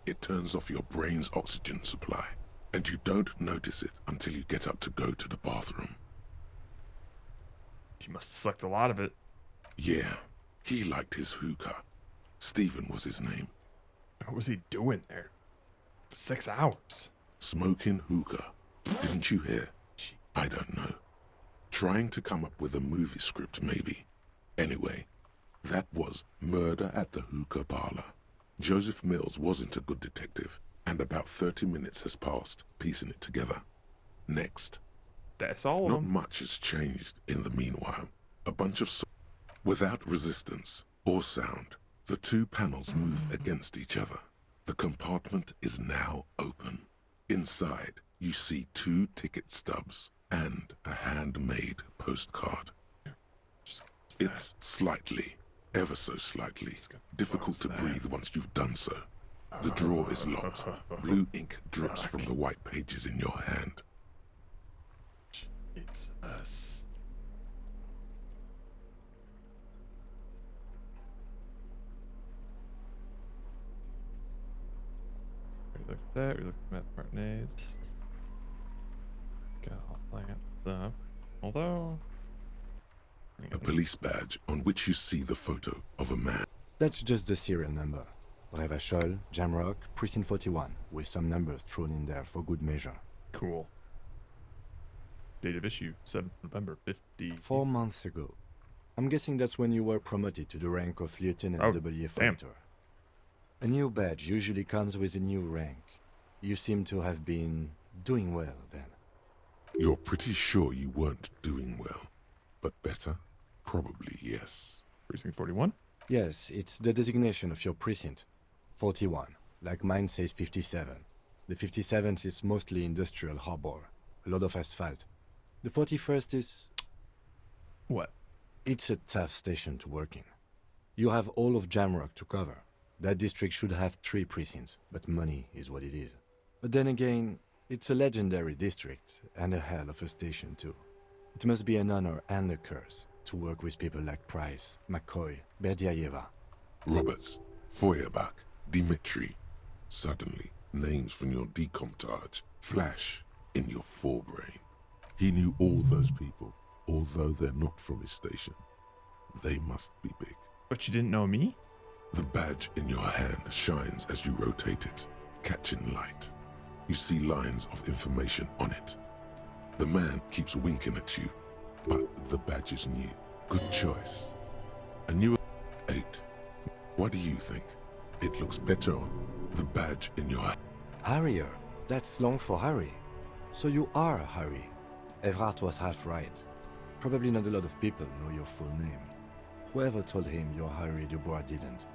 It turns off your brain's oxygen supply, and you don't notice it until you get up to go to the bathroom. He must have sucked a lot of it. Yeah, he liked his hookah. Stephen was his name. What was he doing there? 6 hours. Smoking hookah. Didn't you hear? I don't know. Trying to come up with a movie script, maybe. Anyway, that was Murder at the Hookah Parlor. Joseph Mills wasn't a good detective, and about 30 minutes has passed, piecing it together. Next. That's all of Not them. much has changed in the meanwhile. A bunch of... Without resistance or sound, the two panels move against each other. The compartment is now open. Inside, you see 2 ticket stubs and a handmade postcard. It's slightly, ever so slightly, difficult to breathe once you've done so. The drawer is locked. Blue ink drips from the white pages in your hand. It's us. We looked at that, we looked at Matt Martinez. Got all that stuff. Although... A police badge on which you see the photo of a man. That's just the serial number. Revachol, Jamrock, Precinct 41, with some numbers thrown in there for good measure. Cool. Date of issue, 7th November, 50... 4 months ago. I'm guessing that's when you were promoted to the rank of Lieutenant W. damn. Fighter. A new badge usually comes with a new rank. You seem to have been doing well then. You're pretty sure you weren't doing well, but better? Probably yes. Precinct 41? Yes, it's the designation of your precinct. 41, like mine says 57. The 57th is mostly industrial harbor, a lot of asphalt. The 41st is... What? It's a tough station to work in. You have all of Jamrock to cover. That district should have 3 precincts, but money is what it is. But then again, it's a legendary district, and a hell of a station too. It must be an honor and a curse to work with people like Price, McCoy, Berdiaeva. Roberts, Feuerbach, Dimitri. Suddenly, names from your decomptage flash in your forebrain. He knew all those people, although they're not from his station. They must be big. But you didn't know me? The badge in your hand shines as you rotate it, catching light. You see lines of information on it. The man keeps winking at you, but the badge is new. Good choice. A new 8. What do you think? It looks better on the badge in your hand. Harrier. That's long for Harry. So you are Harry. Evrard was half right. Probably not a lot of people know your full name. Whoever told him you're Harry Dubois didn't.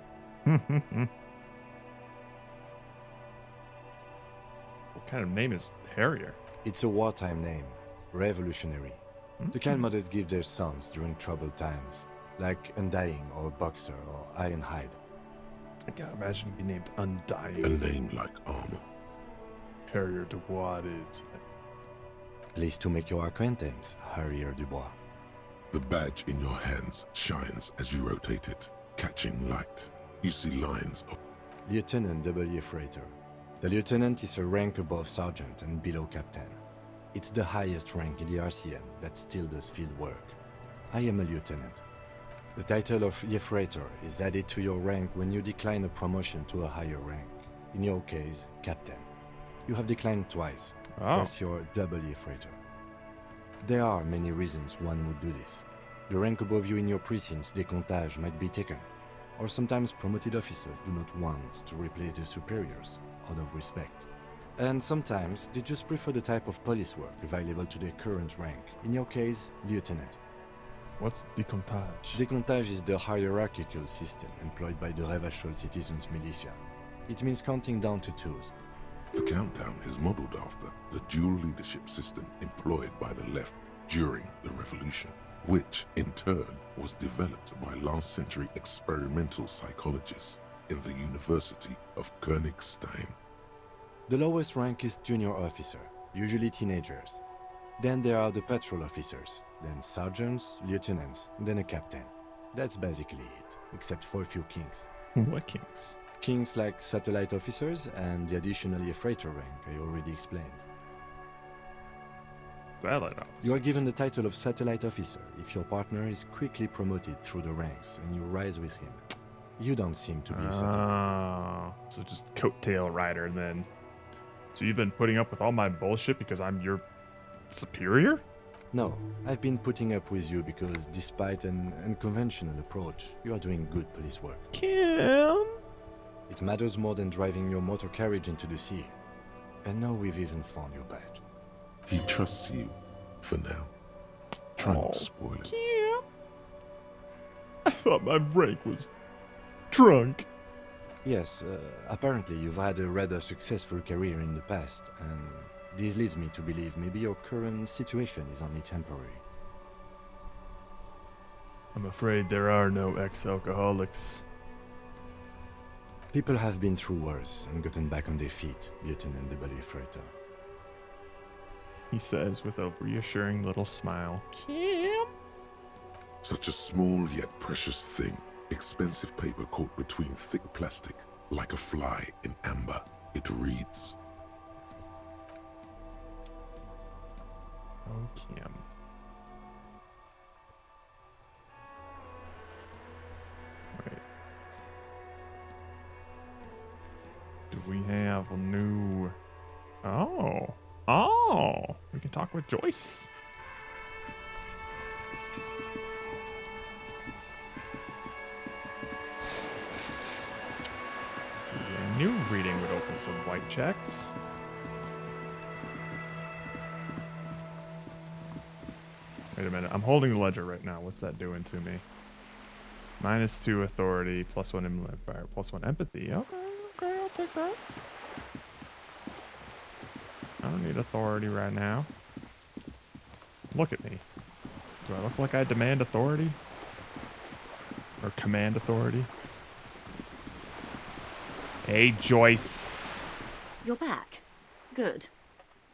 What kind of name is Harrier? It's a wartime name. Revolutionary. The kind mothers give their sons during troubled times. Like Undying or Boxer or Ironhide. I can't imagine being named Undying. A name like armor. Harrier Dubois it is. Pleased to make your acquaintance, Harrier Dubois. The badge in your hands shines as you rotate it, catching light. You see lines of Lieutenant W. Freighter. The lieutenant is a rank above sergeant and below captain. It's the highest rank in the RCM that still does field work. I am a lieutenant. The title of Yefreitor is added to your rank when you decline a promotion to a higher rank. In your case, Captain. You have declined twice. Oh. That's your double Yefreitor. There are many reasons one would do this. The rank above you in your precinct's décomptage might be taken, or sometimes promoted officers do not want to replace their superiors out of respect. And sometimes they just prefer the type of police work available to their current rank. In your case, Lieutenant. What's décomptage? Décomptage is the hierarchical system employed by the Revachol citizens' militia. It means counting down to twos. The countdown is modeled after the dual leadership system employed by the left during the revolution, which in turn was developed by last-century experimental psychologists in the University of Königstein. The lowest rank is junior officer, usually teenagers. Then there are the patrol officers, then sergeants, lieutenants, then a captain. That's basically it, except for a few kings. What kings? Kings like satellite officers and the additional Yefreitor rank I already explained. Satellite officers? You are given the title of satellite officer if your partner is quickly promoted through the ranks and you rise with him. You don't seem to be a satellite. Oh, so just coattail rider then. So you've been putting up with all my bullshit because I'm your superior? No, I've been putting up with you because despite an unconventional approach, you are doing good police work. Kim? It matters more than driving your motor carriage into the sea. And now we've even found your badge. He trusts you, for now. Try not to spoil it. Kim? I thought my rank was drunk. Yes, apparently you've had a rather successful career in the past, and this leads me to believe maybe your current situation is only temporary. I'm afraid there are no ex-alcoholics. People have been through worse and gotten back on their feet, Lieutenant de Yefreitor. He says with a reassuring little smile. Kim? Such a small yet precious thing. Expensive paper caught between thick plastic, like a fly in amber. It reads, Oh, Kim. Wait. Do we have a new... Oh. Oh! We can talk with Joyce. See, a new reading would open some white checks. Wait a minute, I'm holding the ledger right now. What's that doing to me? -2 authority, +1 fire, +1 empathy. Okay, I'll take that. I don't need authority right now. Look at me. Do I look like I demand authority? Or command authority? Hey, Joyce. You're back. Good.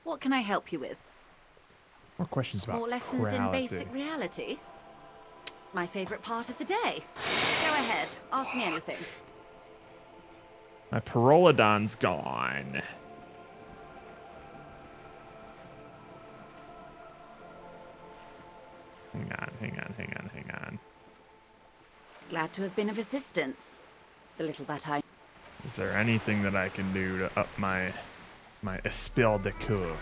What can I help you with? More questions about More lessons in basic reality? My favorite part of the day. Go ahead, ask me anything. My Parolodon's gone. Hang on. Glad to have been of assistance. The little that I... Is there anything that I can do to up my esprit de corps?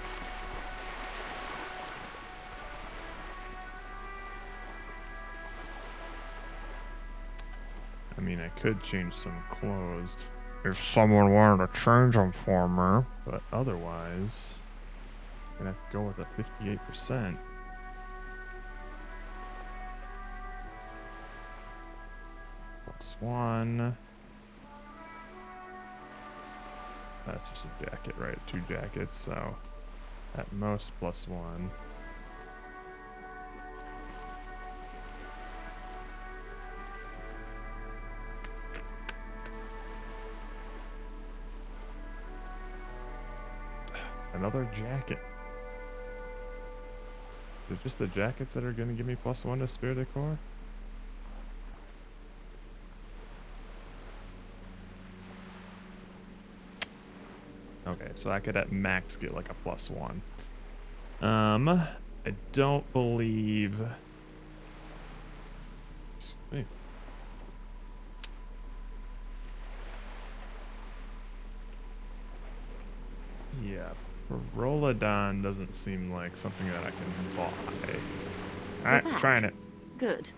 I mean, I could change some clothes if someone wanted to change them for me, but otherwise, I'm gonna have to go with a 58%. +1. That's just a jacket, right? 2 jackets, so at most +1. Another jacket. Is it just the jackets that are going to give me +1 to Spirit of Core? Okay, so I could at max get like a +1. I don't believe... Wait, Yeah, Perolodon doesn't seem like something that I can buy. Alright, back. trying it. Good.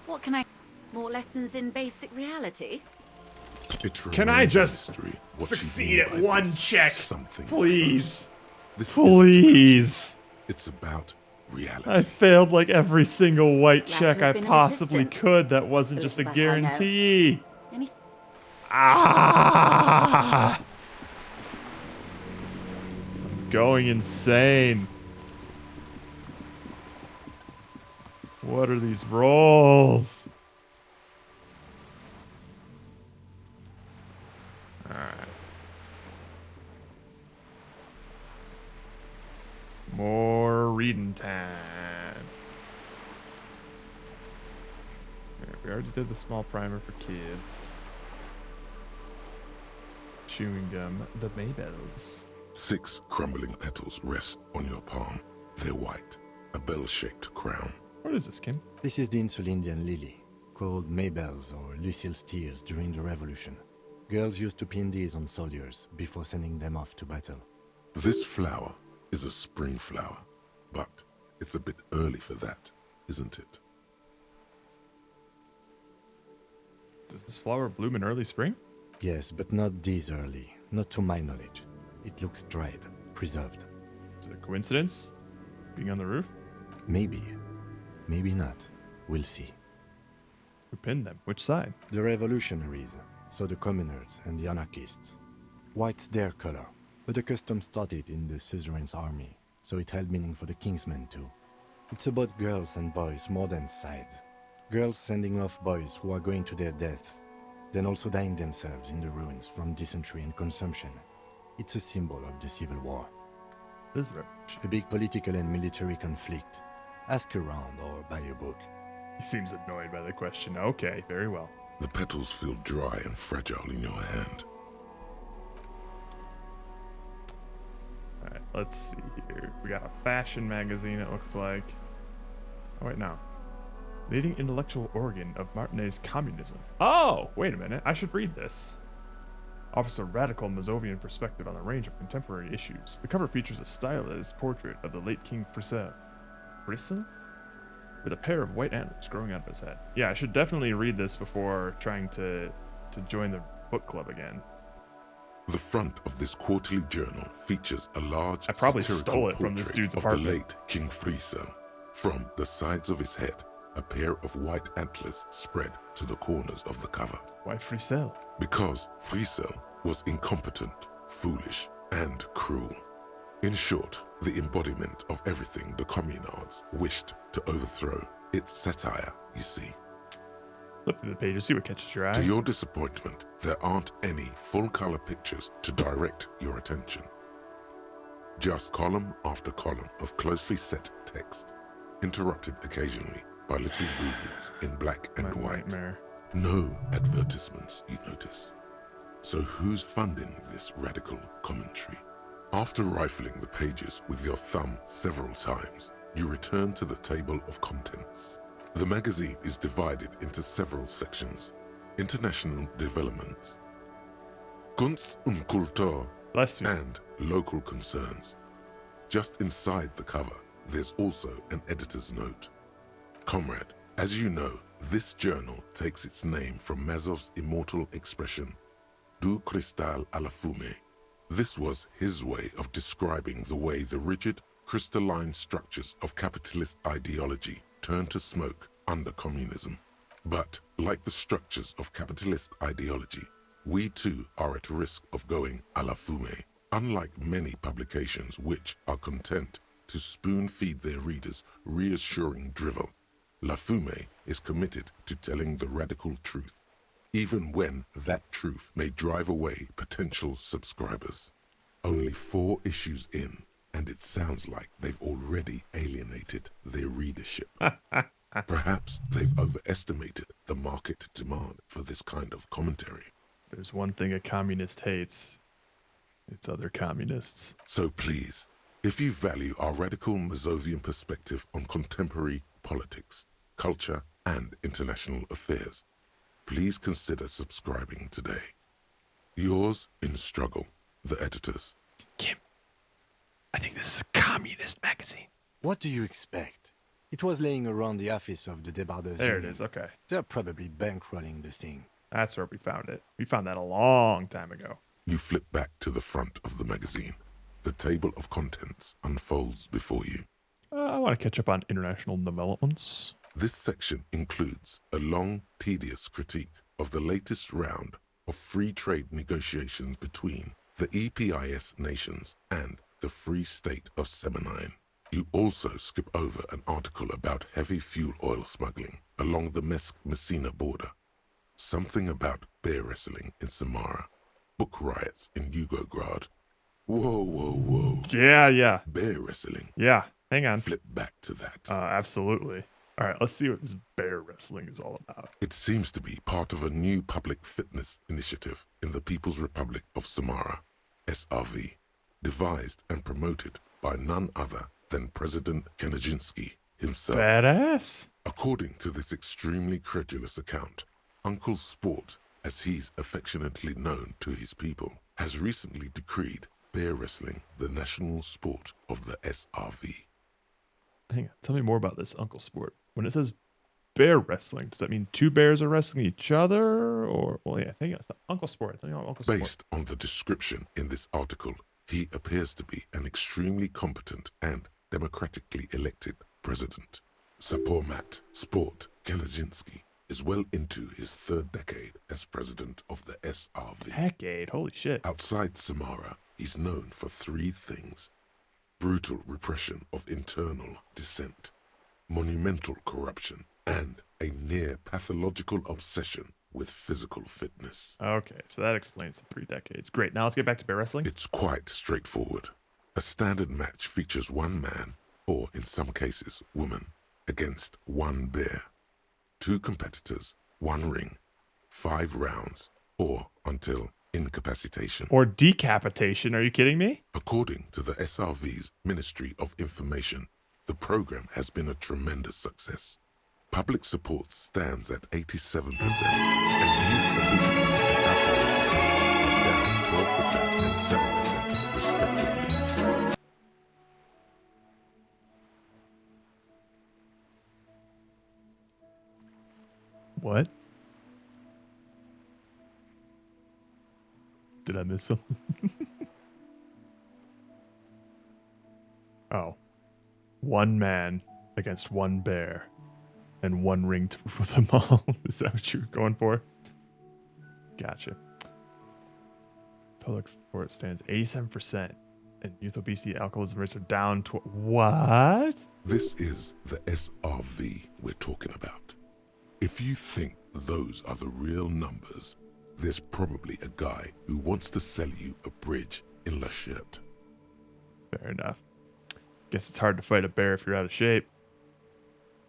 What can I... More lessons in basic reality? Can I just succeed at one check? Please. Please. It's about reality. I failed like every single white Glad check to I have been of possibly assistance. could. That wasn't A just a little that I know. guarantee. Any... Ah! I'm going insane. What are these rolls? Alright. More reading time. We already did the small primer for kids. Chewing gum, the Maybells. 6 crumbling petals rest on your palm. They're white, a bell-shaped crown. What is this, Kim? This is the Insulindian lily, called Maybells or Lucille's tears during the Revolution. Girls used to pin these on soldiers before sending them off to battle. This flower is a spring flower, but it's a bit early for that, isn't it? Does this flower bloom in early spring? Yes, but not this early. Not to my knowledge. It looks dried, preserved. Is it a coincidence? Being on the roof? Maybe. Maybe not. We'll see. Who pinned them? Which side? The revolutionaries, so the communards and the anarchists. White's their color, but the custom started in the suzerain's army, so it held meaning for the kingsmen too. It's about girls and boys more than sides. Girls sending off boys who are going to their deaths, then also dying themselves in the ruins from dysentery and consumption. It's a symbol of the Civil War. A big political and military conflict. Ask around or buy a book. He seems annoyed by the question. Okay, very well. The petals feel dry and fragile in your hand. Alright, let's see here. We got a fashion magazine, it looks like. Oh, wait, no. Leading intellectual organ of Martinet's communism. Oh, wait a minute. I should read this. Offers a radical Mazovian perspective on a range of contemporary issues. The cover features a stylized portrait of the late King Friesel. Friesel? With a pair of white antlers growing out of his head. Yeah, I should definitely read this before trying to join the book club again. The front of this quarterly journal features a large I probably satirical stole it from this portrait dude's of apartment. the late King Friesel. From the sides of his head, a pair of white antlers spread to the corners of the cover. Why Friesel? Because Friesel was incompetent, foolish, and cruel. In short, the embodiment of everything the communards wished to overthrow. It's satire, you see. Flip through the pages, see what catches your eye. To your disappointment, there aren't any full-color pictures to direct your attention. Just column after column of closely set text, interrupted occasionally by little doodles in black and white. Nightmare. No advertisements, you notice. So who's funding this radical commentary? After rifling the pages with your thumb several times, you return to the table of contents. The magazine is divided into several sections. International developments, Kunst und Kultur, and local concerns. Just inside the cover, there's also an editor's note. Comrade, as you know, this journal takes its name from Mazov's immortal expression, Du cristal à la fumée. This was his way of describing the way the rigid, crystalline structures of capitalist ideology turn to smoke under communism. But, like the structures of capitalist ideology, we too are at risk of going à la fumée. Unlike many publications which are content to spoon-feed their readers reassuring drivel, La Fumée is committed to telling the radical truth, even when that truth may drive away potential subscribers. Only 4 issues in, and it sounds like they've already alienated their readership. Perhaps they've overestimated the market demand for this kind of commentary. There's one thing a communist hates. It's other communists. So please, if you value our radical Mazovian perspective on contemporary politics, culture, and international affairs, please consider subscribing today. Yours in struggle, the editors. Kim, I think this is a communist magazine. What do you expect? It was laying around the office of the Debarders. There it Union. is, okay. They're probably bankrolling the thing. That's where we found it. We found that a long time ago. You flip back to the front of the magazine. The table of contents unfolds before you. I want to catch up on international developments. This section includes a long, tedious critique of the latest round of free trade negotiations between the EPIS nations and the Free State of Seminine. You also skip over an article about heavy fuel oil smuggling along the Mesk-Messina border, something about bear wrestling in Samara, book riots in Yugograd. Whoa, whoa, whoa. Yeah. Bear wrestling. Yeah, hang on. Flip back to that. Absolutely. All right, let's see what this bear wrestling is all about. It seems to be part of a new public fitness initiative in the People's Republic of Samara, SRV, devised and promoted by none other than President Kanajinsky himself. Badass. According to this extremely credulous account, Uncle Sport, as he's affectionately known to his people, has recently decreed bear wrestling the national sport of the SRV. Hang on, tell me more about this Uncle Sport. When it says bear wrestling, does that mean two bears are wrestling each other? Or, well, yeah, I think it's Uncle Sport. Uncle Sport. Based on the description in this article, he appears to be an extremely competent and democratically elected president. Sapormat Sport Kanajinsky is well into his third decade as president of the SRV. Decade? Holy shit. Outside Samara, he's known for three things: brutal repression of internal dissent, monumental corruption, and a near pathological obsession with physical fitness. Okay, so that explains the 3 decades. Great, now let's get back to bear wrestling. It's quite straightforward. A standard match features one man, or in some cases, woman, against one bear. 2 competitors, 1 ring, 5 rounds, or until incapacitation. Or decapitation, are you kidding me? According to the SRV's Ministry of Information, the program has been a tremendous success. Public support stands at 87%, and youth obesity and alcoholism rates are down 12% and 7% respectively. What? Did I miss something? Oh. 1 man against 1 bear and 1 ring to rule them all. Is that what you were going for? Gotcha. Public support stands 87%, and youth obesity alcoholism rates are down to what? This is the SRV we're talking about. If you think those are the real numbers, there's probably a guy who wants to sell you a bridge in La Chute. Fair enough. Guess it's hard to fight a bear if you're out of shape.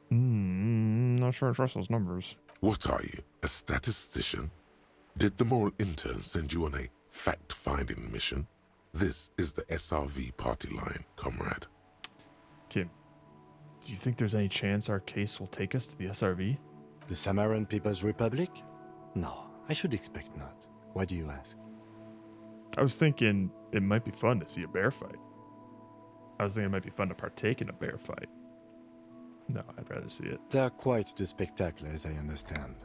Not sure I trust those numbers. What are you, a statistician? Did the moral intern send you on a fact-finding mission? This is the SRV party line, comrade. Kim, do you think there's any chance our case will take us to the SRV? The Samaran People's Republic? No, I should expect not. Why do you ask? I was thinking it might be fun to see a bear fight. I was thinking it might be fun to partake in a bear fight. No, I'd rather see it. They're quite the spectacle, as I understand.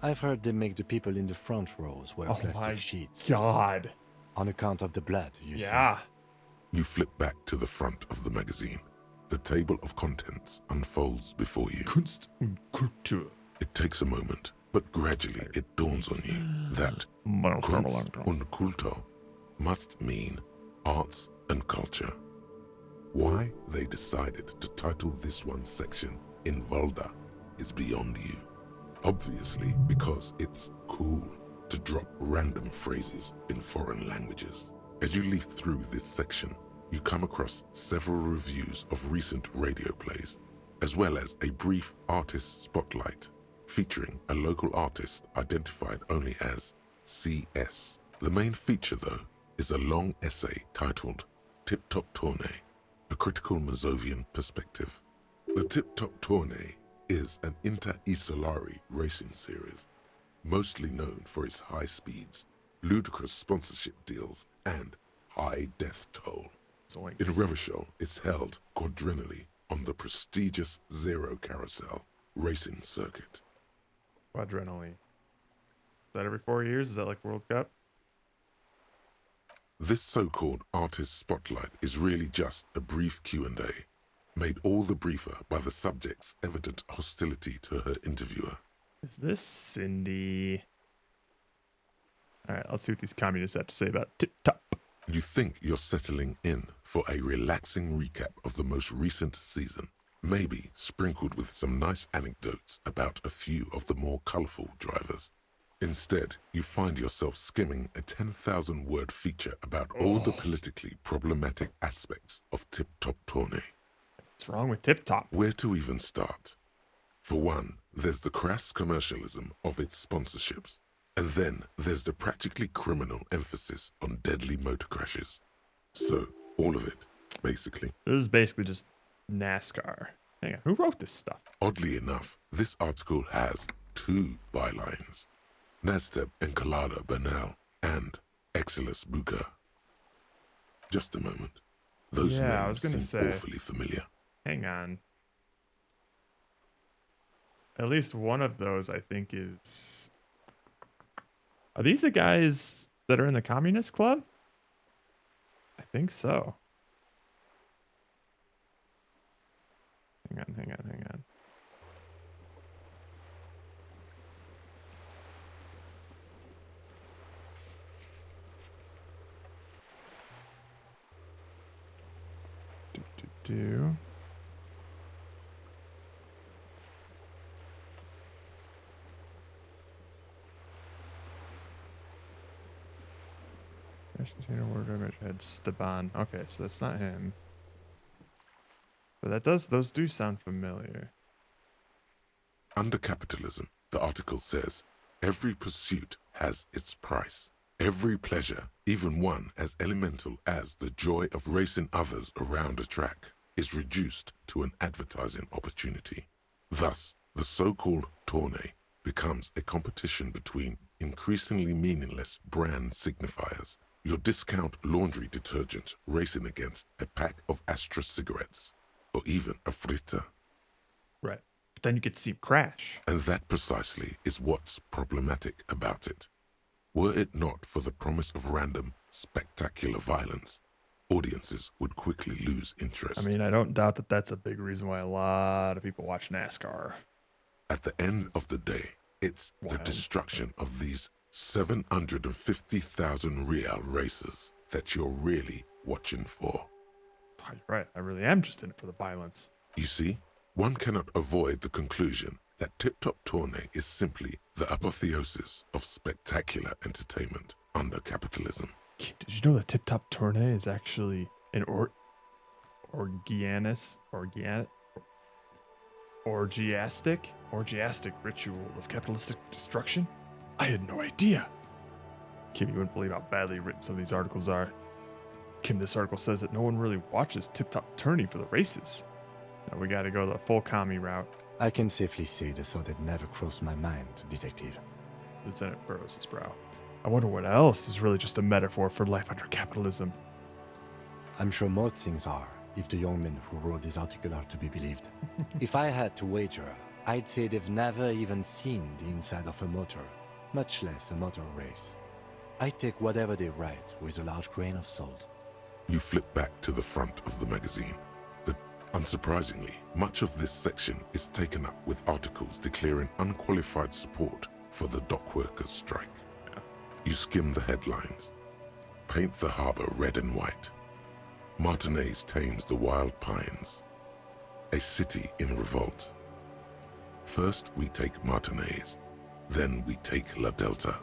I've heard they make the people in the front rows wear plastic sheets. God. On account of the blood, you see. Yeah. You flip back to the front of the magazine. The table of contents unfolds before you. Kunst und Kultur. It takes a moment, but gradually it dawns on you that Kunst und Kultur must mean arts and culture. Why they decided to title this one section in Volda is beyond you. Obviously because it's cool to drop random phrases in foreign languages. As you leaf through this section, you come across several reviews of recent radio plays, as well as a brief artist spotlight featuring a local artist identified only as CS. The main feature, though, is a long essay titled Tip Top Tournée, a critical Mazovian perspective. The Tip Top Tournée is an inter-Isolari racing series, mostly known for its high speeds, ludicrous sponsorship deals, and high death toll. In Revachol, it's held quadrennially on the prestigious Zero Carousel racing circuit. Quadrennially. Is that every 4 years? Is that like World Cup? This so-called artist spotlight is really just a brief Q&A, made all the briefer by the subject's evident hostility to her interviewer. Is this Cindy? All right, let's see what these communists have to say about Tip Top. You think you're settling in for a relaxing recap of the most recent season, maybe sprinkled with some nice anecdotes about a few of the more colorful drivers. Instead, you find yourself skimming a 10,000-word feature about all the politically problematic aspects of Tip Top Tourney. What's wrong with Tip Top? Where to even start? For one, there's the crass commercialism of its sponsorships. And then there's the practically criminal emphasis on deadly motor crashes. So, all of it, basically. This is basically just NASCAR. Hang on, who wrote this stuff? Oddly enough, this article has 2 bylines. Nasteb Encolada Bernal and Exilus Buka. Just a moment. Those I names was gonna seem say, awfully familiar. Hang on. At least one of those, I think, is... Are these the guys that are in the Communist Club? I think so. Hang on. Do. Head Steban. Okay, so that's not him. But those do sound familiar. Under capitalism, the article says, every pursuit has its price. Every pleasure, even one as elemental as the joy of racing others around a track, is reduced to an advertising opportunity. Thus, the so-called tourney becomes a competition between increasingly meaningless brand signifiers. Your discount laundry detergent racing against a pack of Astra cigarettes, or even a Fritta. Right. But then you get to see him crash. And that precisely is what's problematic about it. Were it not for the promise of random, spectacular violence, audiences would quickly lose interest. I mean, I don't doubt that that's a big reason why a lot of people watch NASCAR. At the end of the day, it's the destruction of these 750,000 real races that you're really watching for. You're right, I really am just in it for the violence. You see, one cannot avoid the conclusion that Tip Top Tourney is simply the apotheosis of spectacular entertainment under capitalism. Did you know that Tip Top Tourney is actually an orgiastic ritual of capitalistic destruction? I had no idea. Kim, you wouldn't believe how badly written some of these articles are. Kim, this article says that no one really watches Tip Top Tourney for the races. No, we gotta go the full commie route. I can safely say the thought had never crossed my mind, Detective. Lieutenant furrows his brow. I wonder what else is really just a metaphor for life under capitalism. I'm sure most things are, if the young men who wrote this article are to be believed. If I had to wager, I'd say they've never even seen the inside of a motor, much less a motor race. I take whatever they write with a large grain of salt. You flip back to the front of the magazine. Unsurprisingly, much of this section is taken up with articles declaring unqualified support for the dock workers' strike. You skim the headlines. Paint the harbor red and white. Martinez tames the wild pines. A city in revolt. First we take Martinez, then we take La Delta.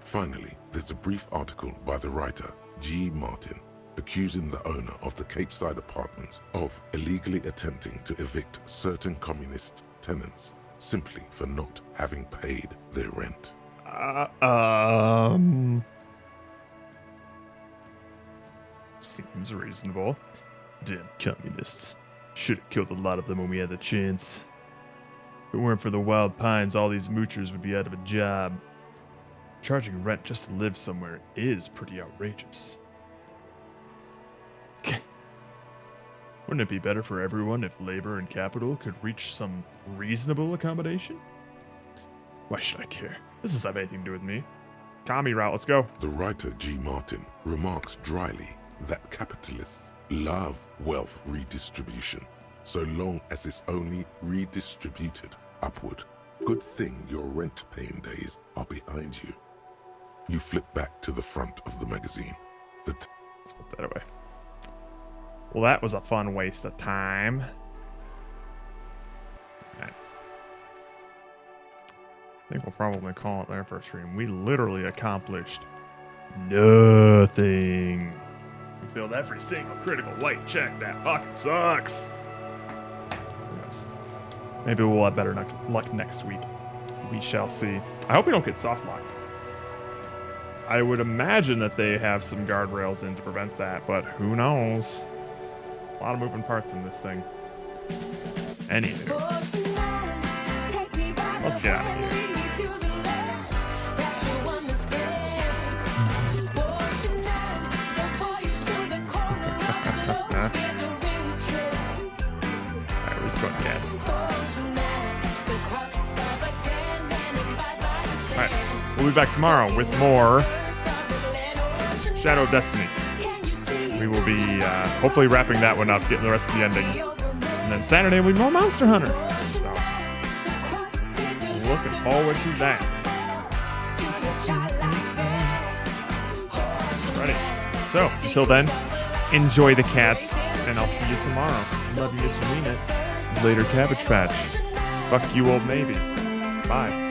Finally, there's a brief article by the writer, G. Martin, accusing the owner of the Capeside Apartments of illegally attempting to evict certain communist tenants simply for not having paid their rent. Seems reasonable. Damn communists. Should have killed a lot of them when we had the chance. If it weren't for the wild pines, all these moochers would be out of a job. Charging rent just to live somewhere is pretty outrageous. Wouldn't it be better for everyone if labor and capital could reach some reasonable accommodation? Why should I care? This doesn't have anything to do with me. Commie route, let's go. The writer G. Martin remarks dryly that capitalists love wealth redistribution, so long as it's only redistributed upward. Good thing your rent-paying days are behind you. You flip back to the front of the magazine. Let's put that away. Well, that was a fun waste of time. Right. I think we'll probably call it there for a stream. We literally accomplished nothing. We filled every single critical white check. That fucking sucks. Yes. Maybe we'll have better luck next week. We shall see. I hope we don't get soft locked. I would imagine that they have some guardrails in to prevent that, but who knows? A lot of moving parts in this thing. Anywho. Let's get out of here. Alright, we're just going cats. Alright, we'll be back tomorrow with more Shadow of Destiny. We will be hopefully wrapping that one up, getting the rest of the endings. And then Saturday will be more Monster Hunter. So, looking forward to that. Ready. So, until then, enjoy the cats, and I'll see you tomorrow. Love you, Miss Rena. Later, Cabbage Patch. Fuck you, Old Navy. Bye.